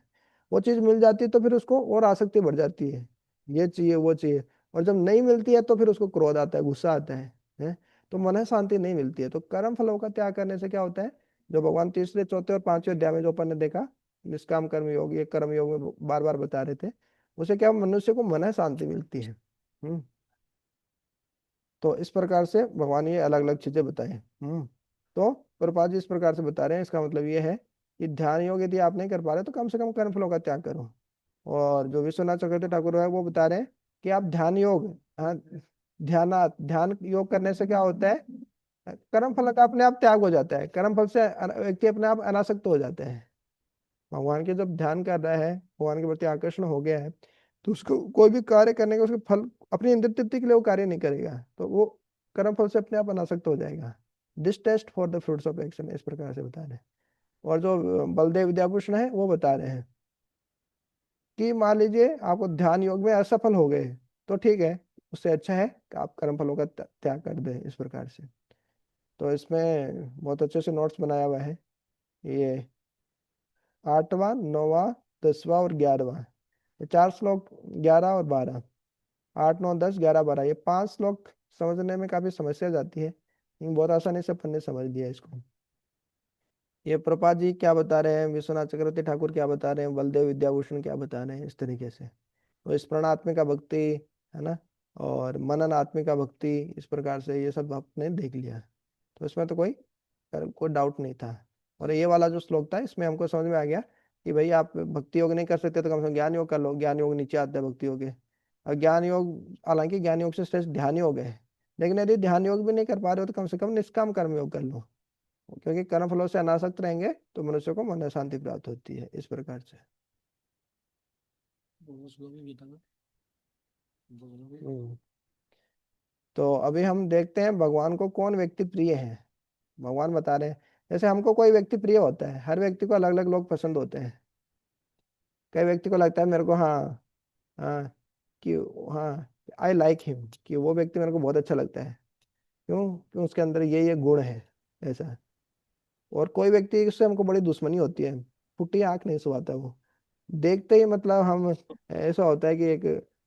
वो चीज मिल जाती है तो फिर उसको और आसक्ति बढ़ जाती है, ये चाहिए वो चाहिए। और जब नहीं मिलती है तो फिर उसको क्रोध आता है, गुस्सा आता है। तो मन शांति नहीं मिलती है। तो कर्म फलों का त्याग करने से क्या होता है, जो भगवान तीसरे चौथे और पांचवें अध्याय में जो अपन ने देखा, निष्काम कर्म योग, ये कर्म योग में बार बार बता रहे थे, उसे क्या मनुष्य को मन शांति मिलती है। हम्म। तो इस प्रकार से भगवान ये अलग अलग चीजें बताए। तो प्रभुपाद जी इस प्रकार से बता रहे हैं, इसका मतलब ये है कि ध्यान योग यदि आप नहीं कर पा रहे तो कम से कम कर्म फलों का त्याग करो। और जो विश्वनाथ चक्रवर्ती ठाकुर है वो बता रहे हैं कि आप ध्यान योग, हाँ, ध्यान योग करने से क्या होता है, कर्म फल का अपने आप त्याग हो जाता है, कर्म फल से व्यक्ति अपने आप अनासक्त हो जाता है। भगवान के जब ध्यान कर रहा है, भगवान के प्रति आकर्षण हो गया है, तो उसको कोई भी कार्य करने का उसके फल, अपनी इंद्र तृप्ति के लिए वो कार्य नहीं करेगा, तो वो कर्म फल से अपने आप अनासक्त हो जाएगा। Distaste for the fruits of action, इस प्रकार से बता रहे हैं। और जो बलदेव विद्याभूषण है वो बता रहे हैं कि मान लीजिए आपको ध्यान योग में असफल हो गए, तो ठीक है, उससे अच्छा है कि आप कर्म फलों का त्याग कर दें, इस प्रकार से। तो इसमें बहुत अच्छे से नोट्स बनाया हुआ है, ये 8वां, 9वां, 10वां और 11वां, ये 4 श्लोक, 11 और 12, 8, 9, 10, 11, 12, ये 5 श्लोक समझने में काफी समस्या जाती है, लेकिन बहुत आसानी से अपन ने समझ लिया इसको। ये प्रपात जी क्या बता रहे हैं, विश्वनाथ चक्रवर्ती ठाकुर क्या बता रहे हैं, बलदेव विद्याभूषण क्या बता रहे हैं, इस तरीके से। तो स्मरणात्मिका भक्ति, है ना, और मननात्मिका भक्ति, इस प्रकार से ये सब आपने देख लिया। तो इसमें तो कोई डाउट नहीं था। और ये वाला जो श्लोक था इसमें हमको समझ में आ गया कि भाई आप भक्ति योग नहीं कर सकते तो कम से कम ज्ञान योग कर लो, ज्ञान योग नीचे आता है भक्ति योग के। और ज्ञान योग, हालांकि ज्ञान योग से श्रेष्ठ ध्यान योग है, लेकिन यदि ध्यान योग भी नहीं कर पा रहे हो तो कम से कम निष्काम कर्म योग कर लो, क्योंकि कर्म फलों से अनासक्त रहेंगे तो मनुष्य को मन शांति प्राप्त होती है, इस प्रकार से। हम्म। तो अभी हम देखते हैं भगवान को कौन व्यक्ति प्रिय है। भगवान बता रहे हैं, जैसे हमको कोई व्यक्ति प्रिय होता है, हर व्यक्ति को अलग अलग लोग पसंद होते हैं। कई व्यक्ति को लगता है मेरे को, हाँ, हाँ, कि, हाँ, आई लाइक हिम, कि वो व्यक्ति मेरे को बहुत अच्छा लगता है, क्यों, क्यों उसके अंदर ये गुण है, ऐसा। और कोई व्यक्ति से हमको बड़ी दुश्मनी होती है, फुटी आंख नहीं सुहाता वो, देखते ही मतलब हम, ऐसा होता है कि एक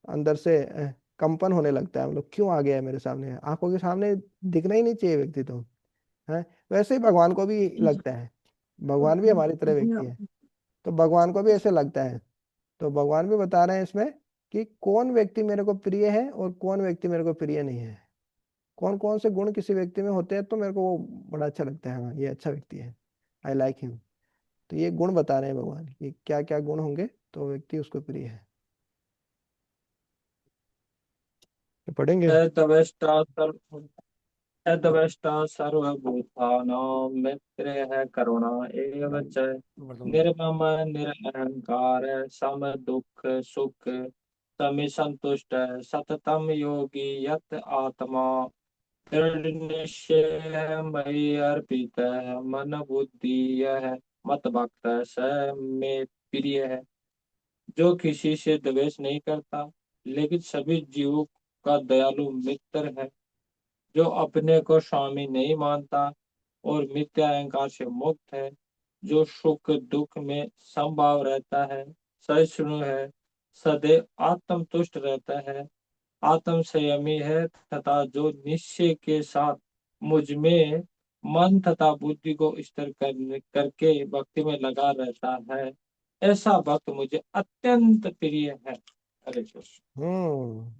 अंदर से कंपन होने लगता है, हम लोग क्यों आ गया है मेरे सामने, आंखों के सामने दिखना ही नहीं चाहिए व्यक्ति तो, है। वैसे ही भगवान को भी लगता है, भगवान भी हमारी तरह व्यक्ति है, तो भगवान को भी ऐसे लगता है। तो भगवान भी बता रहे हैं इसमें कि कौन व्यक्ति मेरे को प्रिय है और कौन व्यक्ति मेरे को प्रिय नहीं है, कौन कौन से गुण किसी व्यक्ति में होते हैं तो मेरे को वो बड़ा अच्छा लगता है, हाँ ये अच्छा व्यक्ति है, आई लाइक हिम। तो ये गुण बता रहे हैं भगवान कि क्या क्या गुण होंगे तो व्यक्ति उसको प्रिय है। तो पढ़ेंगे। एतवेष्टा सर्व एतवेष्टा सर्वभूतानां मित्रः करुणा एव च निर्मम निरहंकार सम दुख सुख समी संतुष्ट सततम योगी यत आत्मा दृढ़ निश्चय मयि अर्पित मन बुद्धि यह मत भक्त स में प्रिय है। जो किसी से द्वेष नहीं करता लेकिन सभी जीवों का दयालु मित्र है, जो अपने को स्वामी नहीं मानता और मिथ्या अहंकार से मुक्त है, जो सुख दुख में समभाव रहता है, सहिष्णु है, सदैव आत्मतुष्ट रहता है, आत्म संयमी है तथा जो निश्चय के साथ मुझ में मन तथा बुद्धि को स्थिर करके भक्ति में लगा रहता है, ऐसा भक्त मुझे अत्यंत प्रिय है। हरे कृष्ण।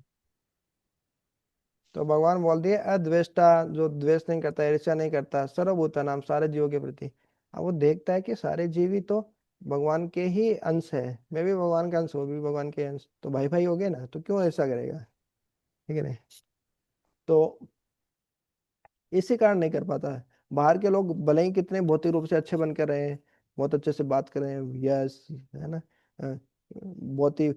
तो भगवान बोल दिए अद्वेष्टा, जो द्वेष नहीं करता, ईर्ष्या नहीं करता, सर्वभूता नाम, सारे जीवों के प्रति। अब वो देखता है कि सारे जीव ही तो भगवान के ही अंश है, मैं भी भगवान का अंश हूँ, वो भी भगवान के अंश, तो भाई भाई हो गए ना, तो क्यों ऐसा करेगा, ठीक है नहीं। तो इसी कारण नहीं कर पाता है। बाहर के लोग भले ही कितने भौतिक रूप से अच्छे बन कर रहे हैं, बहुत अच्छे से बात कर रहे हैं, यस है ना, बहुत ही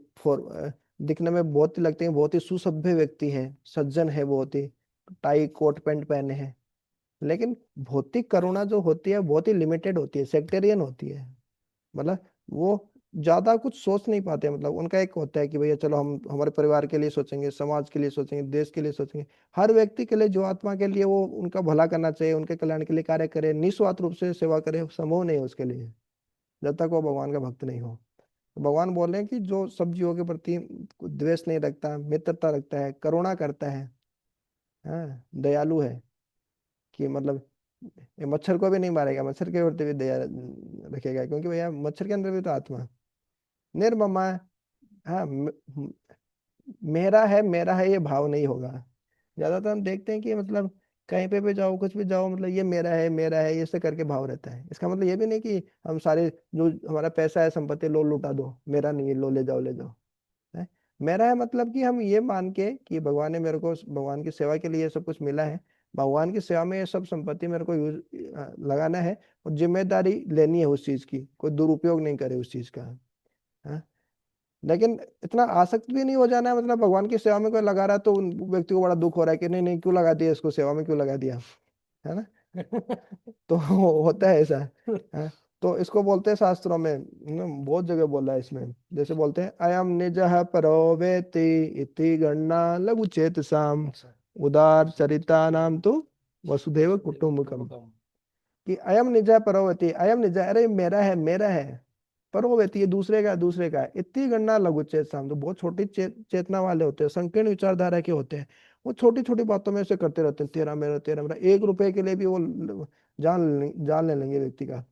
दिखने में बहुत ही लगते हैं, बहुत ही सुसभ्य व्यक्ति है, सज्जन है, बहुत ही टाई कोट पैंट पहने हैं, लेकिन भौतिक करुणा जो होती है बहुत ही लिमिटेड होती है, सेक्टेरियन होती है। मतलब वो ज्यादा कुछ सोच नहीं पाते, मतलब उनका एक होता है कि भैया चलो हम हमारे परिवार के लिए सोचेंगे, समाज के लिए सोचेंगे, देश के लिए सोचेंगे, हर व्यक्ति के लिए, जो आत्मा के लिए वो उनका भला करना चाहिए, उनके कल्याण के लिए कार्य करे, निस्वार्थ रूप से सेवा करे, संभव नहीं है उसके लिए जब तक वो भगवान का भक्त नहीं हो। तो भगवान बोल रहे हैं कि जो सब जीवों के प्रति द्वेष नहीं रखता, मित्रता रखता है, करुणा करता है, हाँ दयालु है, कि मतलब ये मच्छर को भी नहीं मारेगा, मच्छर के प्रति भी दया रखेगा, क्योंकि भैया मच्छर के अंदर भी तो आत्मा, निर्ममा, हाँ मेरा है ये भाव नहीं होगा। ज्यादातर हम देखते हैं कि मतलब कहीं पे भी जाओ, कुछ भी जाओ, मतलब ये मेरा है, ये ऐसे करके भाव रहता है। इसका मतलब ये भी नहीं कि हम सारे जो हमारा पैसा है, संपत्ति लो लुटा दो, मेरा नहीं है, लो ले जाओ ले जाओ, है। मेरा है मतलब कि हम ये मान के कि भगवान ने मेरे को भगवान की सेवा के लिए ये सब कुछ मिला है, भगवान की सेवा में ये सब संपत्ति मेरे को यूज लगाना है, और जिम्मेदारी लेनी है उस चीज की, कोई दुरुपयोग नहीं करे उस चीज का, है। लेकिन इतना आसक्त भी नहीं हो जाना है, मतलब भगवान की सेवा में कोई लगा रहा है तो उन व्यक्ति को बड़ा दुख हो रहा है कि नहीं नहीं क्यों लगा दिया इसको, सेवा में क्यों लगा दिया, है ना। तो होता है ऐसा, है? तो इसको बोलते हैं शास्त्रों में, बहुत जगह बोला है इसमें, जैसे बोलते हैं अयम निज परो वेति इति गणना लघु चेतसाम उदार चरिता नाम तो वसुदेव कुटुंबकम। कि अयम निज परो वेति, अयम निज, अरे मेरा है, परो वेति ये दूसरे का है, इतनी गणना लघु चेतसाम, तो बहुत छोटी चेतना वाले होते हैं, संकीर्ण विचारधारा के होते हैं, वो छोटी छोटी बातों में से करते रहते हैं, तेरा मेरा, 1 रुपए के लिए भी वो जान ले लेंगे व्यक्ति का,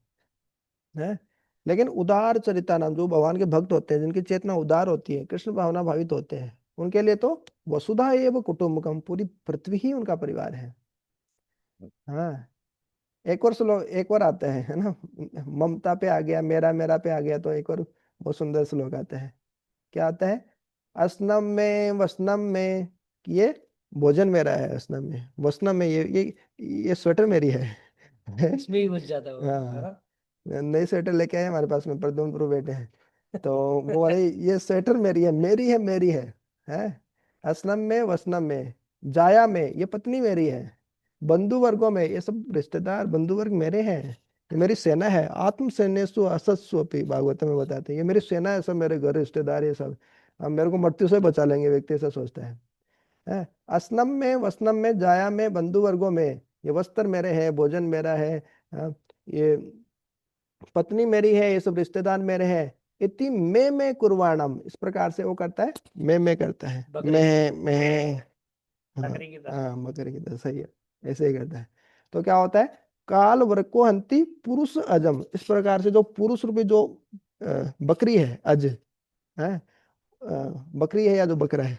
है। लेकिन उदार चरिता नाम, जो भगवान के भक्त होते हैं, जिनकी चेतना उदार होती है, कृष्ण भावना भावित होते हैं, उनके लिए तो वसुधा एव कुटुंबकम, पूरी पृथ्वी ही उनका परिवार है, हाँ। एक और श्लोक एक और आता है ना, ममता पे आ गया, मेरा मेरा पे आ गया, तो एक और बहुत सुंदर श्लोक आता है, क्या आता है, असनम में वसनम में, कि ये भोजन मेरा है, असनम में वसनम में, ये स्वेटर मेरी है। इसमें ही घुस जाता है वो, है हाँ, ना। नई स्वेटर लेके आए हमारे पास में, प्रद्युम्न प्रभु बैठे हैं, तो वो बोले ये स्वेटर मेरी है, है। असनम में वसनम में, जाया में, ये पत्नी मेरी है, बंधु वर्गों में, ये सब रिश्तेदार बंधु वर्ग मेरे हैं, ये मेरी सेना है, आत्म सैन्यसु असत्सु अपि, भागवत में बताते हैं, ये मेरी सेना है, सब मेरे घर रिश्तेदार, ये सब अब मेरे को मृत्यु से बचा लेंगे, व्यक्ति ऐसा सोचता है। असनम में वसनम में, जाया में, बंधु वर्गों में, ये वस्त्र मेरे हैं, भोजन मेरा है, हाँ, ये पत्नी मेरी है, ये सब रिश्तेदार मेरे हैं, इति मैं कुर्वाणम, इस प्रकार से वो करता है, मैं करता है, बकरी मैं। हाँ बकरी की तरह। हाँ, मकर की तरह, सही है, ऐसे ही करता है। तो क्या होता है, काल वृको हंति पुरुष अजम, इस प्रकार से जो पुरुष रूपी जो बकरी है, अज है, बकरी है या जो बकरा है,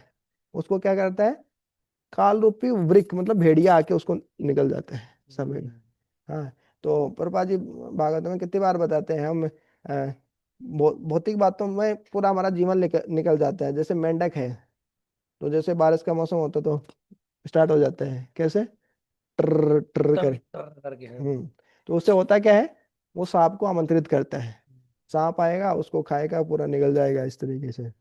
उसको क्या करता है, काल रूपी वृक मतलब भेड़िया आके उसको निकल जाता है समय में। हाँ, तो प्रभुपाद जी भागवत में कितनी बार बताते हैं हम, भौतिक बातों में पूरा हमारा जीवन निकल जाता है। जैसे मेंढक है, तो जैसे बारिश का मौसम होता है तो स्टार्ट हो जाता है कैसे, ट्र ट्र टर कर। टर करके है। तो उससे होता क्या है, वो सांप को आमंत्रित करता है, सांप आएगा उसको खाएगा, पूरा निकल जाएगा इस तरीके से।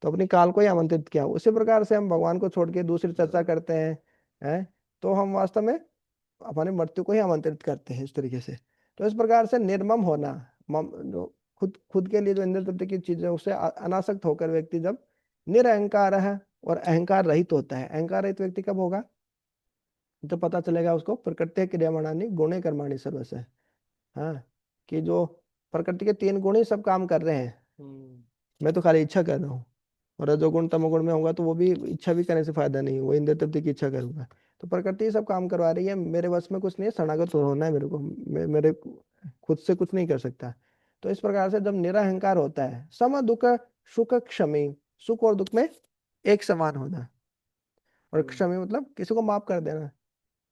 तो अपनी काल को ही आमंत्रित किया। उसी प्रकार से हम भगवान को छोड़ के दूसरी चर्चा करते हैं, तो हम वास्तव में अपनी मृत्यु को ही आमंत्रित करते हैं इस तरीके से। तो इस प्रकार से निर्मम होना, जो खुद खुद के लिए जो इंद्र तृप्ति की चीज है उससे अनासक्त होकर व्यक्ति जब निरअहकार है और अहंकार रहित होता है। अहंकार रहित व्यक्ति कब होगा, तो पता चलेगा उसको प्रकृति क्रियमाणानि गुणे कर्माणि सर्वस्य। हाँ, कि जो प्रकृति के तीन गुण ही सब काम कर रहे हैं, मैं तो खाली इच्छा कर रहा हूँ। और रजोगुण तमोगुण में होगा तो वो भी इच्छा भी करने से फायदा नहीं, वो इंद्र तृप्ति की इच्छा करूंगा। तो प्रकृति ही सब काम करवा रही है, मेरे वश में कुछ नहीं है, शरणागत होना है मेरे को, मेरे खुद से कुछ नहीं कर सकता। तो इस प्रकार से जब निरअहंकार होता है, सम दुख सुख क्षमी, सुख और दुख में एक समान होना। और क्षमी मतलब किसी को माफ कर देना,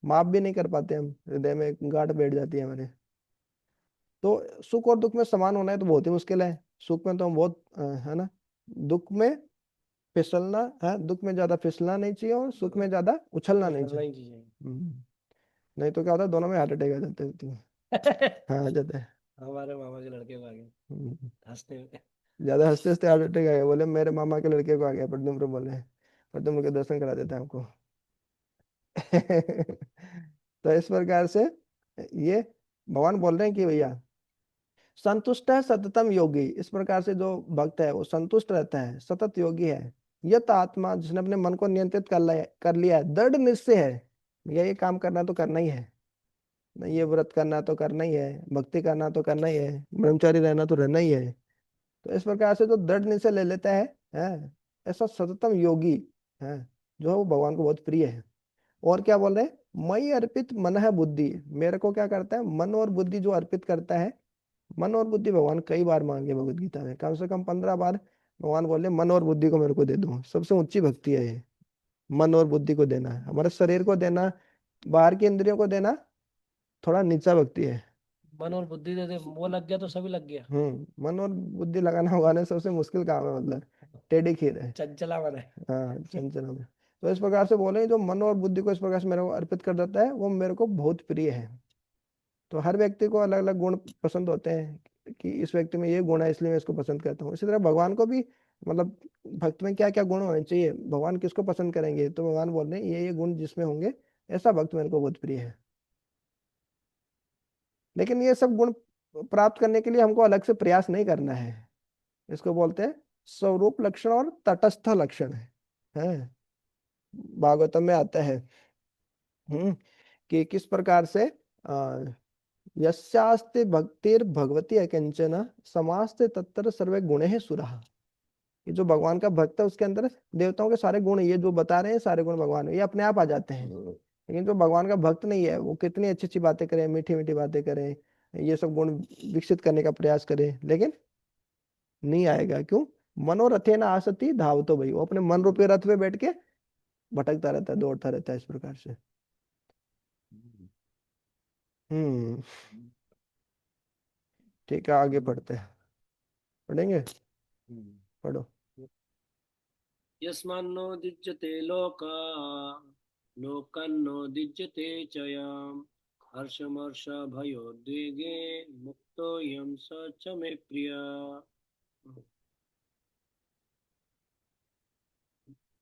माफ भी नहीं कर पाते हम, हृदय में गांठ बैठ जाती है हमारे। तो सुख और दुख में समान होना है तो बहुत ही मुश्किल है। सुख में तो हम बहुत है ना, दुख में फिसलना है, दुख में ज्यादा फिसलना नहीं चाहिए और सुख में ज्यादा उछलना नहीं चलना चाहिए। ही चाहिए। नहीं तो क्या होता है, दोनों में हार्ट अटैक आ जाते हैं। हाँ, आ जाता है। हमारे मामा के लड़के को आ गया हम्म, हंसते हुए। ज्यादा हंसते हंसते हार्ट अटैक आ गया, बोले मेरे मामा के लड़के को आ गया, प्रद्युम्न बोले, प्रद्युम्न के दर्शन करा देते हैं हमको। तो इस प्रकार से ये भगवान बोल रहे हैं कि भैया संतुष्ट है सततम योगी, इस प्रकार से जो भक्त है वो संतुष्ट रहता है, सतत योगी है। यत आत्मा, जिसने अपने मन को नियंत्रित कर लिया है, दृढ़ निश्चय है, भैया ये काम करना तो करना ही है, नहीं ये व्रत करना तो करना ही है, भक्ति करना तो करना ही है, ब्रह्मचारी रहना तो रहना ही है। तो इस प्रकार से जो दृढ़ निश्चय ले लेता है, ऐसा सततम योगी है, जो है वो भगवान को बहुत प्रिय है। और क्या बोल रहे हैं, मई अर्पित मन है बुद्धि, मेरे को क्या करता है, मन और बुद्धि जो अर्पित करता है। मन और बुद्धि भगवान कई बार मांगे भगवत गीता में, कम से कम 15 बार भगवान बोले मन और बुद्धि को मेरे को दे दो। सबसे ऊंची भक्ति है ये, मन और बुद्धि को देना, हमारे शरीर को देना, बाहर की इंद्रियों को देना थोड़ा नीचा भक्ति है। मन और बुद्धि दे दे, वो लग गया तो सभी लग गया। मन और बुद्धि लगाना उगाने सबसे मुश्किल काम है, मतलब टेढ़ी खीर है। चंचला मन है। हाँ, चंचल में। तो इस प्रकार से बोले, जो मन और बुद्धि को इस प्रकार से मेरे को अर्पित कर देता है वो मेरे को बहुत प्रिय है। तो हर व्यक्ति को अलग अलग गुण पसंद होते हैं, कि इस व्यक्ति में ये गुण है इसलिए मैं इसको पसंद करता हूँ। इसी तरह भगवान को भी, मतलब भक्त में क्या क्या गुण होने चाहिए, भगवान किसको पसंद करेंगे, तो भगवान बोल रहे हैं ये गुण जिसमें होंगे ऐसा भक्त मेरे को बहुत प्रिय है। लेकिन ये सब गुण प्राप्त करने के लिए हमको अलग से प्रयास नहीं करना है। इसको बोलते हैं स्वरूप लक्षण और तटस्थ लक्षण है। भागवतम में आता है कि किस प्रकार से यस्यास्ते भक्तिर भगवती अकिंचन समास्ते तत्र सर्वे गुणे सुराः। ये जो भगवान का भक्त है उसके अंदर देवताओं के सारे गुण, ये जो बता रहे हैं सारे गुण भगवान में, ये अपने आप आ जाते हैं। लेकिन जो भगवान का भक्त नहीं है, वो कितनी अच्छी अच्छी बातें करे, मीठी मीठी बातें करे, ये सब गुण विकसित करने का प्रयास करे, लेकिन नहीं आएगा। क्यों, मनोरथे ना आसती धावतो भाई, वो अपने मन रूपी रथ पे बैठ के भटकता रहता है, दौड़ता रहता है इस प्रकार से। हम्म ठीक है, आगे पढ़ते हैं, पढ़ेंगे, पढ़ो। यस्मान्नोदिज्यते लोका लोकन्नोदिज्यते च यम् हर्षमर्ष भयोद्वेगे मुक्तो यं स च मे प्रिय।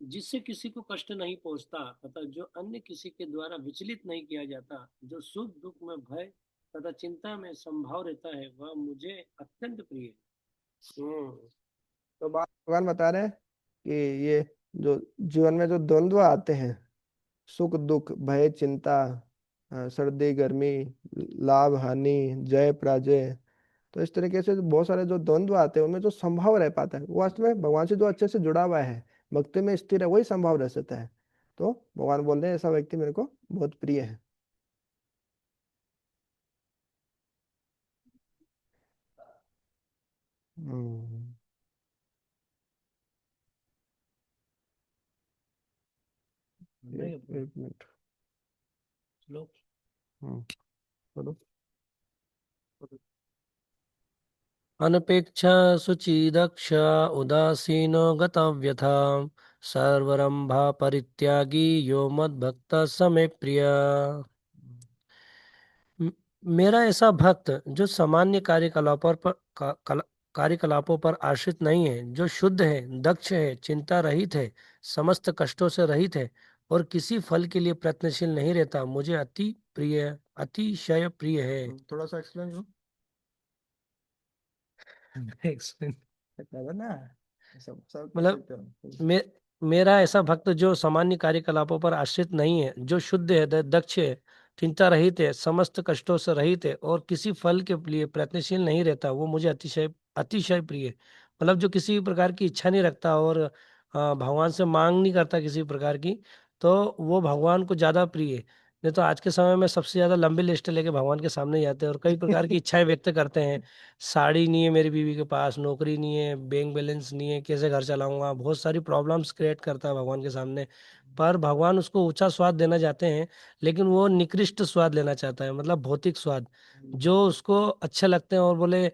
जिससे किसी को कष्ट नहीं पहुंचता तथा जो अन्य किसी के द्वारा विचलित नहीं किया जाता, जो सुख दुख में भय तथा चिंता में संभाव रहता है, वह मुझे अत्यंत प्रिय है। तो बात भगवान बता रहे हैं कि ये जो जीवन में जो द्वंद्व आते हैं, सुख दुख भय चिंता, सर्दी गर्मी, लाभ हानि, जय पराजय, तो इस तरीके से बहुत सारे जो द्वंद्व आते हैं उनमें जो संभाव रह पाता है वो वास्तव में भगवान से जो अच्छे से जुड़ा हुआ है, भक्ति में स्थिर है, वही संभाव रह सकता है। तो भगवान बोल रहे हैं ऐसा व्यक्ति मेरे को बहुत प्रिय है। हम्म, एक मिनट। श्लोक हम्म, बोलो। अनपेक्षा शुचिदक्ष उदासीनो गतव्यथा सर्वरंभा परित्यागी यो मद्भक्त समे प्रिय। म- मेरा ऐसा भक्त जो सामान्य कार्यकलापों पर कार्यकलापों पर आश्रित नहीं है, जो शुद्ध है, दक्ष है, चिंता रहित है, समस्त कष्टों से रहित है और किसी फल के लिए प्रयत्नशील नहीं रहता, मुझे अतिशय प्रिय है। थोड़ा सा एक्सप्लेन करो। Explain। बता ना, सब सब कर मतलब सकते हो। मे, मेरा ऐसा भक्त जो सामान्य कार्यकलापों पर आश्रित नहीं है, जो शुद्ध है, दक्ष है, चिंता रहित है, समस्त कष्टों से रहित है और किसी फल के लिए प्रयत्नशील नहीं रहता, वो मुझे अतिशय अतिशय प्रिय है। मतलब जो किसी भी प्रकार की इच्छा नहीं रखता और भगवान से मांग नहीं करता किसी प्रकार की, तो वो भगवान को ज्यादा प्रिय है। नहीं तो आज के समय में सबसे ज्यादा लंबी लिस्ट लेके भगवान के सामने जाते हैं और कई प्रकार की इच्छाएं व्यक्त करते हैं। साड़ी नहीं है मेरी बीवी के पास, नौकरी नहीं है, बैंक बैलेंस नहीं है, कैसे घर चलाऊंगा, बहुत सारी प्रॉब्लम्स क्रिएट करता है भगवान के सामने। पर भगवान उसको ऊंचा स्वाद देना चाहते हैं, लेकिन वो निकृष्ट स्वाद लेना चाहता है, मतलब भौतिक स्वाद जो उसको अच्छे लगते हैं। और बोले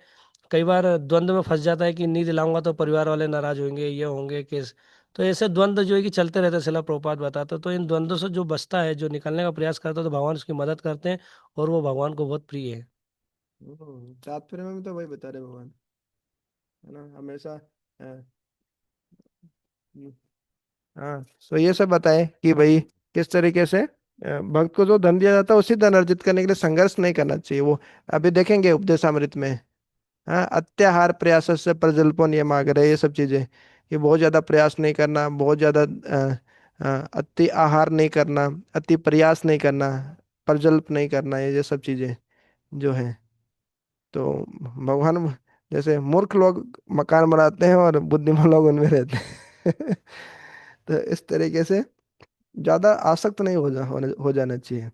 कई बार द्वंद्व में फंस जाता है कि नहीं दिलाऊंगा तो परिवार वाले नाराज होंगे, ये होंगे केस। तो ऐसे द्वंद्व जो है कि चलते रहते हैं, शिला प्रभुपाद बताते हैं। तो इन द्वंद्व से जो बचता है, जो निकलने का प्रयास करता है, तो भगवान उसकी मदद करते हैं और वो भगवान को बहुत प्रिय है। तात्पर्य में भी तो वही बता रहे भगवान, है ना, हमेशा। अ, हम्म, हाँ, तो ये सब बताए कि भाई किस तरीके से भक्त को जो धन दिया जाता है उसी धन अर्जित करने के लिए संघर्ष नहीं करना चाहिए। वो अभी देखेंगे उपदेशामृत में। हाँ, अत्याहार प्रयास से प्रजल्पो नियम आग्रह, ये सब चीजें, ये बहुत ज्यादा प्रयास नहीं करना, बहुत ज्यादा अति आहार नहीं करना, अति प्रयास नहीं करना, प्रजल्प नहीं करना, ये सब चीजें जो है। तो भगवान जैसे मूर्ख लोग मकान बनाते हैं और बुद्धिमान लोग उनमें रहते हैं। तो इस तरीके से ज्यादा आसक्त नहीं हो जाना चाहिए।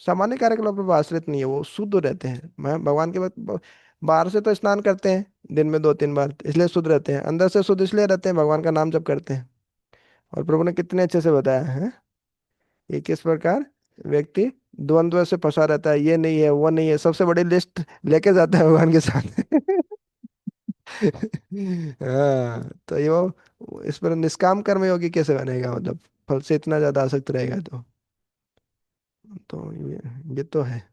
सामान्य कार्यकलापों पर आश्रित नहीं है, वो शुद्ध रहते हैं। मैं भगवान के वक्त बाहर से तो स्नान करते हैं दिन में 2-3 बार, इसलिए शुद्ध रहते हैं। अंदर से शुद्ध इसलिए रहते हैं भगवान का नाम जप करते हैं। और प्रभु ने कितने अच्छे से बताया है ये किस प्रकार व्यक्ति द्वंद्व से फंसा रहता है, ये नहीं है वो नहीं है, सबसे बड़ी लिस्ट लेके जाता है भगवान के सामने। हाँ, तो ये वो इस पर निष्काम कर्म योगी कैसे बनेगा, मतलब फल से इतना ज्यादा आसक्त रहेगा तो ये तो है।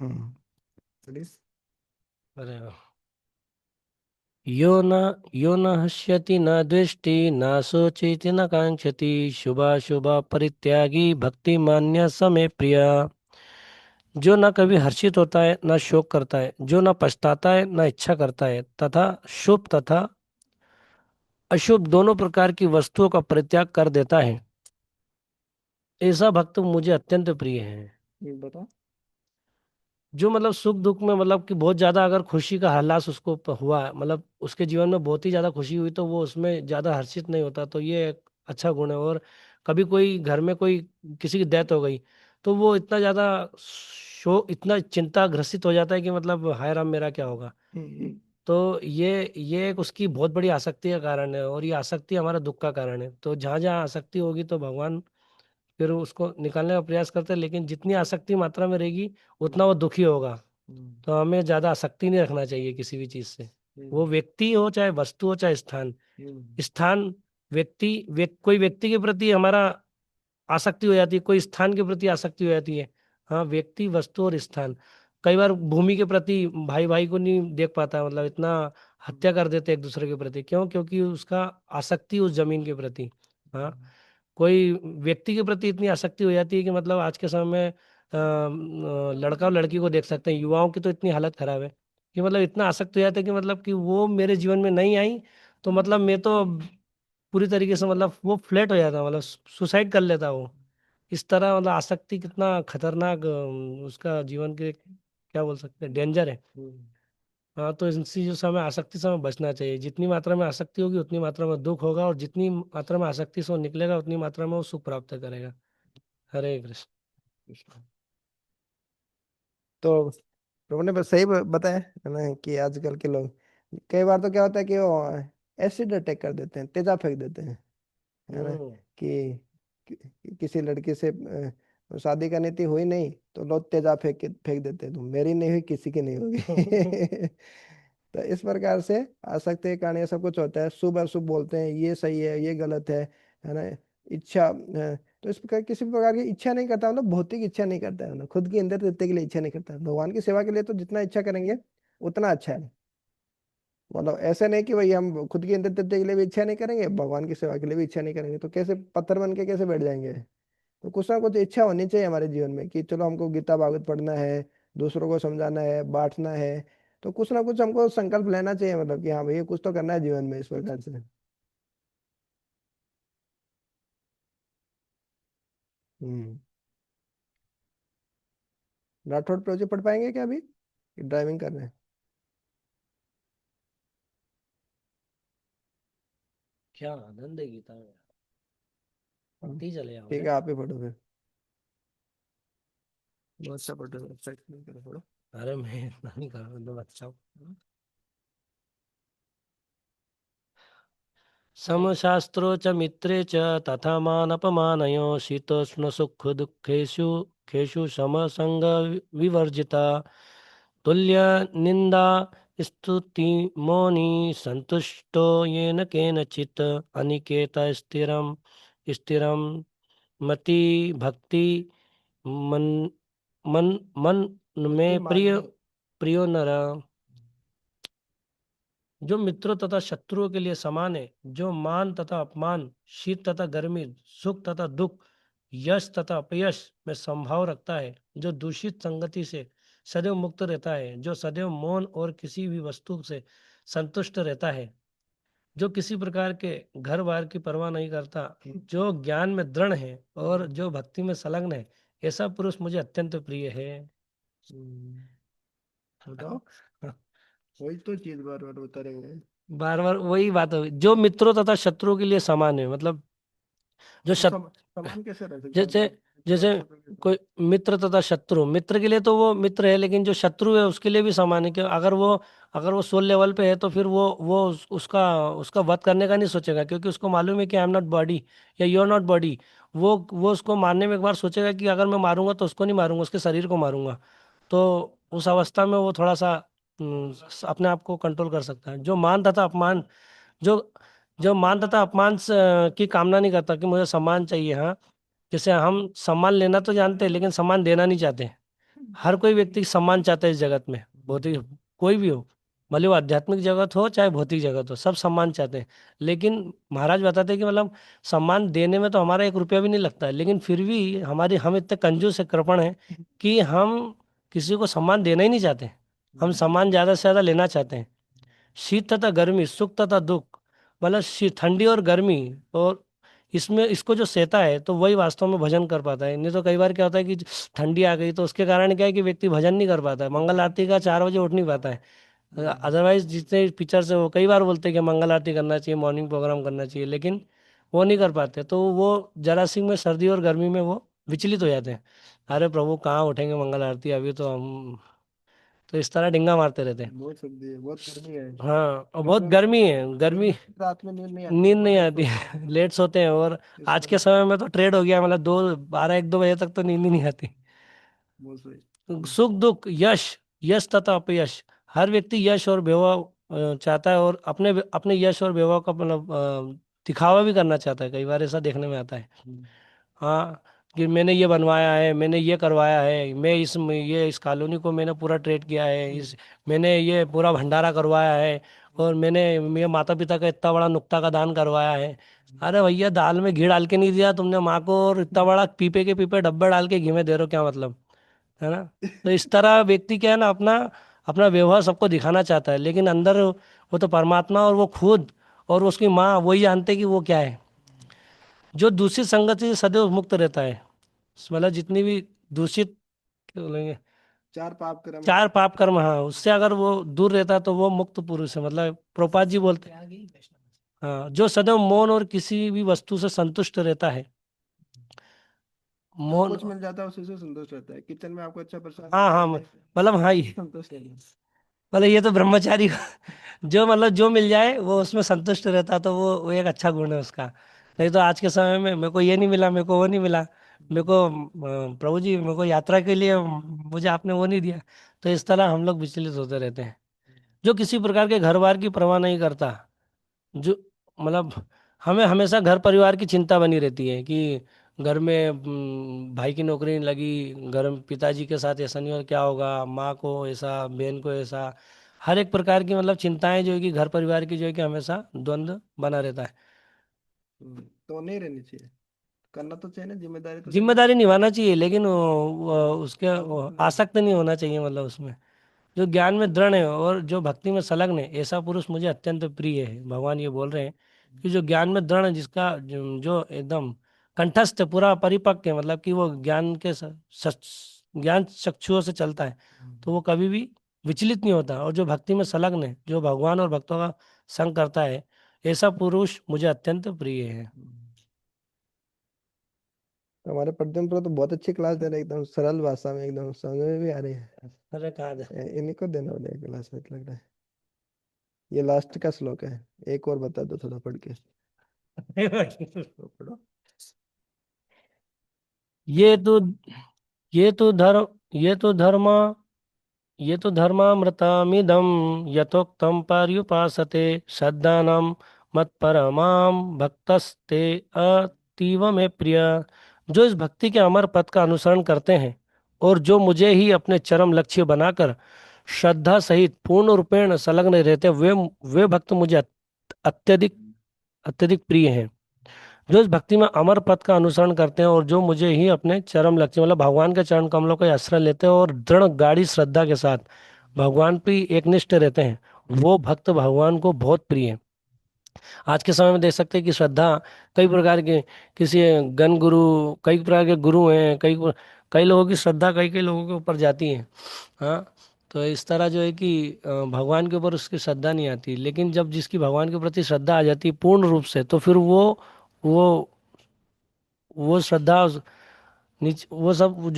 हम्म, please। अरे वाह। यो न हश्यति न द्वेष्टि न शोचति न कांक्षति शुभाशुभ परित्यागी भक्ति मान्य समे प्रिय। जो न कभी हर्षित होता है न शोक करता है, जो न पछताता है न इच्छा करता है, तथा शुभ तथा अशुभ दोनों प्रकार की वस्तुओं का परित्याग कर देता है, ऐसा भक्त मुझे अत्यंत प्रिय है। ये बताओ। जो मतलब सुख दुख में, मतलब कि बहुत ज्यादा अगर खुशी का हलास उसको हुआ, मतलब उसके जीवन में बहुत ही ज्यादा खुशी हुई, तो वो उसमें ज्यादा हर्षित नहीं होता, तो ये एक अच्छा गुण है। और कभी कोई घर में कोई किसी की डेथ हो गई, तो वो इतना ज्यादा इतना चिंता ग्रसित हो जाता है कि मतलब हाय राम मेरा क्या होगा। तो ये एक उसकी बहुत बड़ी आसक्ति का कारण है, और ये आसक्ति हमारा दुख का कारण है। तो जहाँ जहाँ आसक्ति होगी तो भगवान फिर उसको निकालने का प्रयास करते हैं, लेकिन जितनी आसक्ति मात्रा में रहेगी उतना वो दुखी होगा। तो हमें ज्यादा आसक्ति नहीं रखना चाहिए किसी भी चीज से, वो व्यक्ति हो चाहे वस्तु हो चाहे स्थान। स्थान कोई व्यक्ति के प्रति हमारा आसक्ति हो जाती है, कोई स्थान के प्रति आसक्ति हो जाती है। हाँ, व्यक्ति वस्तु और स्थान। कई बार भूमि के प्रति भाई भाई को नहीं देख पाता, मतलब इतना हत्या कर देते एक दूसरे के प्रति, क्यों? क्योंकि उसका आसक्ति उस जमीन के प्रति। हाँ, कोई व्यक्ति के प्रति इतनी आसक्ति हो जाती है कि मतलब आज के समय में लड़का और लड़की को देख सकते हैं, युवाओं की तो इतनी हालत खराब है कि मतलब इतना आसक्त हो जाता है कि मतलब कि वो मेरे जीवन में नहीं आई तो मतलब मैं तो पूरी तरीके से, मतलब वो फ्लैट हो जाता, मतलब सुसाइड कर लेता वो। इस तरह मतलब आसक्ति कितना खतरनाक उसका जीवन के क्या बोल सकते हैं, डेंजर है। हाँ, तो इन चीजों से हमें आसक्ति से हमें बचना चाहिए। जितनी मात्रा में आसक्ति होगी उतनी मात्रा में दुख होगा, और जितनी मात्रा में आसक्ति से वो निकलेगा उतनी मात्रा में वो सुख प्राप्त करेगा। हरे कृष्ण। कृष्ण। तो प्रभु ने बस सही बताया है ना कि आजकल के लोग कई बार तो क्या होता है कि वो एसिड अटैक कर देते हैं, तेजाब फेंक देते हैं, है ना कि, किसी लड़की से शादी करनी थी, हुई नहीं, तो लोग तेजाब फेंक देते हैं, तो मेरी नहीं हुई किसी की नहीं होगी। तो इस प्रकार से आसक्ति के कारण ये सब कुछ होता है, शुभ अशुभ बोलते हैं, ये सही है ये गलत है ना। इच्छा तो इस प्रकार किसी भी प्रकार की इच्छा नहीं करता, मतलब भौतिक इच्छा नहीं करता है ना, खुद की इंद्र तृप्ति के लिए इच्छा नहीं करता। भगवान की सेवा के लिए तो जितना इच्छा करेंगे उतना अच्छा है। मतलब ऐसे नहीं कि भाई हम खुद की इंद्र तृप्ति के लिए भी इच्छा नहीं करेंगे, भगवान की सेवा के लिए भी इच्छा नहीं करेंगे, तो कैसे पत्थर बन के कैसे बैठ जाएंगे। तो कुछ ना कुछ इच्छा होनी चाहिए हमारे जीवन में कि चलो हमको गीता भागवत पढ़ना है, दूसरों को समझाना है, बांटना है। तो कुछ ना कुछ हमको संकल्प लेना चाहिए, मतलब कि हाँ भाई कुछ तो करना है जीवन में इस प्रकार से। हम्म। राठौड़ प्रोजेक्ट पढ़ पाएंगे क्या अभी, ड्राइविंग कर रहे हैं? क्या आनंद है गीता में, पढ़ते ही चले ठीक जाओगे। है, आप ही पढ़ो फिर। बहुत अच्छा पढ़ो, अच्छा explain करो, पढ़ो। अरे मैं इतना नहीं कर रहा, तो अच्छा हूँ। समशास्त्रो च मित्रे च तथा मानपमानयो शीतोष्णसुखदुःखेषु खेषु समसंग विवर्जिता तुल्य निंदा स्तुतिमोनि संतुष्टो येन केनचित् अनिकेत स्थिरम स्थिरम मति भक्ति मन मन मन भक्ति में प्रिय मान। प्रियो नर। जो मित्रों तथा शत्रुओं के लिए समान है, जो मान तथा अपमान, शीत तथा गर्मी, सुख तथा दुख, यश तथा अपयश में संभाव रखता है, जो दूषित संगति से सदैव मुक्त रहता है, जो सदैव मौन और किसी भी वस्तु से संतुष्ट रहता है, जो किसी प्रकार के घर बार की परवाह नहीं करता, जो ज्ञान में दृढ़ है और जो भक्ति में संलग्न है, ऐसा पुरुष मुझे अत्यंत प्रिय है। बताओ, वही तो चीज बार बार बता रहे हैं। बार बार वही बात है, जो मित्रों तथा शत्रुओं के लिए समान है। मतलब जो तो समान कैसे रह सकता है, जैसे मतलब मित्र और जैसे शत्रु के साथ? कोई मित्र तथा शत्रु, मित्र के लिए तो वो मित्र है, लेकिन जो शत्रु है उसके लिए भी समान है। क्यों? अगर वो सोल लेवल पे है तो फिर वो उसका उसका वध करने का नहीं सोचेगा, क्योंकि उसको मालूम है कि आई एम नॉट बॉडी या यू आर नॉट बॉडी। वो उसको मारने में एक बार सोचेगा कि अगर मैं मारूंगा तो उसको नहीं मारूंगा, उसके शरीर को मारूंगा। तो उस अवस्था में वो थोड़ा सा अपने आप को कंट्रोल कर सकता है। जो जो मान तथा अपमान की कामना नहीं करता कि मुझे सम्मान चाहिए। हाँ, जैसे हम सम्मान लेना तो जानते हैं लेकिन सम्मान देना नहीं चाहते। हर कोई व्यक्ति सम्मान चाहता है इस जगत में, भौतिक कोई भी हो, भले वो आध्यात्मिक जगत हो चाहे भौतिक जगत हो, सब सम्मान चाहते हैं। लेकिन महाराज बताते हैं कि मतलब सम्मान देने में तो हमारा 1 रुपया भी नहीं लगता है, लेकिन फिर भी हम इतने कंजूस है, कृपण है कि हम किसी को सम्मान देना ही नहीं चाहते। हम सम्मान ज्यादा से ज्यादा लेना चाहते हैं। शीत तथा गर्मी, सुख तथा दुख, मतलब ठंडी और गर्मी, और इसमें इसको जो सहता है तो वही वास्तव में भजन कर पाता है। नहीं तो कई बार क्या होता है कि ठंडी आ गई तो उसके कारण क्या है कि व्यक्ति भजन नहीं कर पाता है, मंगल आरती का 4 बजे उठ नहीं पाता है। अदरवाइज जितने पिक्चर्स है वो कई बार बोलते हैं कि मंगल आरती करना चाहिए, मॉर्निंग प्रोग्राम करना चाहिए, लेकिन वो नहीं कर पाते। तो वो जरा सी में सर्दी और गर्मी में वो विचलित हो जाते हैं। अरे प्रभु कहाँ उठेंगे मंगल आरती, अभी तो हम, तो इस तरह डिंगा मारते रहते हैं। बहुत सर्दी है, बहुत गर्मी है। हाँ, और बहुत गर्मी में गर्मी है, गर्मी, रात में नींद नहीं आती है, नींद बहुत नहीं लेट आती सोते है। हैं लेट सोते हैं, और इस आज के वजह समय में तो ट्रेड हो गया, मतलब 12 1 2 बजे तक तो नींद ही नहीं आती। बहुत सही। सुख दुख, यश यश तथा अपयश, हर व्यक्ति यश और वैभव चाहता है, और अपने अपने यश और वैभव का मतलब दिखावा भी करना चाहता है। कई बार ऐसा देखने में आता है। हाँ, कि मैंने ये बनवाया है, मैंने ये करवाया है, ये इस कॉलोनी को मैंने पूरा ट्रेड किया है, इस मैंने ये पूरा भंडारा करवाया है, और मैंने मेरे माता पिता का इतना बड़ा नुक्ता का दान करवाया है। अरे भैया, दाल में घी डाल के नहीं दिया तुमने माँ को, और इतना बड़ा पीपे के पीपे डब्बे डाल के घी में दे रहे हो, क्या मतलब, है ना। तो इस तरह व्यक्ति क्या है ना, अपना अपना व्यवहार सबको दिखाना चाहता है, लेकिन अंदर वो तो परमात्मा और वो खुद और उसकी माँ वही जानते हैं कि वो क्या है। जो दूषित संगति से सदैव मुक्त रहता है, मतलब जितनी भी दूषित, क्या बोलेंगे, चार पाप कर्म। चार पाप कर्म, हाँ, उससे अगर वो दूर रहता तो वो मुक्त पुरुष है। मतलब प्रभुपाद जी बोलते हैं, हाँ, जो सदैव मौन और किसी भी वस्तु से संतुष्ट रहता है, जो मौन, कुछ मिल जाता है उसी से संतुष्ट रहता है। किचन में आपको अच्छा प्रसाद हाँ हाँ, मतलब हाँ, ये संतुष्ट है। मतलब ये तो ब्रह्मचारी जो मतलब जो मिल जाए वो उसमें संतुष्ट रहता, तो वो एक अच्छा गुण है उसका। नहीं तो आज के समय में मेरे को ये नहीं मिला, मेरे को वो नहीं मिला, मेरे को प्रभु जी मेरे को यात्रा के लिए मुझे आपने वो नहीं दिया, तो इस तरह हम लोग विचलित होते रहते हैं। जो किसी प्रकार के घर बार की परवाह नहीं करता, जो मतलब हमें हमेशा घर परिवार की चिंता बनी रहती है कि घर में भाई की नौकरी नहीं लगी, घर में पिताजी के साथ ऐसा नहीं हो क्या होगा, माँ को ऐसा, बहन को ऐसा, हर एक प्रकार की मतलब चिंताएं जो है कि घर परिवार की जो है कि हमेशा द्वंद्व बना रहता है। तो नहीं रहनी चाहिए, करना तो चाहिए ना, जिम्मेदारी तो निभानी जिम्मेदारी निभाना चाहिए, लेकिन उसके आसक्त नहीं होना चाहिए, मतलब उसमें जो ज्ञान में दृढ़ है और जो भक्ति में संलग्न है, ऐसा पुरुष मुझे अत्यंत प्रिय है। भगवान ये बोल रहे हैं कि जो ज्ञान में दृढ़ है, जिसका जो एकदम कंठस्थ है, पूरा परिपक्व है, मतलब कि वो ज्ञान के ज्ञान चक्षुओं से चलता है, तो वो कभी भी विचलित नहीं होता। और जो भक्ति में संलग्न है, जो भगवान और भक्तों का संग करता है, ऐसा पुरुष मुझे अत्यंत प्रिय है। तो हमारे प्रद्युम्न प्रो तो बहुत अच्छी क्लास दे रहे हैं, एकदम सरल भाषा में, एकदम समझ में भी आ रही है। अरे कहाँ दे इन्हीं को देना पड़ेगा क्लास में लग रहा है। ये लास्ट का श्लोक है, एक और बता दो थोड़ा पढ़ के। तो पढ़ो। ये तो ये तो धर्म ये तो धर्म ये तो धर्मामृतमिदं यथोक्तं पर्युपासते श्रद्धानं मत्परमां भक्तस्ते अतीव में प्रिय। जो इस भक्ति के अमर पथ का अनुसरण करते हैं और जो मुझे ही अपने चरम लक्ष्य बनाकर श्रद्धा सहित पूर्ण रूपेण संलग्न रहते हैं, वे भक्त मुझे अत्यधिक अत्यधिक प्रिय हैं। जो इस भक्ति में अमर पथ का अनुसरण करते हैं और जो मुझे ही अपने चरम लक्ष्य मतलब भगवान के चरण कमलों का आश्रय लेते हैं और दृढ़ गाढ़ी श्रद्धा के साथ भगवान पे एकनिष्ठ रहते हैं, वो भक्त भगवान को बहुत प्रिय है। आज के समय में देख सकते हैं कि श्रद्धा कई प्रकार के, किसी गण गुरु, कई प्रकार के गुरु हैं, कई लोगों की श्रद्धा कई कई लोगों के ऊपर जाती है। हाँ, तो इस तरह जो है कि भगवान के ऊपर उसकी श्रद्धा नहीं आती, लेकिन जब जिसकी भगवान के प्रति श्रद्धा आ जाती है पूर्ण रूप से, तो फिर वो वो श्रद्धा वो सब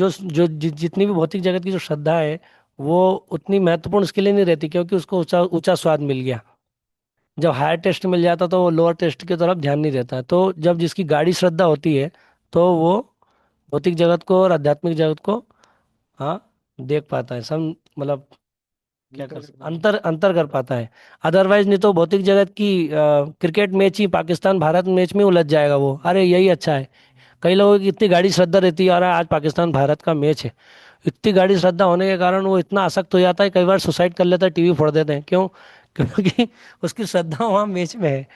जितनी भी भौतिक जगत की जो श्रद्धा है, वो उतनी महत्वपूर्ण उसके लिए नहीं रहती, क्योंकि उसको ऊंचा ऊंचा स्वाद मिल गया। जब हायर टेस्ट मिल जाता तो वो लोअर टेस्ट की तरफ ध्यान नहीं देता। तो जब जिसकी गाढ़ी श्रद्धा होती है, तो वो भौतिक जगत को और आध्यात्मिक जगत को, हाँ, देख पाता है, सब मतलब क्या कर अंतर अंतर कर पाता है। अदरवाइज नहीं तो भौतिक जगत की क्रिकेट मैच ही, पाकिस्तान भारत मैच में उलझ जाएगा वो, अरे यही अच्छा है। कई लोगों की इतनी गाढ़ी श्रद्धा रहती है, और आज पाकिस्तान भारत का मैच है, इतनी गाढ़ी श्रद्धा होने के कारण वो इतना आसक्त हो जाता है, कई बार सुसाइड कर लेता है, टीवी फोड़ देते हैं। क्यों? क्योंकि उसकी श्रद्धा वहाँ मैच में है।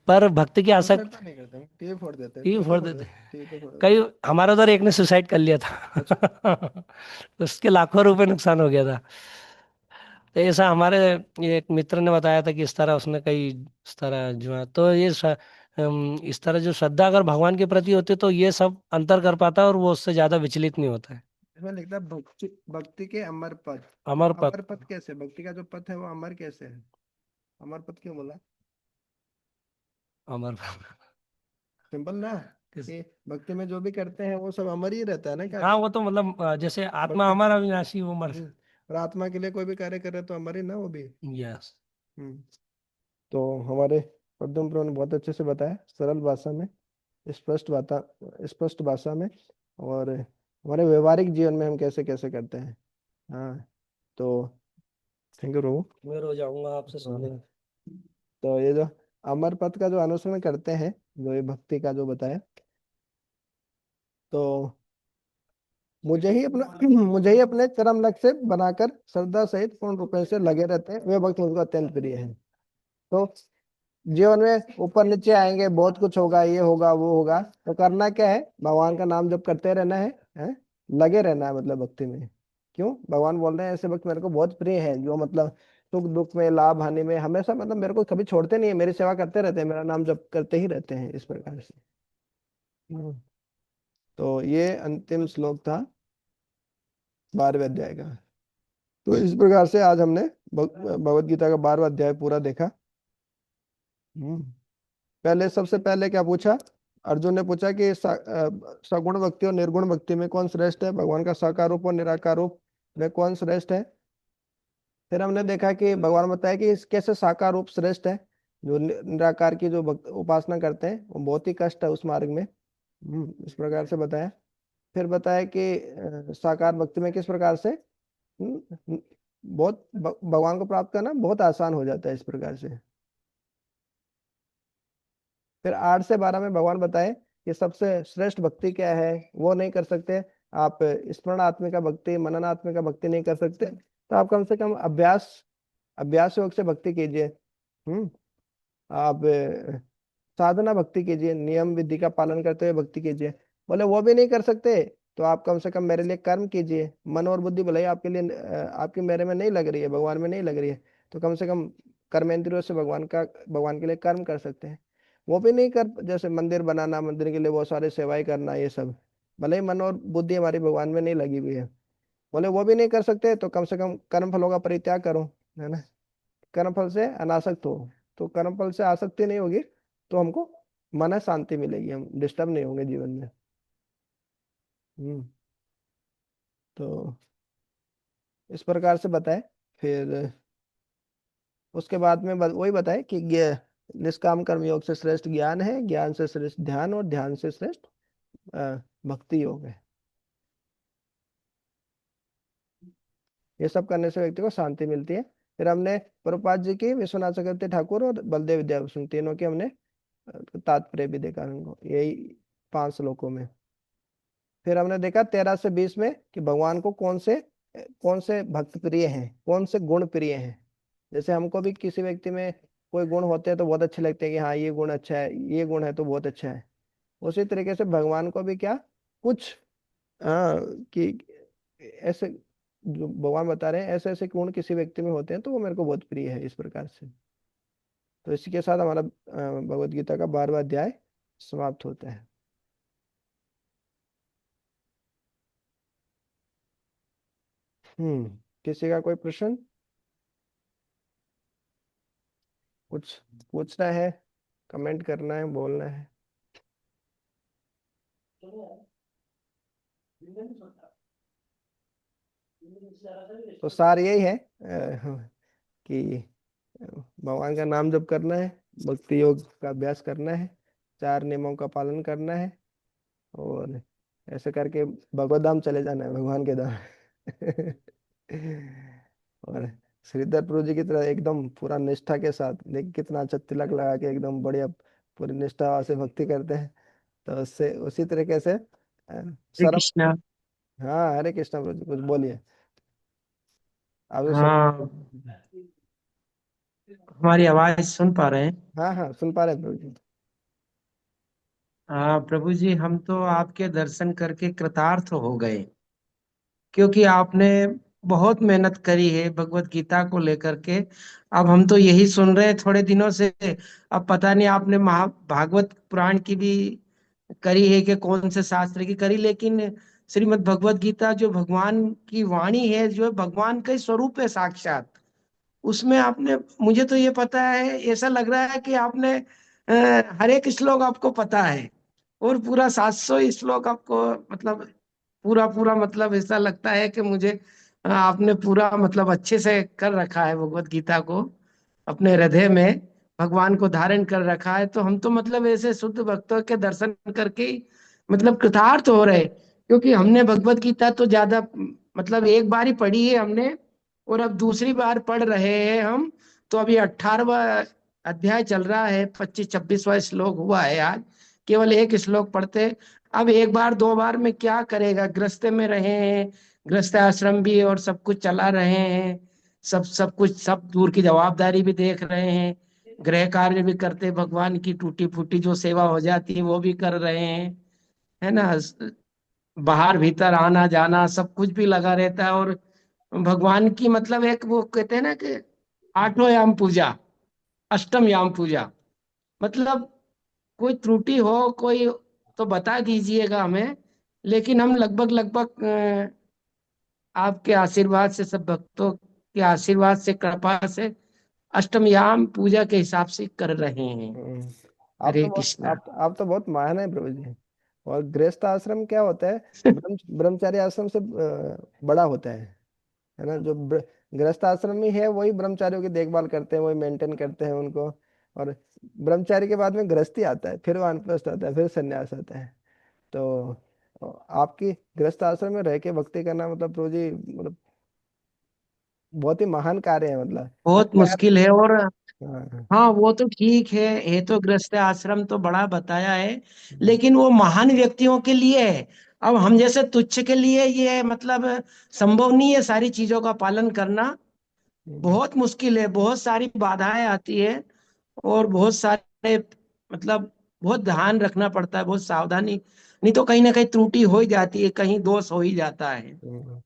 पर भक्ति की आसक्त, नहीं करते, टीवी फोड़ देते हैं, टीवी कैसे फोड़ फोड़ देते देते हैं। टीवी तो फोड़ देते कई हमारे उधर एक ने सुसाइड कर लिया था उसके लाखों रुपए नुकसान हो गया था। तो ऐसा हमारे एक मित्र ने बताया था कि इस तरह उसने कई इस तरह जो है, तो इस तरह जो श्रद्धा अगर भगवान के प्रति होती है, तो ये सब अंतर कर पाता है और वो उससे ज्यादा विचलित नहीं होता है। इसमें लिखता है भक्ति, भक्ति के अमर पद। अमर पथ। अमर पद कैसे, भक्ति का जो पथ है वो अमर कैसे है? अमर पद क्यों बोला? अमर पथ। सिंपल ना, किस- कि भक्ति में जो भी करते हैं वो सब अमर ही रहता है ना क्या? हाँ, वो तो मतलब जैसे आत्मा भक्ति। अमर अविनाशी, वो मर। और आत्मा के लिए कोई भी कार्य कर रहे तो अमर ही ना वो भी। यस। हम्म। तो हमारे पद्म प्रो ने बहुत अच्छे से बताया, सरल भाषा में, स्पष्ट भाषा में, और हमारे व्यवहारिक जीवन में हम कैसे कैसे करते हैं। हाँ, तो थैंक यू प्रभु। मैं रो जाऊंगा आपसे सुनने में। तो ये जो अमर पथ का जो अनुसरण करते हैं, जो ये भक्ति का जो बताया, तो मुझे ही अपने चरम लक्ष्य बनाकर श्रद्धा सहित पूर्ण रूप से लगे रहते हैं, वे भक्त मुझको अत्यंत प्रिय है। तो जीवन में ऊपर नीचे आएंगे, बहुत कुछ होगा, ये होगा वो होगा, तो करना क्या है? भगवान का नाम जप करते रहना है? लगे रहना है, मतलब भक्ति में। क्यों? भगवान बोल रहे हैं ऐसे भक्त मेरे को बहुत प्रिय है, जो मतलब सुख दुख में, लाभ हानि में हमेशा, मतलब मेरे को कभी छोड़ते नहीं है, मेरी सेवा करते रहते हैं, मेरा नाम जप करते ही रहते हैं, इस प्रकार से। हम्म। तो ये अंतिम श्लोक था 12वें अध्याय का। तो इस प्रकार से आज हमने भगवत गीता का 12वां अध्याय पूरा देखा। हम्म। पहले सबसे पहले क्या पूछा? अर्जुन ने पूछा कि सगुण भक्ति और निर्गुण भक्ति में कौन श्रेष्ठ है, भगवान का साकार रूप और निराकार रूप में कौन श्रेष्ठ है। फिर हमने देखा कि भगवान बताया कि कैसे साकार रूप श्रेष्ठ है, जो निराकार की जो उपासना करते हैं वो बहुत ही कष्ट है उस मार्ग में। इस प्रकार से बताया। फिर बताया कि साकार भक्ति में किस प्रकार से बहुत भगवान को प्राप्त करना बहुत आसान हो जाता है इस प्रकार से। फिर 8 से 12 में भगवान बताए कि सबसे श्रेष्ठ भक्ति क्या है, वो नहीं कर सकते आप, स्मरणात्मिका भक्ति मननात्मिका भक्ति नहीं कर सकते, तो आप कम से कम अभ्यास अभ्यास योग से भक्ति कीजिए। हम्म आप साधना भक्ति कीजिए, नियम विधि का पालन करते हुए भक्ति कीजिए। बोले वो भी नहीं कर सकते तो आप कम से कम मेरे लिए कर्म कीजिए। मन और बुद्धि भले ही आपके लिए आपकी मेरे में नहीं लग रही है, भगवान में नहीं लग रही है, तो कम से कम कर्मेंद्रियों से भगवान के लिए कर्म कर सकते हैं। वो भी नहीं कर, जैसे मंदिर बनाना, मंदिर के लिए बहुत सारे सेवाएं करना, ये सब भले ही मन और बुद्धि हमारी भगवान में नहीं लगी हुई है, बोले वो भी नहीं कर सकते तो कम से कम कर्म फलों का परित्याग करो, है ना। कर्म फल से अनासक्त हो, तो कर्म फल से आसक्ति नहीं होगी तो हमको मन शांति मिलेगी, हम डिस्टर्ब नहीं होंगे जीवन में। हम्म तो इस प्रकार से बताए। फिर उसके बाद में वही बताए कि निष्काम कर्म योग से श्रेष्ठ ज्ञान है, ज्ञान से श्रेष्ठ ध्यान, और ध्यान से श्रेष्ठ भक्ति योग है। ये सब करने से व्यक्ति को शांति मिलती है। फिर हमने प्रभुपाद जी की, विश्वनाथ चक्रवर्ती ठाकुर और बलदेव विद्याभूषण तीनों के हमने तात्पर्य भी देखा उनको, यही 5 श्लोकों में। फिर हमने देखा 13 से 20 में कि भगवान को कौन से भक्त प्रिय हैं, कौन से गुण प्रिय हैं। जैसे हमको भी किसी व्यक्ति में कोई गुण होते हैं तो बहुत अच्छे लगते हैं कि हाँ ये गुण अच्छा है, ये गुण है तो बहुत अच्छा है। उसी तरीके से भगवान को भी क्या कुछ कि ऐसे जो भगवान बता रहे हैं ऐसे ऐसे गुण किसी व्यक्ति में होते हैं तो वो मेरे को बहुत प्रिय है, इस प्रकार से। तो इसी के साथ हमारा भगवत गीता का 12वां अध्याय समाप्त होता है। किसी का कोई प्रश्न, कुछ पूछना है, कमेंट करना है, बोलना है? तो सार यही है कि भगवान का नाम जप करना है, भक्ति योग का अभ्यास करना है, 4 नियमों का पालन करना है, और ऐसे करके भगवत धाम चले जाना है, भगवान के धाम। और श्रीधर प्रभु जी की तरह एकदम पूरा निष्ठा के साथ, देखिए कितना अच्छा तिलक लगा के एकदम बढ़िया पूरी निष्ठा से भक्ति करते हैं। तो उससे उसी तरीके से हरे सर्व। कृष्णा। हाँ, हरे कृष्णा प्रभु जी, कुछ बोलिए आप तो सब। हाँ, हमारी आवाज सुन पा रहे हैं? हाँ हाँ, सुन पा रहे हैं प्रभु जी। हाँ प्रभु जी, हम तो आपके दर्शन करके कृतार्थ हो गए, क्योंकि आपने बहुत मेहनत करी है भगवत गीता को लेकर के। अब हम तो यही सुन रहे हैं थोड़े दिनों से। अब पता नहीं आपने भागवत पुराण की भी करी है कि कौन से शास्त्र की करी, लेकिन श्रीमद् भगवत गीता जो भगवान की वाणी है, जो भगवान का ही स्वरूप है साक्षात, उसमें आपने, मुझे तो ये पता है, ऐसा लग रहा है कि आपने हर एक श्लोक आपको पता है, और पूरा 700 श्लोक आपको, मतलब पूरा पूरा, मतलब ऐसा लगता है कि मुझे आपने पूरा मतलब अच्छे से कर रखा है भगवत गीता को अपने हृदय में, भगवान को धारण कर रखा है। तो हम तो मतलब ऐसे शुद्ध भक्तों के दर्शन करके ही मतलब कृतार्थ हो रहे, क्योंकि हमने भगवत गीता तो ज्यादा, मतलब एक बार ही पढ़ी है हमने, और अब दूसरी बार पढ़ रहे हैं हम। तो अभी 18वां अध्याय चल रहा है, 25-26वां श्लोक हुआ है आज, केवल एक श्लोक पढ़ते। अब एक बार 2 बार में क्या करेगा, गृहस्थ में रहे हैं, गृहस्थ आश्रम भी और सब कुछ चला रहे हैं, सब कुछ, सब दूर की जवाबदारी भी देख रहे हैं, गृह कार्य भी करते, भगवान की टूटी फूटी जो सेवा हो जाती है वो भी कर रहे हैं, है ना। बाहर भीतर आना जाना सब कुछ भी लगा रहता है, और भगवान की मतलब एक वो कहते हैं ना कि 8वां याम पूजा, अष्टम याम पूजा, मतलब कोई त्रुटि हो कोई तो बता दीजिएगा हमें, लेकिन हम लगभग लगभग आपके आशीर्वाद से, सब भक्तों के आशीर्वाद से, कृपा से अष्टमयाम पूजा के हिसाब से कर रहे हैं। हम्म। हरे कृष्णा। आप तो बहुत महान है प्रभु जी। और गृहस्थ आश्रम क्या होता है? ब्रह्मचारी आश्रम से बड़ा होता है ना? जो गृहस्थ आश्रम में है वही ब्रह्मचारियों की देखभाल करते हैं, वही मेंटेन करते हैं उनको। और ब्रह्मचारी के बाद में गृहस्थी आता है, फिर वानप्रस्थ आता है, फिर सन्यास आता है। तो आपकी गृहस्थ आश्रम में रह के भक्ति करना मतलब प्रभु जी, मतलब बहुत ही महान कार्य है, मतलब हर बहुत कोई मुश्किल है। और हाँ। हाँ, वो तो ठीक है, ये तो गृहस्थ आश्रम तो बड़ा बताया है, हम्म, लेकिन वो महान व्यक्तियों के लिए है। अब हम जैसे तुच्छ के लिए ये मतलब संभव नहीं है सारी चीजों का पालन करना। हम्म, बहुत मुश्किल है, बहुत सारी बाधाएं आती है, और बहुत सारे मतलब बहुत ध्यान रखना पड़ता है, बहुत सावधानी, नहीं तो कहीं ना कहीं त्रुटि हो ही जाती है, कहीं दोष हो ही जाता है। हम्म।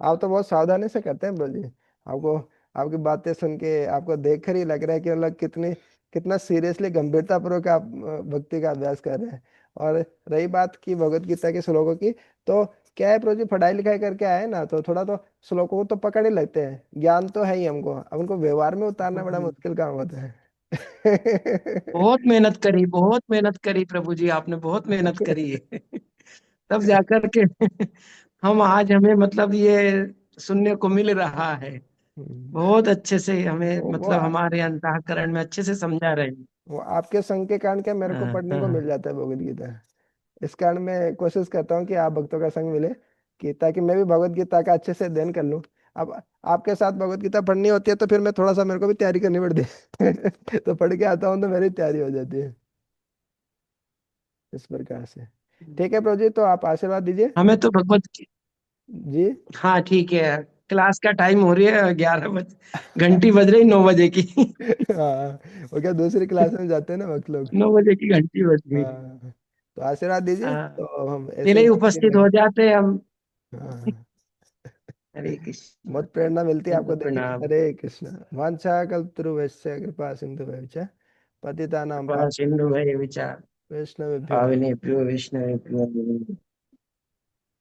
आप तो बहुत सावधानी से करते हैं प्रभु जी। आपको, आपकी बातें सुन के, आपको देख कर ही लग रहा है कि मतलब कितना सीरियसली, गंभीरता पूर्वक आप भक्ति का अभ्यास कर रहे हैं। और रही बात की भगवत गीता के श्लोकों की, तो क्या है प्रभु जी, पढ़ाई लिखाई करके आए ना, तो थोड़ा तो श्लोकों को तो पकड़ ही लगते हैं, ज्ञान तो है ही हमको, अब उनको व्यवहार में उतारना बड़ा मुश्किल काम होता है। बहुत मेहनत करी, बहुत मेहनत करी प्रभु जी, आपने बहुत मेहनत करी है। तब जाकर के हम आज, हमें मतलब ये सुनने को मिल रहा है। हम्म। बहुत अच्छे से हमें वो मतलब हमारे अंतःकरण में अच्छे से समझा रहे हैं। वो आपके संग के कारण क्या मेरे को हाँ, पढ़ने को हाँ। मिल जाता है भगवत गीता। इस कारण मैं कोशिश करता हूँ कि आप भक्तों का संग मिले, कि ताकि मैं भी भगवत गीता का अच्छे से अध्ययन कर लूँ। अब आपके साथ भगवत गीता पढ़नी होती है तो फिर मैं थोड़ा सा, मेरे को भी तैयारी करनी पड़ती है। तो पढ़ के आता हूँ तो मेरी तैयारी हो जाती है इस प्रकार से। ठीक है प्रभु जी, तो आप आशीर्वाद दीजिए हमें तो भगवत, जी। हाँ ठीक है, क्लास का टाइम हो रही है, 11 बज, घंटी बज रही 9 बजे की। हाँ, वो क्या दूसरी क्लास में जाते हैं ना भक्त लोग। 9 बजे की घंटी बज गई। हाँ, तो आशीर्वाद दीजिए, हाँ, तो हम ऐसे पहले ही ही भक्ति उपस्थित हो करें। जाते हम। हाँ, हरे कृष्ण। बहुत प्रेरणा मिलती है आपको दंडवत देख के। प्रणाम। हरे कृष्ण। वांछा कल्पतरुभ्यश्च कृपा सिंधुभ्यश्च पतितानां कृपा सिंधु भय विचार, वैष्णवेभ्यो पावनेभ्यो वैष्णवेभ्यो